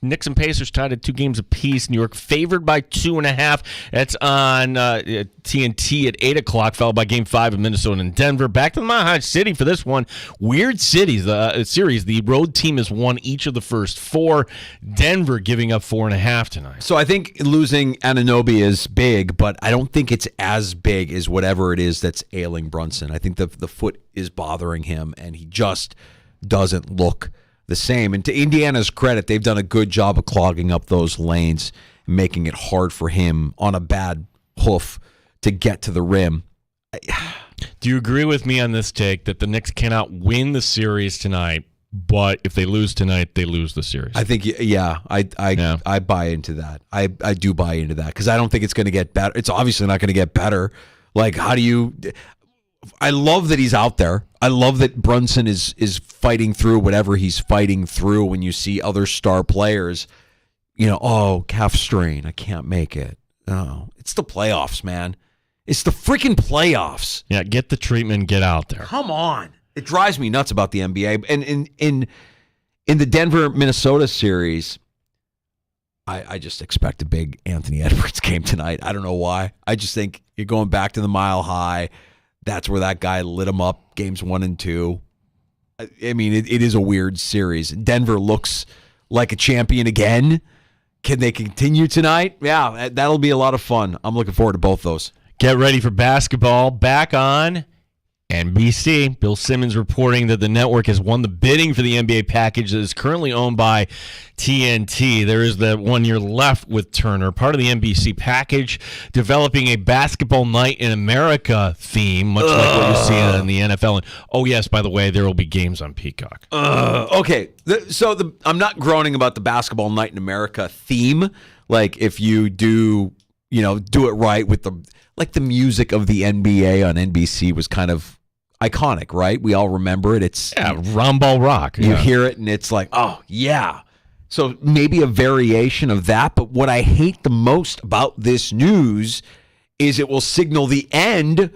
Knicks and Pacers tied at 2 games apiece. New York favored by 2.5. That's on TNT at 8 o'clock, followed by Game 5 of Minnesota and Denver. Back to the Mile High City for this one. Weird cities series. The road team has won each of the first 4. Denver giving up 4.5 tonight. So I think losing Anunoby is big, but I don't think it's as big as whatever it is that's ailing Brunson. I think the foot is bothering him, and he just doesn't look the same. And to Indiana's credit, they've done a good job of clogging up those lanes, making it hard for him on a bad hoof to get to the rim. Do you agree with me on this take that the Knicks cannot win the series tonight, but if they lose tonight, they lose the series? I think, yeah, I buy into that. I do buy into that because I don't think it's going to get better. It's obviously not going to get better. Like, how do you... I love that he's out there. I love that Brunson is fighting through whatever he's fighting through when you see other star players, calf strain, I can't make it. Oh, it's the playoffs, man. It's the freaking playoffs. Yeah, get the treatment, get out there. Come on. It drives me nuts about the NBA. And in the Denver-Minnesota series, I just expect a big Anthony Edwards game tonight. I don't know why. I just think you're going back to the Mile High. That's where that guy lit him up, games 1 and 2. I mean, it is a weird series. Denver looks like a champion again. Can they continue tonight? Yeah, that'll be a lot of fun. I'm looking forward to both those. Get ready for basketball back on NBC. Bill Simmons reporting that the network has won the bidding for the NBA package that is currently owned by TNT. There is that 1 year left with Turner. Part of the NBC package, developing a basketball night in America theme, much like what you see in the NFL. And, oh, yes, by the way, there will be games on Peacock. Okay, I'm not groaning about the basketball night in America theme. Like, if you do it right with the music of the NBA on NBC was kind of iconic, right? We all remember it. It's Romball Rock. You hear it and it's like, oh, yeah. So maybe a variation of that. But what I hate the most about this news is it will signal the end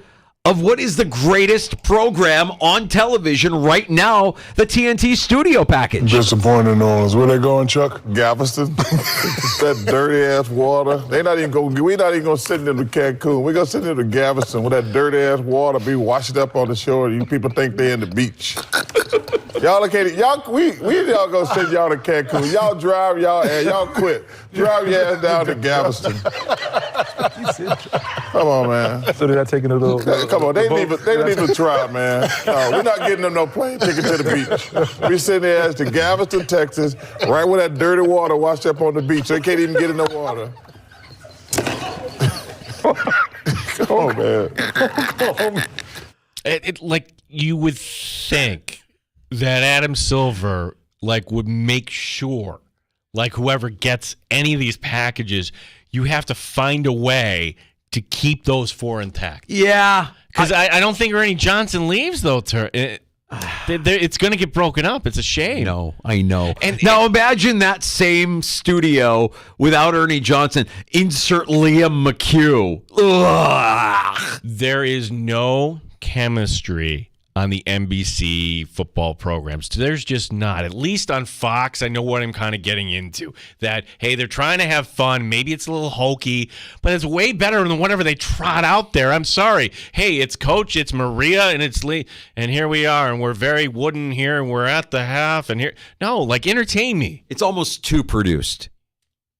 of what is the greatest program on television right now, the TNT studio package. Disappointing in New Orleans. Where they going, Chuck? Galveston? That dirty ass water. We're not even gonna send them to Cancun. We're gonna send them to Galveston where that dirty ass water be washed up on the shore. You people think they're in the beach. We y'all gonna send y'all to Cancun. Y'all drive y'all quit. Drive your ass down to Galveston. Come on, man. So they're not taking a little. Come on, they didn't even try, man. No, we're not getting them no plane ticket to the beach. We send their ass to Galveston, Texas, right where that dirty water washed up on the beach. They can't even get in the water. Come on, man. Like you would think that Adam Silver would make sure, whoever gets any of these packages, you have to find a way to keep those 4 intact. Yeah. Because I don't think Ernie Johnson leaves, though. It's going to get broken up. It's a shame. No, I know. And now imagine that same studio without Ernie Johnson. Insert Liam McHugh. Ugh. There is no chemistry on the NBC football programs. There's just not. At least on Fox, I know what I'm kind of getting into. That, hey, they're trying to have fun. Maybe it's a little hokey, but it's way better than whatever they trot out there. I'm sorry. Hey, it's Coach, it's Maria, and it's Lee, and here we are, and we're very wooden here, and we're at the half, and here. No, like, entertain me. It's almost too produced.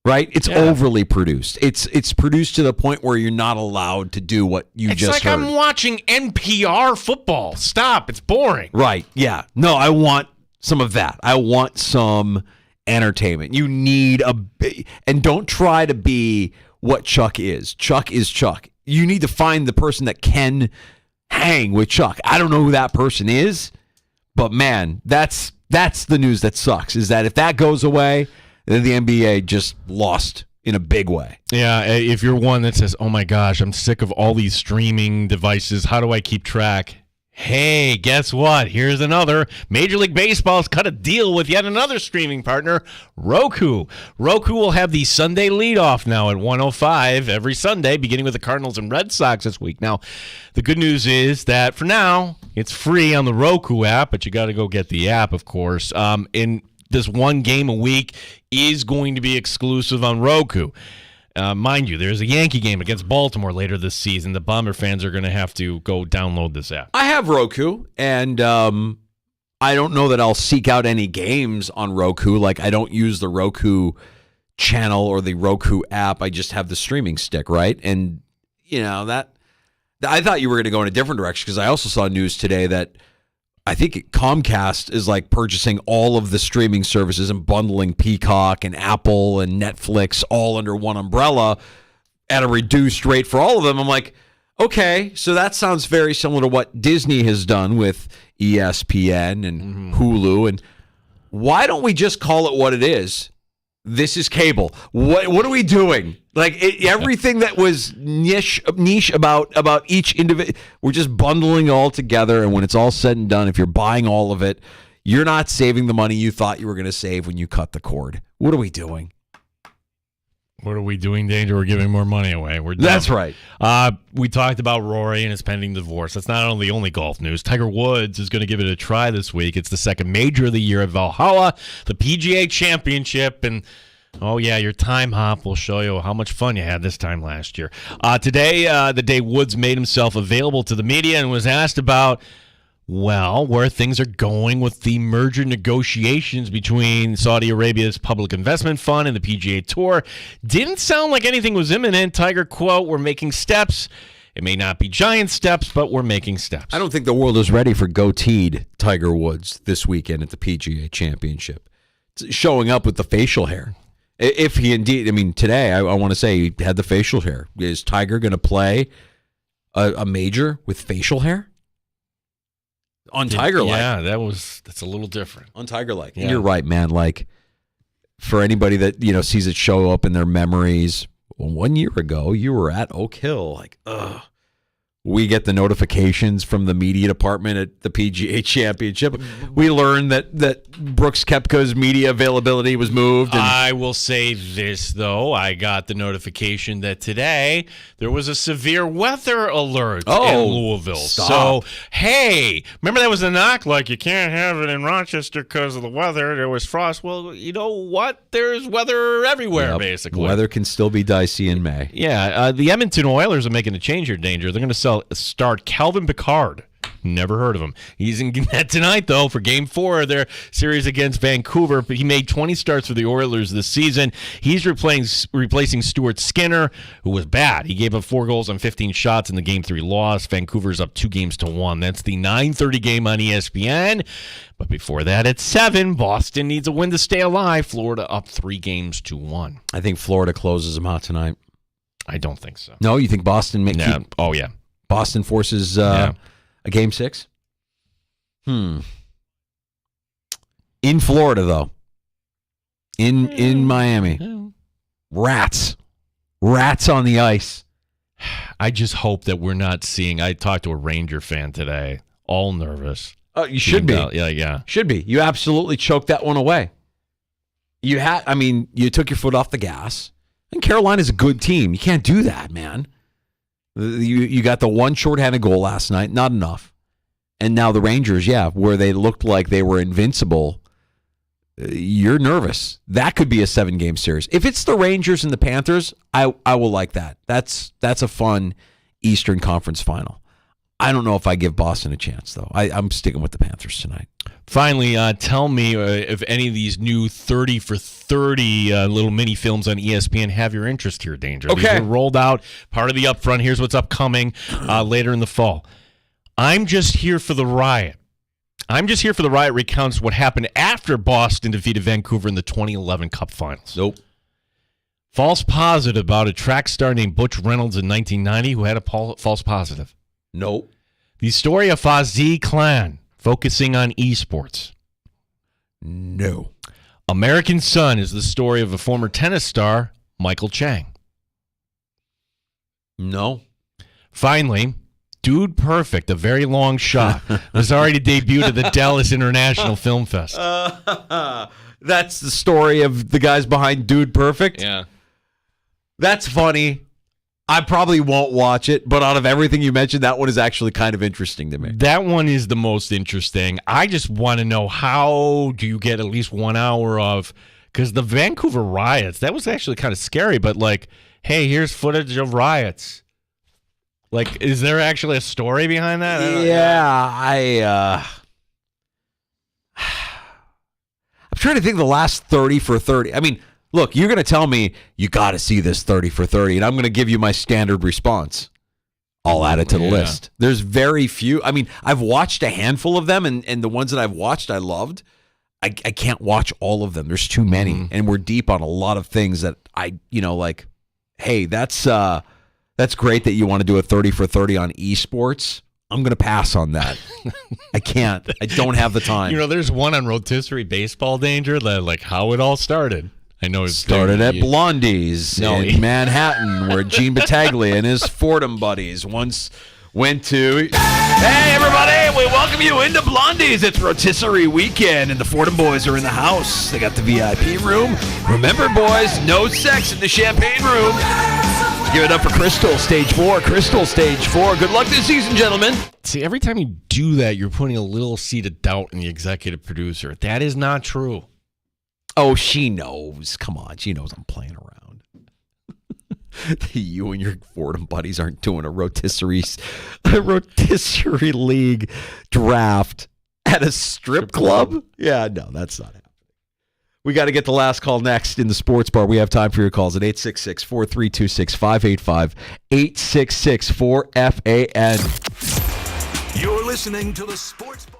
Right? It's overly produced. It's produced to the point where you're not allowed to do what you just heard. It's like I'm watching NPR football. Stop. It's boring. Right. Yeah. No, I want some of that. I want some entertainment. You need and don't try to be what Chuck is. Chuck is Chuck. You need to find the person that can hang with Chuck. I don't know who that person is, but man, that's the news that sucks, is that if that goes away, then the NBA just lost in a big way. Yeah, if you're one that says, oh my gosh, I'm sick of all these streaming devices, how do I keep track? Hey, guess what? Here's another. Major League Baseball's cut a deal with yet another streaming partner, Roku. Roku will have the Sunday leadoff now at 1:05 every Sunday, beginning with the Cardinals and Red Sox this week. Now, the good news is that for now, it's free on the Roku app, but you got to go get the app, of course. In this one game a week is going to be exclusive on Roku. Mind you, there's a Yankee game against Baltimore later this season. The Bomber fans are going to have to go download this app. I have Roku, and I don't know that I'll seek out any games on Roku. Like, I don't use the Roku channel or the Roku app. I just have the streaming stick, right? And, you know, that I thought you were going to go in a different direction, because I also saw news today that I think Comcast is like purchasing all of the streaming services and bundling Peacock and Apple and Netflix all under one umbrella at a reduced rate for all of them. I'm like, okay, so that sounds very similar to what Disney has done with ESPN and Hulu. And why don't we just call it what it is? This is cable. What are we doing? Like, everything that was niche about each individual, we're just bundling it all together. And when it's all said and done, if you're buying all of it, you're not saving the money you thought you were going to save when you cut the cord. What are we doing? What are we doing, Danger? We're giving more money away. We're done. That's right. We talked about Rory and his pending divorce. That's not only the only golf news. Tiger Woods is going to give it a try this week. It's the second major of the year at Valhalla, the PGA Championship, and oh, yeah, your time hop will show you how much fun you had this time last year. Today, the day Woods made himself available to the media and was asked about, well, where things are going with the merger negotiations between Saudi Arabia's Public Investment Fund and the PGA Tour. Didn't sound like anything was imminent. Tiger, quote, "We're making steps. It may not be giant steps, but we're making steps." I don't think the world is ready for goateed Tiger Woods this weekend at the PGA Championship. It's showing up with the facial hair. If he indeed, I mean, today, I want to say he had the facial hair. Is Tiger going to play a major with facial hair? On Tiger-like. Yeah, that's a little different. On Tiger-like. Yeah. And you're right, man. Like, for anybody that, you know, sees it show up in their memories, well, 1 year ago, you were at Oak Hill. Like, ugh. We get the notifications from the media department at the PGA Championship. We learned that Brooks Koepka's media availability was moved. And I will say this, though. I got the notification that today there was a severe weather alert in Louisville. Stop. So, hey, remember that was a knock? Like, you can't have it in Rochester because of the weather. There was frost. Well, you know what? There's weather everywhere, basically. Weather can still be dicey in May. Yeah, the Edmonton Oilers are making a change here, Danger. They're going to start Calvin Pickard. Never heard of him. He's in net tonight, though, for Game 4 of their series against Vancouver. But he made 20 starts for the Oilers this season. He's replacing Stuart Skinner, who was bad. He gave up 4 goals on 15 shots in the Game 3 loss. Vancouver's up 2-1. That's the 9:30 game on ESPN. But before that, at 7, Boston needs a win to stay alive. Florida up 3-1. I think Florida closes them out tonight. I don't think so. No, you think Boston may keep... Oh, yeah. Boston forces a Game 6? In Florida, though. In Miami. Rats on the ice. I just hope that we're not seeing... I talked to a Ranger fan today, all nervous. Oh, you should be. Yeah. Should be. You absolutely choked that one away. You took your foot off the gas. And Carolina's a good team. You can't do that, man. You got the one shorthanded goal last night. Not enough. And now the Rangers, where they looked like they were invincible, you're nervous. That could be a 7-game series. If it's the Rangers and the Panthers, I will like that. That's a fun Eastern Conference final. I don't know if I give Boston a chance, though. I'm sticking with the Panthers tonight. Finally, tell me if any of these new 30 for 30 little mini films on ESPN have your interest here, Danger. Okay. These are rolled out, part of the upfront. Here's what's upcoming later in the fall. I'm Just Here for the Riot. I'm Just Here for the Riot recounts what happened after Boston defeated Vancouver in the 2011 Cup Finals. Nope. False positive about a track star named Butch Reynolds in 1990 who had a false positive. Nope. The story of Fazee Clan, focusing on esports. No. American Son is the story of a former tennis star, Michael Chang. No. Finally, Dude Perfect, a very long shot, was already debuted at the Dallas International Film Fest. That's the story of the guys behind Dude Perfect? Yeah. That's funny. I probably won't watch it, but out of everything you mentioned, that one is actually kind of interesting to me. That one is the most interesting. I just want to know, how do you get at least 1 hour of, because the Vancouver riots, that was actually kind of scary, but like, hey, here's footage of riots. Like, is there actually a story behind that? Yeah, I'm trying to think of the last 30 for 30. I mean, look, you're going to tell me you got to see this 30 for 30, and I'm going to give you my standard response. I'll add it to the list. There's very few. I mean, I've watched a handful of them, and the ones that I've watched I loved. I can't watch all of them. There's too many, and we're deep on a lot of things that like, hey, that's great that you want to do a 30 for 30 on esports. I'm going to pass on that. I can't. I don't have the time. There's one on rotisserie baseball, Danger, that like how it all started. I know it started at Blondie's in Manhattan, where Gene Battaglia and his Fordham buddies once went to. Hey, everybody! We welcome you into Blondie's. It's rotisserie weekend, and the Fordham boys are in the house. They got the VIP room. Remember, boys, no sex in the champagne room. Give it up for Crystal, Stage 4. Crystal, Stage 4. Good luck this season, gentlemen. See, every time you do that, you're putting a little seed of doubt in the executive producer. That is not true. Oh, she knows. Come on. She knows I'm playing around. You and your Fordham buddies aren't doing a rotisserie league draft at a strip club? Yeah, no, that's not happening. We got to get the last call next in the sports bar. We have time for your calls at 866-432-6585, 866-4FAN. You're listening to the Sports Bar.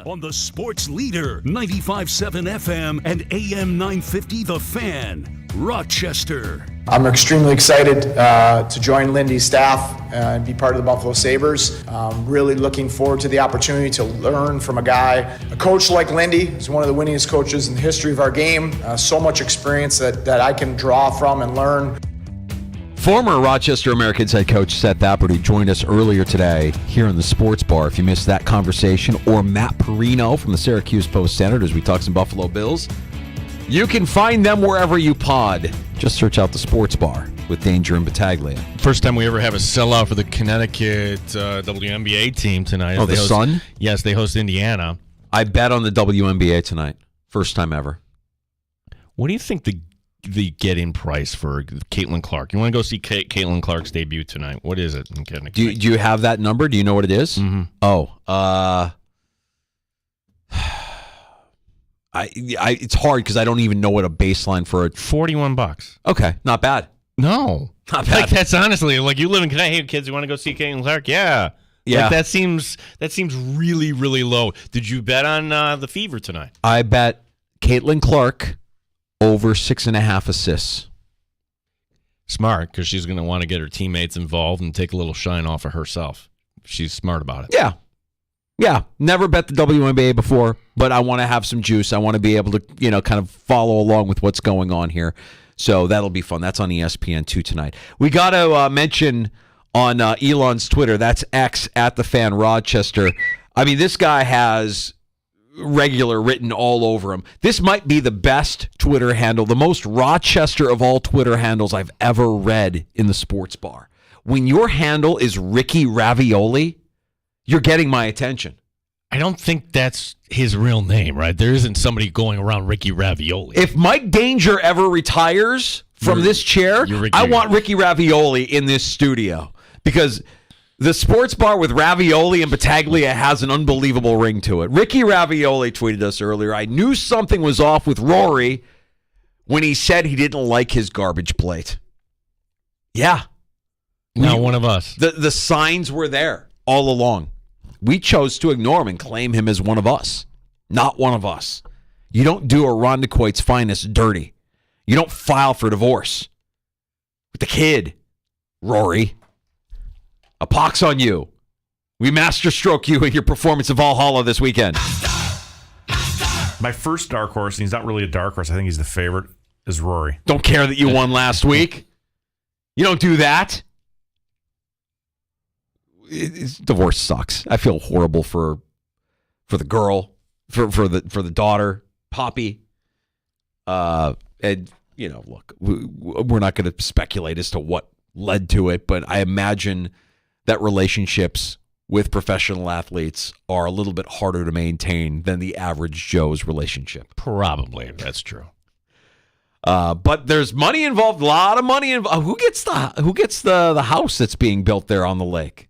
On the sports leader, 95.7 FM and AM 950 The Fan, Rochester. I'm extremely excited to join Lindy's staff and be part of the Buffalo Sabres. Really looking forward to the opportunity to learn from a coach like Lindy, who's one of the winningest coaches in the history of our game. So much experience that I can draw from and learn. Former Rochester Americans head coach Seth Apperty joined us earlier today here in the Sports Bar. If you missed that conversation, or Matt Perino from the Syracuse Post-Standard as we talk some Buffalo Bills, you can find them wherever you pod. Just search out the Sports Bar with Danger and Battaglia. First time we ever have a sellout for the Connecticut WNBA team tonight. Oh, the Sun? Yes, they host Indiana. I bet on the WNBA tonight. First time ever. What do you think the get-in price for Caitlin Clark? You want to go see Caitlin Clark's debut tonight? What is it? Do you have that number? Do you know what it is? Mm-hmm. Oh, it's hard because I don't even know what a baseline for a $41. Okay, not bad. No, not bad. Like, that's honestly like you live in Connecticut. Hey, kids, you want to go see Caitlin Clark? Yeah. Like, that seems really, really low. Did you bet on the Fever tonight? I bet Caitlin Clark over 6.5 assists. Smart, because she's going to want to get her teammates involved and take a little shine off of herself. She's smart about it. Yeah. Never bet the WNBA before, but I want to have some juice. I want to be able to, kind of follow along with what's going on here. So that'll be fun. That's on ESPN2 tonight. We got to mention on Elon's Twitter, that's X at the Fan Rochester. I mean, this guy has regular written all over him. This might be the best Twitter handle, the most Rochester of all Twitter handles I've ever read in the Sports Bar. When your handle is Ricky Ravioli, you're getting my attention. I don't think that's his real name, right? There isn't somebody going around Ricky Ravioli. If Mike Danger ever retires from this chair, I want Ricky Ravioli in this studio because the Sports Bar with Ravioli and Battaglia has an unbelievable ring to it. Ricky Ravioli tweeted us earlier, I knew something was off with Rory when he said he didn't like his garbage plate. Yeah. Not one of us. The signs were there all along. We chose to ignore him and claim him as one of us. Not one of us. You don't do a Ron DeQuait's finest dirty. You don't file for divorce with the kid, Rory. A pox on you. We masterstroke you in your performance of Valhalla this weekend. My first dark horse, and he's not really a dark horse, I think he's the favorite, is Rory. Don't care that you won last week. You don't do that. Divorce sucks. I feel horrible for the girl, for the daughter, Poppy. And look, we're not going to speculate as to what led to it, but I imagine that relationships with professional athletes are a little bit harder to maintain than the average Joe's relationship. Probably, that's true. But there's money involved, a lot of money involved. Who gets the house that's being built there on the lake?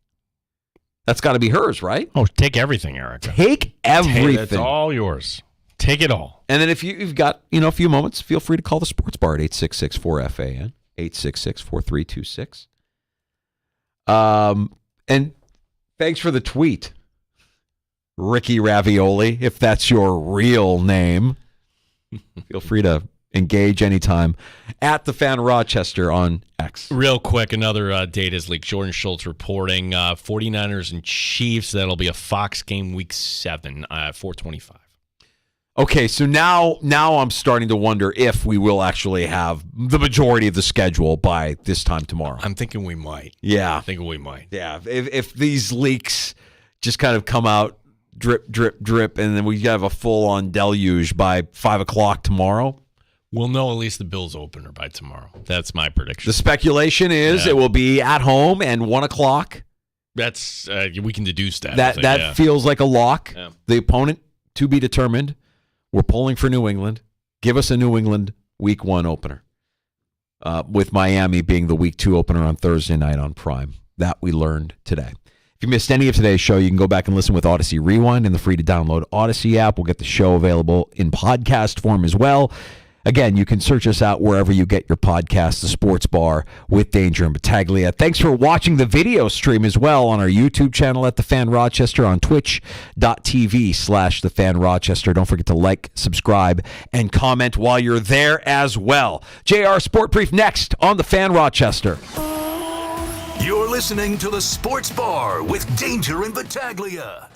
That's got to be hers, right? Oh, take everything, Eric. Take everything. That's all yours. Take it all. And then if you've got a few moments, feel free to call the Sports Bar at 866-4FAN, 866-4326. And thanks for the tweet, Ricky Ravioli, if that's your real name. Feel free to engage anytime at the Fan Rochester on X. Real quick, another date is leaked. Jordan Schultz reporting 49ers and Chiefs. That'll be a Fox game week 7, 4:25. Okay, so now I'm starting to wonder if we will actually have the majority of the schedule by this time tomorrow. I'm thinking we might. Yeah. I'm thinking we might. Yeah, if these leaks just kind of come out drip, drip, drip, and then we have a full-on deluge by 5 o'clock tomorrow. We'll know at least the Bills opener by tomorrow. That's my prediction. The speculation is it will be at home and 1 o'clock. That's we can deduce that. That feels like a lock. Yeah. The opponent to be determined. We're polling for New England. Give us a New England Week 1 opener, with Miami being the Week 2 opener on Thursday night on Prime. That we learned today. If you missed any of today's show, you can go back and listen with Odyssey Rewind in the free-to-download Odyssey app. We'll get the show available in podcast form as well Again, you can search us out wherever you get your podcast, The Sports Bar with Danger and Battaglia. Thanks for watching the video stream as well on our YouTube channel at The Fan Rochester, on twitch.tv/The Fan Rochester. Don't forget to like, subscribe, and comment while you're there as well. JR Sport Brief next on The Fan Rochester. You're listening to The Sports Bar with Danger and Battaglia.